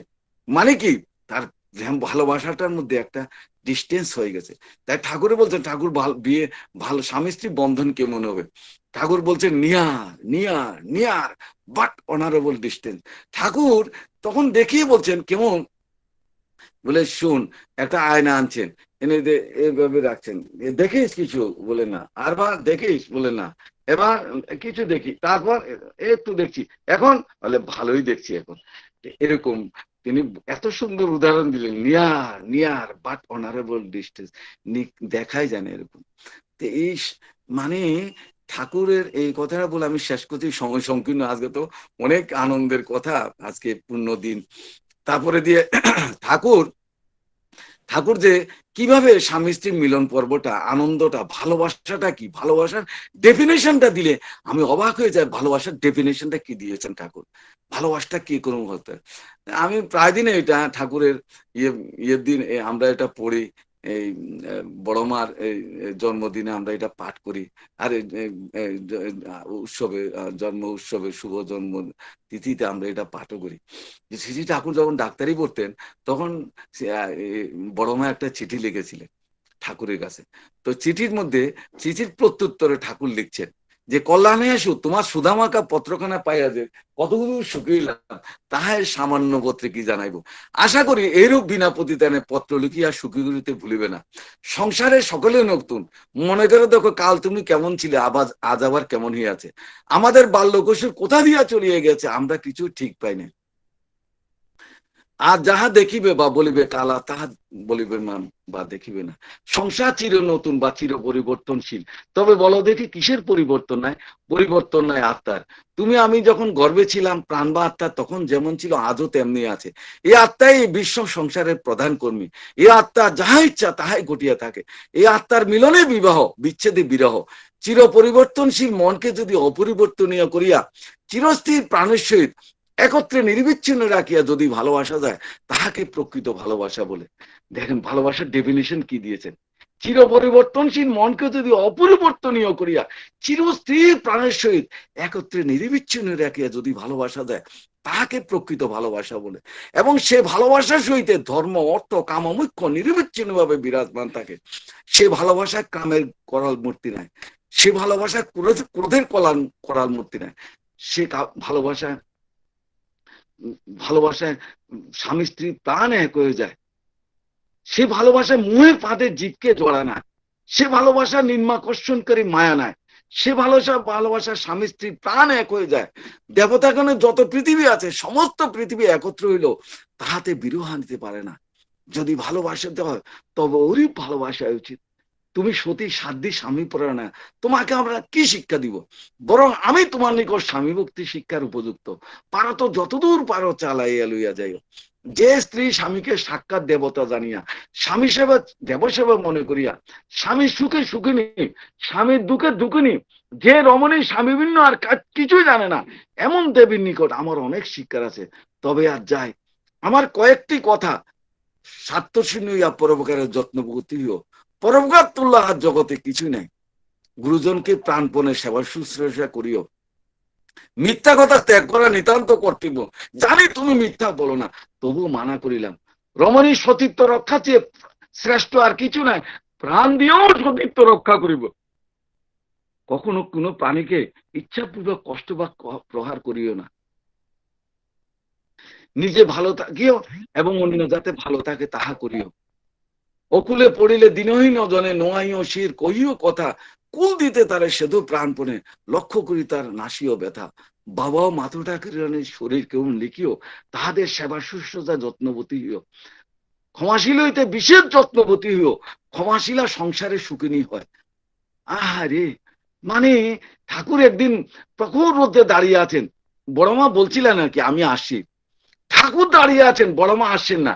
মানে কি, তার ভালোবাসাটার মধ্যে একটা ডিস্টেন্স হয়ে গেছে। তাই ঠাকুরে বলছেন, ঠাকুর বিয়ে ভালো স্বামী স্ত্রী বন্ধন কে মনে হবে? ঠাকুর বলছেন near near near but honourable distance. Thakur তখন দেখিয়ে বলছেন কেমন, বলে শোন, একটা আয়না আনছেন, এনে এইভাবে রাখছেন, দেখিস কিছু? বলে না। আরবার দেখিস? বলে না। এবার কিছু দেখি, তারপর একটু দেখছি, এখন বলে ভালোই দেখছি এখন। এরকম তিনি এত সুন্দর উদাহরণ দিলেন, near near but honourable distance, দেখাই যায় না এরকম। তো এই মানে ঠাকুরের এই কথাটা বলে আমি শেষ করছি, সময় সংকীর্ণ, আজকে তো অনেক আনন্দের কথা, আজকে পূর্ণ দিন। তারপরে দিয়ে ঠাকুর যে কিভাবে স্বামী স্ত্রীর মিলন পর্বটা, আনন্দটা, ভালোবাসাটা কি, ভালোবাসার ডেফিনেশনটা দিলে আমি অবাক হয়ে যাই। ভালোবাসার ডেফিনেশনটা কি দিয়েছেন ঠাকুর, ভালোবাসাটা কি করুন হতে। আমি প্রায় দিনে এটা ঠাকুরের ইয়ের দিন আমরা এটা পড়ি, এই বড় মার জন্মদিনে আমরা এটা পাঠ করি, আর উৎসবে, জন্ম উৎসবে, শুভ জন্ম তিথিতে আমরা এটা পাঠও করি। যে শ্রী ঠাকুর যখন ডাক্তারি পড়তেন, তখন বড় মা একটা চিঠি লিখেছিলেন ঠাকুরের কাছে। তো চিঠির প্রত্যুত্তরে ঠাকুর লিখছেন যে, কল্যাণে এসো, তোমার সুধামাকা পত্রখানা পাইয়া যে কতগুলো সুখীলাম, তাহাই সামান্য পত্রে কি জানাইব। আশা করি এইরূপ বিনা প্রতিদানে পত্র লিখিয়া সুখী করিতে ভুলিবে না। সংসারে সকলে নতুন, মনে করে দেখো কাল তুমি কেমন ছিলে, আজ আবার কেমন হইয়াছে। আমাদের বাল্যকৈশোর কোথা দিয়া চলিয়ে গেছে, আমরা কিছু ঠিক পাই না। আর যাহা দেখিবে বা বলিবে কালা, তাহা বলিবে মান বা দেখিবে না। সংসার চির নতুন বা চির পরিবর্তনশীল। তবে বলো দেখি কিসের পরিবর্তন নাই? পরিবর্তন নাই আত্মার। তুমি আমি যখন গর্ভে ছিলাম, প্রাণ বা আত্মা তখন যেমন ছিল, আজও তেমনি আছে। এই আত্মাই এই বিশ্ব সংসারের প্রধান কর্মী। এই আত্মা যাহা ইচ্ছা তাহাই ঘটিয়া থাকে। এই আত্মার মিলনে বিবাহ, বিচ্ছেদে বিরহ। চির পরিবর্তনশীল মনকে যদি অপরিবর্তনীয় করিয়া চিরস্থির প্রাণের সহিত একত্রে নির্বিচ্ছিন্ন রাখিয়া যদি ভালোবাসা যায়, তাহাকে প্রকৃত ভালোবাসা বলে। দেখেন ভালোবাসার ডেফিনিশন কি দিয়েছেন। চির পরিবর্তনশীল মনকে যদি অপরিবর্তনীয় করিয়া চিরস্থির প্রাণের সহিত একত্রে নির্বিচ্ছিন্ন রাখিয়া যদি ভালোবাসা দেয়, তাহাকে প্রকৃত ভালোবাসা বলে। এবং সে ভালোবাসার সহিত ধর্ম, অর্থ, কাম, মুখ্য নির্বিচ্ছিন্ন ভাবে বিরাজমান থাকে। সে ভালোবাসা কামের করাল মূর্তি নাই, সে ভালোবাসা ক্রোধের করাল মূর্তি নাই। সে ভালোবাসায় স্বামী স্ত্রী প্রাণ এক হয়ে যায়। সে ভালোবাসায় মুহের ফাঁদে জীবকে জড়া না, সে ভালোবাসা নির্মাকর্ষণকারী মায়া নাই। সে ভালোবাসা স্বামী স্ত্রী প্রাণ এক হয়ে যায়। দেবতাগণের যত পৃথিবী আছে, সমস্ত পৃথিবী একত্র হইল, তাহাতে বিরহ আনিতে পারে না। যদি ভালোবাসাতে হয় তবে ওরই ভালোবাসা উচিত। তুমি সতী সাধ্যী স্বামী পরায়ণা, তোমাকে আমরা কি শিক্ষা দিব? বরং আমি তোমার নিকট স্বামী ভক্তি শিক্ষার উপযুক্ত। পারো তো যতদূর পারো চালাইয়া লইয়া যাইও। যে স্ত্রী স্বামীকে সাক্ষাৎ দেবতা জানিয়া, স্বামী সেবা দেবসেবা মনে করিয়া, স্বামীর সুখে সুখিনী, স্বামীর দুঃখে দুঃখিনী, যে রমণী স্বামী ভিন্ন আর কিছুই জানে না, এমন দেবীর নিকট আমার অনেক শিক্ষার আছে। তবে আর যাই, আমার কয়েকটি কথা স্বার্থশীল হইয়া পরোপকারের যত্নবতী হইও। পরোপকার তুল্য আর জগতে কিছুই নাই। গুরুজনকে প্রাণপণে সেবা শুশ্রূষা করিও। মিথ্যা কথা ত্যাগ করা নিতান্ত কর্তব্য। জানি তুমি মিথ্যা বলো না, তবু মানা করিলাম। রমণীর সতীত্ব রক্ষা চেয়ে শ্রেষ্ঠ আর কিছু নাই, প্রাণ দিয়েও সতীত্ব রক্ষা করিব। কখনো কোনো প্রাণীকে ইচ্ছাপূর্বক কষ্ট বা প্রহার করিও না। নিজে ভালো থাকিও এবং অন্য যাতে ভালো থাকে তাহা করিও। অকুলে পড়িলে দিনহীন জনে নোয়াইও শির কহিও কথা, কুল দিতে তারে সেধু প্রাণপণে, লক্ষ্য করি তার নাসিও ব্যথা। বাবাও মাথা ঠাকুরানের শরীর কেমন লিখিও, তাহাদের সেবা শুশ্রূষা যত্নবতী হইও। ক্ষমাশীল হইতে বিশেষ যত্নবতী হইও, ক্ষমাশীলা সংসারে সুখিনী হয়। আহারে, মানে ঠাকুর একদিন প্রখর রোদে দাঁড়িয়ে আছেন, বড়মা বলছিলেন আর কি আমি আসছি, ঠাকুর দাঁড়িয়ে আছেন, বড়মা আসছেন না।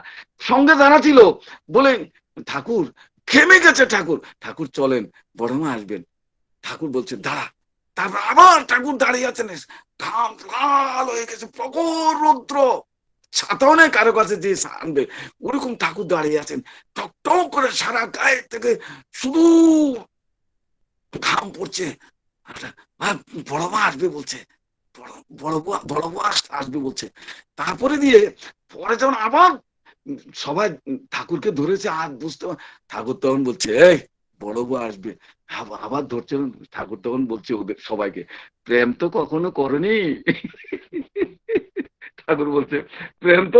সঙ্গে জানা ছিল, বলে ঠাকুর খেমে গেছে, ঠাকুর ঠাকুর চলেন, বড়মা আসবেন। ঠাকুর বলছে দাঁড়া, তারপর আবার ঠাকুর দাঁড়িয়ে আছেন, ঘাম লাল হয়ে গেছে, প্রখর রৌদ্র, ছাতাও নেই কারো কাছে যে আনবে, ওরকম ঠাকুর দাঁড়িয়ে আছেন, টক টক করে সারা গায়ে থেকে শুধু ঘাম পড়ছে। বড়মা আসবে বলছে, বড় বউ আসবে বলছে। তারপরে দিয়ে পরে যখন আবার সবাই ঠাকুরকে ধরেছে, আর বুঝতে ঠাকুর তখন বলছে এই বড় বউ আসবে, আবার ধরছে। ঠাকুর তখন বলছে ওদের সবাইকে, প্রেম তো কখনো করনি। ঠাকুর বলছে প্রেম তো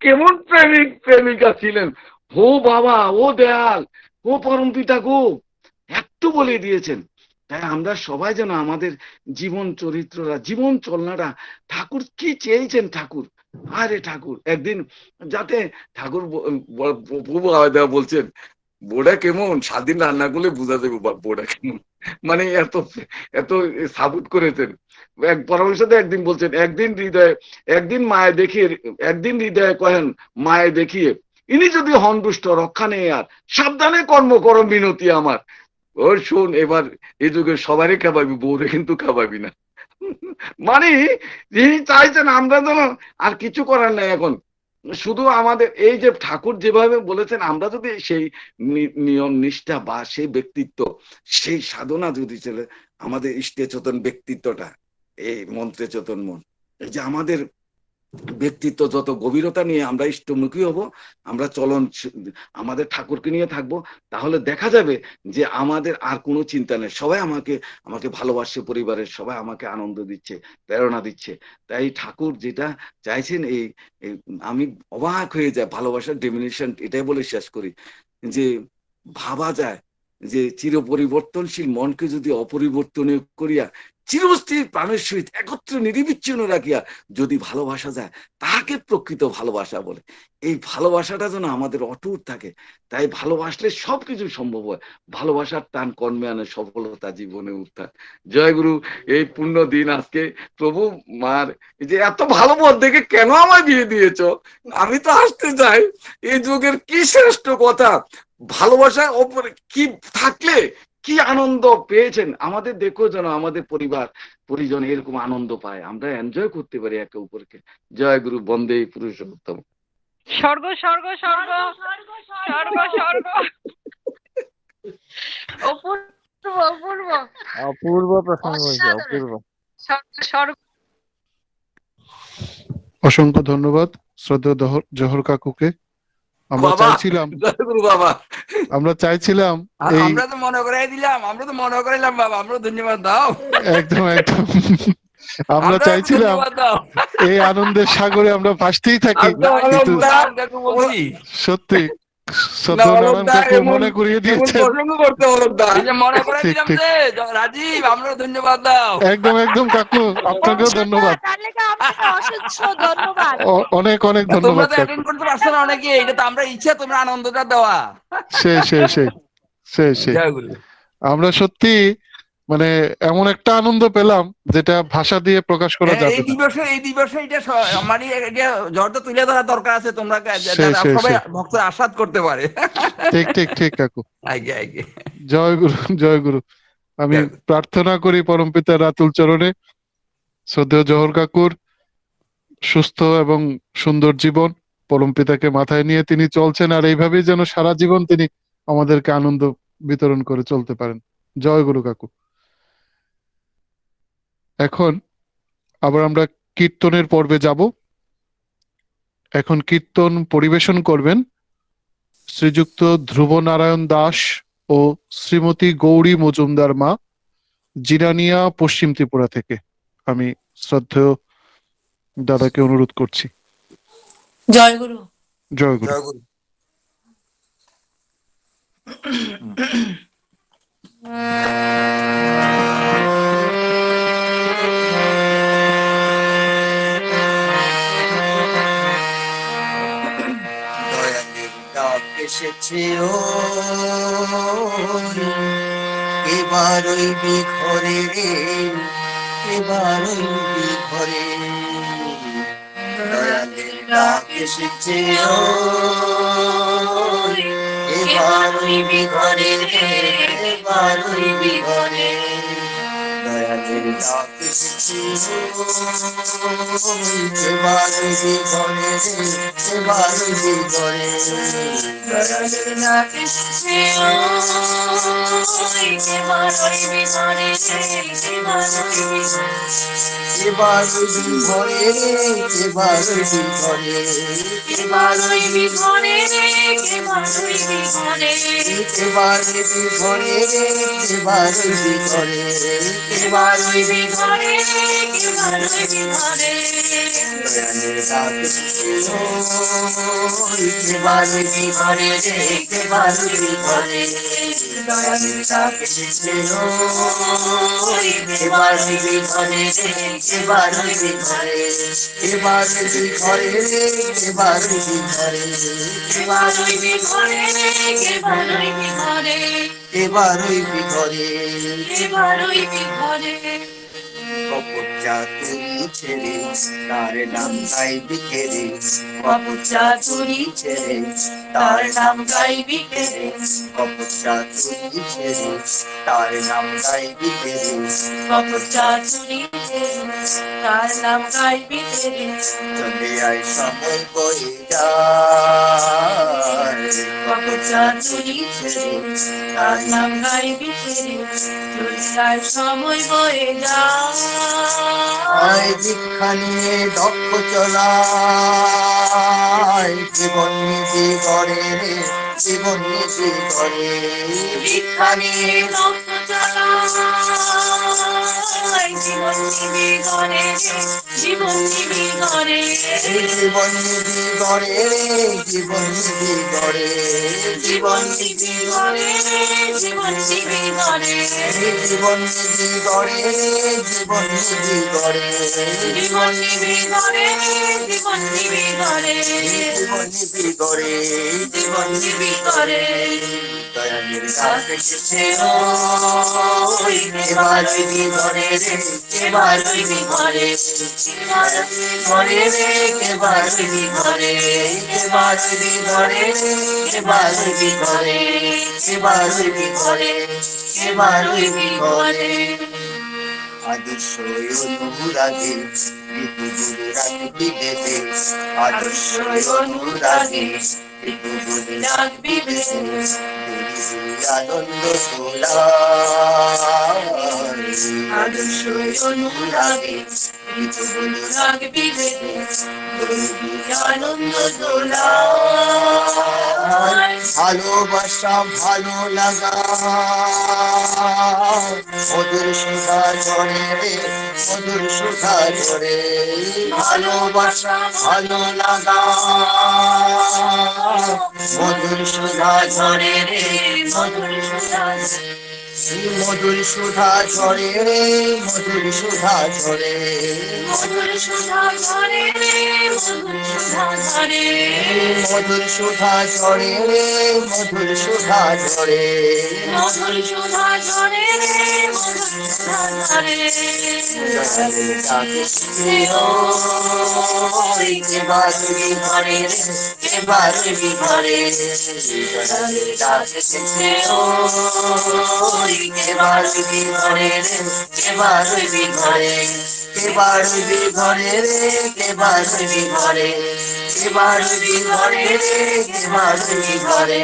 কেমন প্রেমিক প্রেমিকা ছিলেন, ও বাবা, ও দয়াল, ও পরম পিতা গো, এত বলে দিয়েছেন। তাই আমরা সবাই যেন আমাদের জীবন চরিত্ররা, জীবন চলনাটা, ঠাকুর কি চেয়েছেন ঠাকুর, আরে ঠাকুর একদিন যাতে ঠাকুর প্রভু বলছেন বোড়া কেমন, স্বাধীন রান্না করলে বোঝা যাবে বোড়া কেমন, মানে এত এত সাবুত করেছেন। এক পরমেশ্বর একদিন বলছেন, একদিন মায়ে দেখিয়ে, একদিন হৃদয়ে কহেন মায়ে দেখিয়ে, ইনি যদি হন দুষ্ট রক্ষা নেই আর, সাবধানে কর্ম করো মিনতি আমার। ওর শোন, এবার এই যুগে সবারই খাওয়াবি, বউরে কিন্তু খাওয়াবি না। মানে যিনি চাইছেন আমরা যেন, আর কিছু করার নাই এখন, শুধু আমাদের এই যে ঠাকুর যেভাবে বলেছেন, আমরা যদি সেই নিয়ম নিষ্ঠা বা সেই ব্যক্তিত্ব, সেই সাধনা যদি চলে, আমাদের ইষ্টে চেতন ব্যক্তিত্বটা, এই মন্ত্রে চেতন মন, এই যে আমাদের ব্যক্তিত্ব যত গভীরতা নিয়ে আমরা ইষ্টমুখী হব, আমরা চলন আমাদের ঠাকুরকে নিয়ে থাকবো, তাহলে দেখা যাবে যে আমাদের আর কোনো চিন্তা নেই। সবাই আমাকে ভালোবাসে, পরিবারের সবাই আমাকে আনন্দ দিচ্ছে, প্রেরণা দিচ্ছে। তাই ঠাকুর যেটা চাইছেন, এই আমি অবাক হয়ে যায়, ভালোবাসার ডেফিনিশন এটাই বলে শেষ করি, যে ভাবা যায় যে চির পরিবর্তনশীল মনকে যদি অপরিবর্তনীয় করিয়া চিরস্থির প্রাণের সহিত একত্রে নির্বিচ্ছিন্ন রাখিয়া যদি ভালোবাসা যায়, তাহাকে প্রকৃত ভালোবাসা বলে। এই ভালোবাসাটা যেন আমাদের অটুট থাকে, তাই ভালোবাসলে সবকিছু সম্ভব হয়। ভালোবাসার টান কর্মে আনে সফলতা, জীবনে উত্থান। জয় গুরু। এই পূর্ণ দিন আজকে প্রভু মার যে এত ভালো পথ দেখে কেন আমায় বিয়ে দিয়েছ, আমি তো আসতে চাই। এই যুগের কি শ্রেষ্ঠ কথা, ভালোবাসার ওপরে কি থাকলে কি আনন্দ পেয়েছেন। আমাদের দেখো যেন আমাদের পরিবার পরিজন এরকম আনন্দ পায়, আমরা এনজয় করতে পারি একে অপরকে। জয় গুরু। বন্দে পুরুষোত্তম। স্বর্গ স্বর্গ স্বর্গ স্বর্গ স্বর্গ, অপূর্ব অপূর্ব অপূর্ব প্রসঙ্গ হয়েছে, অপূর্ব। স্বর্গ। অসংখ্য ধন্যবাদ শ্রদ্ধেয় জহর কাকুকে। আমরা চাইছিলাম আমরা তো মনে করাই দিলাম, বাবা, আমরা ধন্যবাদ দাও। একদম একদম, আমরা চাইছিলাম এই আনন্দের সাগরে আমরা ভাসতেই থাকি, কিন্তু সত্যি মনে করিয়ে দিয়েছেন। রাজীব, আমরা ধন্যবাদ দাও। একদম একদম কাকু, আপনাকেও ধন্যবাদ, অনেক অনেক ধন্যবাদ। করতে পারছো না অনেকে, এটা তো আমরা ইচ্ছা তোমরা আনন্দটা দেওয়া। সেই আমরা সত্যি মানে এমন একটা আনন্দ পেলাম যেটা ভাষা দিয়ে প্রকাশ করা যাবে এই দিবসে এটা মানে ঝড়টা তুলে ধরা দরকার আছে, তোমরা সবাই ভক্তরা আস্বাদ করতে পারে। ঠিক ঠিক ঠিক কাকু। জয় গুরু, জয় গুরু। আমি প্রার্থনা করি পরমপিতা রাতুল চরণে শ্রদ্ধেয় জহর কাকুর সুস্থ এবং সুন্দর জীবন, পরমপিতাকে মাথায় নিয়ে তিনি চলছেন, আর এইভাবেই যেন সারা জীবন তিনি আমাদেরকে আনন্দ বিতরণ করে চলতে পারেন। জয় গুরু কাকু। এখন আবার আমরা কীর্তনের পর্বে যাব। এখন কীর্তন পরিবেশন করবেন শ্রীযুক্ত ধ্রুব নারায়ণ দাস ও শ্রীমতী গৌরী মজুমদার মা, জিরানিয়া, পশ্চিম ত্রিপুরা থেকে। আমি শ্রদ্ধেয় দাদাকে অনুরোধ করছি। জয় গুরু। জয় গুরু। দয়ালের ডাক এসেছে এবার ওই ঘরে রে, এবার ওই ঘরে। দয়ালের ডাক এসেছে এবার ওই ঘরে রে, এবার ওই ঘরে। দয়ালের ডাক এসেছে এবার ওই ঘরে রে, এবার ওই ঘরে। দয়ালের ডাক এসেছে এবার ওই ঘরে রে, এবার ওই এবার ওই ঘরে রে, এবার ওই ঘরে। এবার ওই ঘরে রে, এবার ওই ঘরে। এবার ওই ঘরে রে, এবার ওই ঘরে। এবার ওই ঘরে রে, এবার ওই ঘরে। দয়ালের ডাক এসেছে এবার ওই ঘরে রে, এবার ওই ঘরে। দয়ালের ডাক এসেছে এবার ওই ঘরে রে, এবার ওই ঘরে। এবার ওই ঘরে রে, এবার ওই ঘরে। এবার ওই ঘরে রে, এবার ওই ঘরে। এবার ওই ঘরে, এবার ওই ঘরে। কপট চাতুরি ছেড়ে তার নাম গাইবি কে রে, কপট চাতুরি ছেড়ে তার নাম গাইবি কে রে। কপট চাতুরি ছেড়ে তার নাম গাইবি কে রে, কপট চাতুরি ছেড়ে তার নাম গাইবি কে রে। চলে আয় সময় বয়ে যায়, কপট চাতুরি ছেড়ে তার নাম গাইবি কে রে। চলে আয় সময় বয়ে যায়। দীক্ষা নিয়ে দক্ষ চলায়, জীবন নিজে গড়ে রে, জীবন নিজে গড়ে। দীক্ষা নিয়ে দক্ষ চলায়, জীবন নিজে গড়ে রে, জীবন নিজে গড়ে। জীবন নিজে গড়ে রে, জীবন নিজে গড়ে। জীবন নিজে গড়ে রে, জীবন নিজে গড়ে। জীবন নিজে গড়ে রে, জীবন নিজে গড়ে। জীবন নিজে গড়ে রে, জীবন নিজে গড়ে। জীবন নিজে গড়ে, জীবন নিজে গড়ে। দয়ালের ডাক এসেছে এবার ওই ঘরে রে, এবার ওই ঘরে। এবার ওই ঘরে রে, এবার ওই ঘরে। এবার ওই ঘরে রে, এবার ওই ঘরে। এবার ওই ঘরে, এবার ওই ঘরে। আদর্শ অনুরাগে বিপুল রাখবি বেদে, আদর্শ অনুরাগে বিপুল রাখবি বেদে। আনন্দ সোলায়, আদর্শ অনুরাগে বিপুল রাখবি বেদে। আনন্দ সোলায়। ভালোবাসা ভালো লাগা মধুর সুধা ঝরে রে, মধুর সুধা ঝরে। ভালোবাসা ভালো লাগা মধুর সুধা ঝরে রে, মধুর সুধা। মধুর সুধা ঝরে রে, মধুর সুধা ঝরে। মধুর সুধা ঝরে রে, মধুর সুধা ঝরে। মধুর সুধা ঝরে রে, মধুর সুধা ঝরে। মধুর সুধা ঝরে রে, মধুর সুধা ঝরে। দয়ালের ডাক এসেছে এবার ওই ঘরে রে, এবার ওই ঘরে। দয়ালের ডাক এসেছে এবার ওই ঘরে রে, এবার ওই ঘরে। এবার ওই ঘরে রে, এবার ওই ঘরে। এবার ওই ঘরে রে, এবার ওই ঘরে।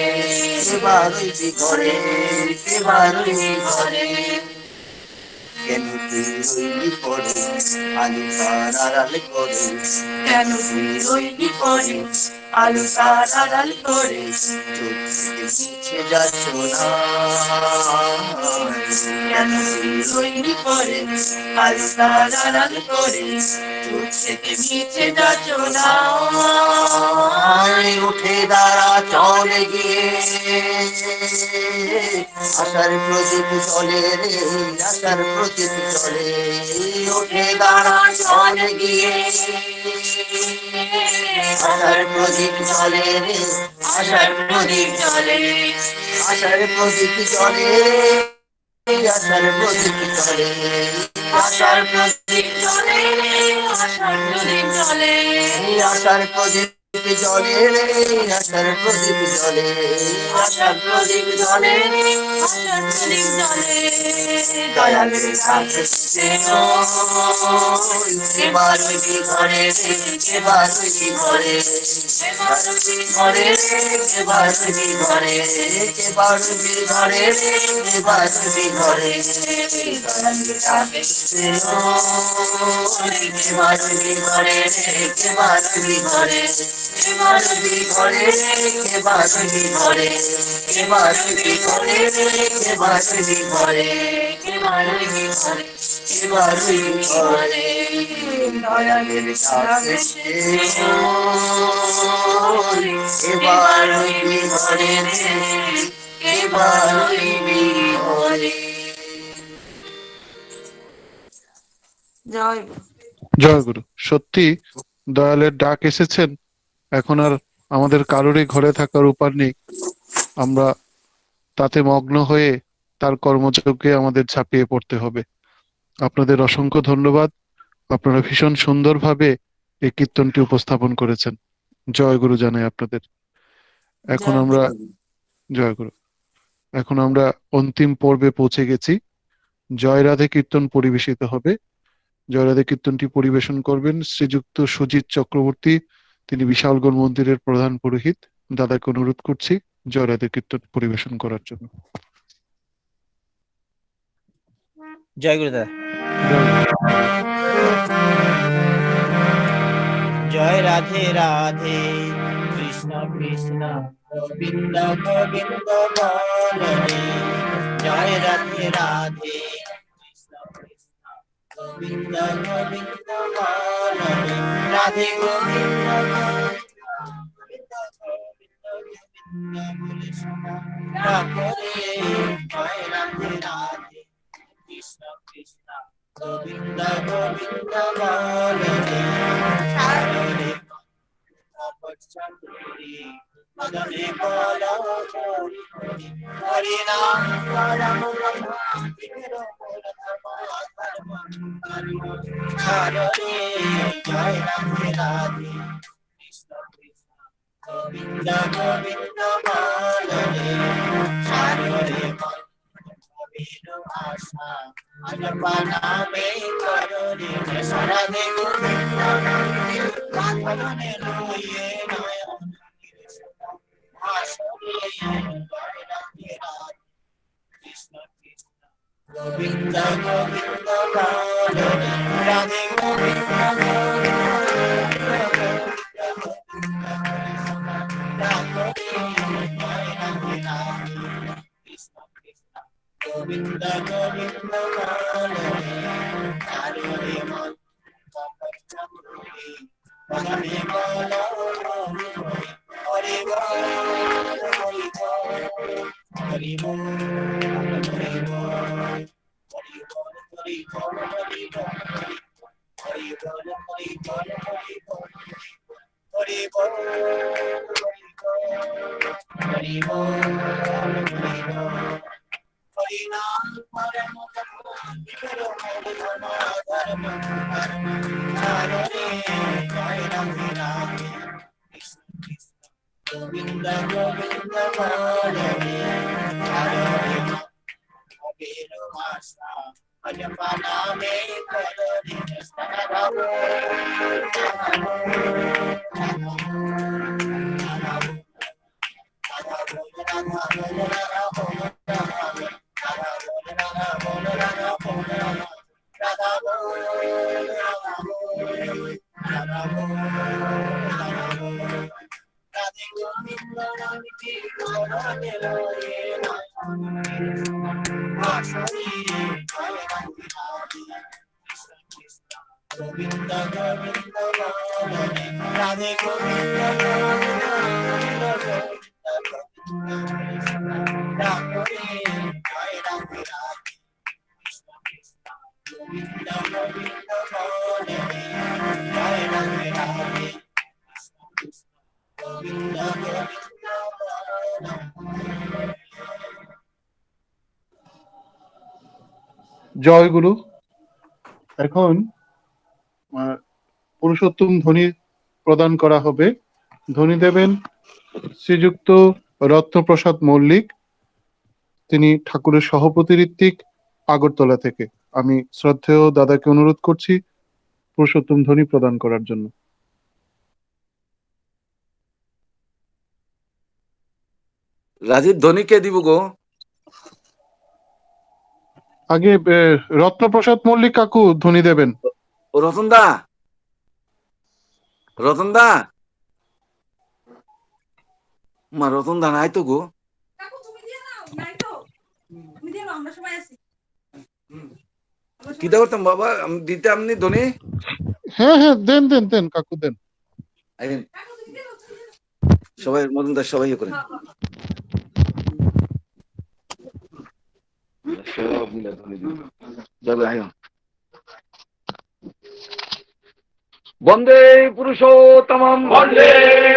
এবার ওই ঘরে, এবার ওই ঘরে। কেন তুই রইলি পরে আলু তার আড়াল করে কেন তুই রইলি পরে আলু তার আড়াল করে চোখ থেকে মুছে যাচ্ছ না কেন তুই রইলি পরে আলু তার আড়াল করে চোখ থেকে মুছে যাচ্ছ না উঠে দাঁড়া চলে গিয়ে আশার প্রদীপ চলে রে আশার প্রদীপ চলে উঠে দাঁড়া চলে গিয়ে আশার প্রদীপ চলে রে আশার প্রদীপ চলে আশার প্রদীপ চলে আশার প্রদীপ চলে আশার প্রদীপ চলে আশার প্রদীপ চলে আশার প্রদীপ জলে রে আশার প্রদীপ জলে আশার প্রদীপ জলে আশার প্রদীপ জলে দয়ালের কাছে এবার ওই ঘরে রে এবার ওই ঘরে এবার ওই ঘরে রে এবার ওই ঘরে এবার ওই ঘরে রে এবার ওই ঘরে দয়ালের কাছে এবার ওই ঘরে রে এবার ওই ঘরে এবার ওই ঘরে এবার ওই ঘরে এবার ওই ঘরে এবার ওই ঘরে এবার ওই ঘরে এবার ওই ঘরে দয়ালের কাছে এবার ওই ঘরে এবার ওই ঘরে জয় জয় গুরু। সত্যি দয়ালের ডাক এসেছেন, এখন আর আমাদের কারোরই ঘরে থাকার উপায় নেই। আমরা তাতে মগ্ন হয়ে তার কর্মযজ্ঞে আমাদের ঝাঁপিয়ে পড়তে হবে। আপনাদের অসংখ্য ধন্যবাদ। আপনারা ভীষণ সুন্দরভাবে এই কীর্তনটি উপস্থাপন করেছেন। জয় গুরু জানাই আপনাদের। এখন আমরা জয় গুরু। এখন আমরা অন্তিম পর্বে পৌঁছে গেছি। জয় রাধে কীর্তন পরিবেশিত হবে। জয় রাধে কীর্তনটি পরিবেশন করবেন শ্রীযুক্ত সুজিত চক্রবর্তী, তিনি বিশালগড় মন্দিরের প্রধান পুরোহিত। দাদাকে অনুরোধ করছি জয় রাধে কীর্তন পরিবেশন করার জন্য। জয় গুরু দাদা। জয় রাধে রাধে কৃষ্ণ কৃষ্ণ গোবিন্দ গোবিন্দ বলরে জয় রাধে রাধে কৃষ্ণ কৃষ্ণ গোবিন্দ গোবিন্দ বলরে রাধে গোবিন্দ গোবিন্দ গোবিন্দ গোবিন্দ বলে শোনা রাখরে জয় রাধে রাধে কৃষ্ণ কৃষ্ণ গোবিন্দ গোবিন্দ বলরে সাররে তপস্যা মদনে বল হরি হরি হরি নাম পরম বিষ্ণু বল ধর্ম সাররে জয় রাধে রাধে কৃষ্ণ কৃষ্ণ গোবিন্দ গোবিন্দ বলরে সাররে আশা আজপানা মে কররে সারাধে গোবিন্দ ভগবানে রয়ে নয়ন আসরে জয় রাধে রাধে কৃষ্ণ কৃষ্ণ গোবিন্দ গোবিন্দ বলরে রাধে গোবিন্দ গোবিন্দ গোবিন্দ বলরে সাররে মন তপস্যা মুনি মদনে বল হরি বল হরি বল হরি বল হরি বল হরি বল হরি বল হরি বল হরি বল হরি বল হরি বল হরি বল হরি বল হরি নাম পরম বিষ্ণু ধর্ম ধর্ম ধর্ম সাররে জয় রাধে রাধে কৃষ্ণ কৃষ্ণ গোবিন্দ গোবিন্দ বলরে সাররে কবির ভাষা অজপানা মে কররে সদাভ জয় গুরু। এখন পুরুষোত্তম ধ্বনি প্রদান করা হবে। ধ্বনি দেবেন শ্রীযুক্ত রত্নপ্রসাদ মল্লিক, তিনি ঠাকুরের সহপতি ঋত্বিক, আগরতলা থেকে। আমি শ্রদ্ধেয় দাদাকে অনুরোধ করছি পুরুষোত্তম ধ্বনি প্রদান করার জন্য। রাজীব ধ্বনি কে দিব গো? আগে রত্নপ্রসাদ মল্লিক কাকু ধ্বনি দেবেন। রতন দা, রতন দা, মা রতন দা নাই তো গো। কি দা করতাম বাবা, আমি দিতে আপনি ধ্বনি? হ্যাঁ হ্যাঁ, দেন দেন দেন কাকু দেন। সবাই মদন দাস সবাই করেন। সব মিলে ধ্বনি দিন। যাবে আয়। বন্দে পুরুষোত্তমম, বন্দে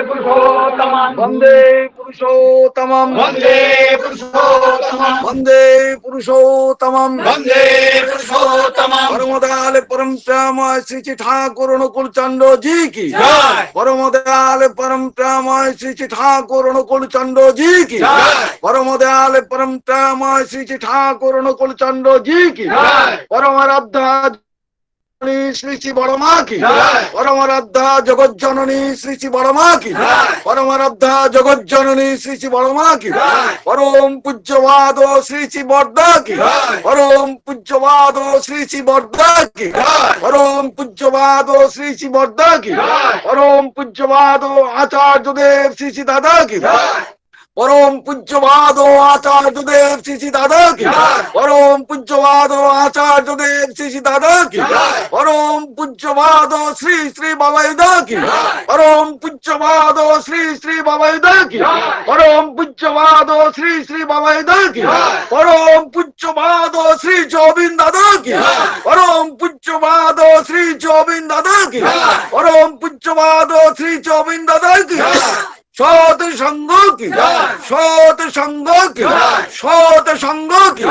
পুরুষোত্তমম, বন্দে পুরুষোত্তমম, বন্দে পুরুষোত্তমম, বন্দে পুরুষোত্তমম, বন্দে পুরুষোত্তমম। পরমদয়াল পরম প্রেমময় শ্রী শ্রী ঠাকুর অনুকূল চন্দ্র জি কি জয়। পরমদয়াল পরম প্রেমময় শ্রী শ্রী ঠাকুর অনুকূল চন্দ্র জি কি জয়। পরমদয়াল পরম প্রেমময় শ্রী শ্রী ঠাকুর অনুকূল চন্দ্র জি কি জয়। পরমারাধ্যা শ্রী শ্রী বড় মা কি, পরমারাধ্যা জগৎ জননী শ্রী শ্রী বড় মা কি, পরমারাধ্যা জগৎ জননী শ্রী শ্রী বড় মা কি, পরম পূজ্যবাদ শ্রী শ্রী বর্দা কি, পরম পূজ্যবাদ শ্রী শ্রী বর্দা কি, পরম পূজ্যবাদ শ্রী শ্রী বর্দা কি, পরম পূজ্যবাদ আচার্যদেব শ্রী শ্রী দাদা কি, পরম পূজ্যবাদ আচার্যদেব শ্রী শ্রী দাদা কি, পরম পূজ্যবাদ আচার্যদেব শ্রী শ্রী দাদা কি, পরম পূজ্যবাদ শ্রী শ্রী বাবাইদা কি, পরম পূজ্যবাদ শ্রী শ্রী বাবাইদা কি, পরম পূজ্যবাদ শ্রী শ্রী বাবাইদা কি, পরম পূজ্যবাদ শ্রী জবিন দাদা কি, পরম পূজ্যবাদ শ্রী জবিন দাদা কি, পরম পূজ্যবাদ শ্রী জবিন দাদা কি, সৎ সঙ্গ কি, সৎ সঙ্গ কি, সৎ সঙ্গ কি।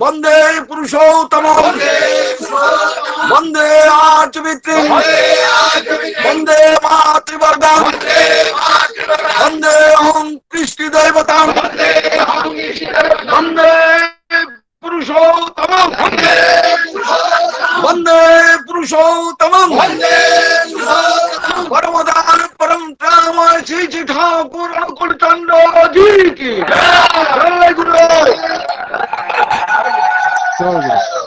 বন্দে পুরুষোত্তম, বন্দে আর্যবিত্রী, বন্দে মাতৃবর্গা, বন্দে অহং কৃষ্টি দেবতা, বন্দে পুরুষোত্তম, বন্দে পুরুষোত্তম, পরমদান পরম প্রেমময় শ্রী শ্রী ঠাকুর অনুকূল চন্দ্র জি কি জয় গুরু। জয় গুরু।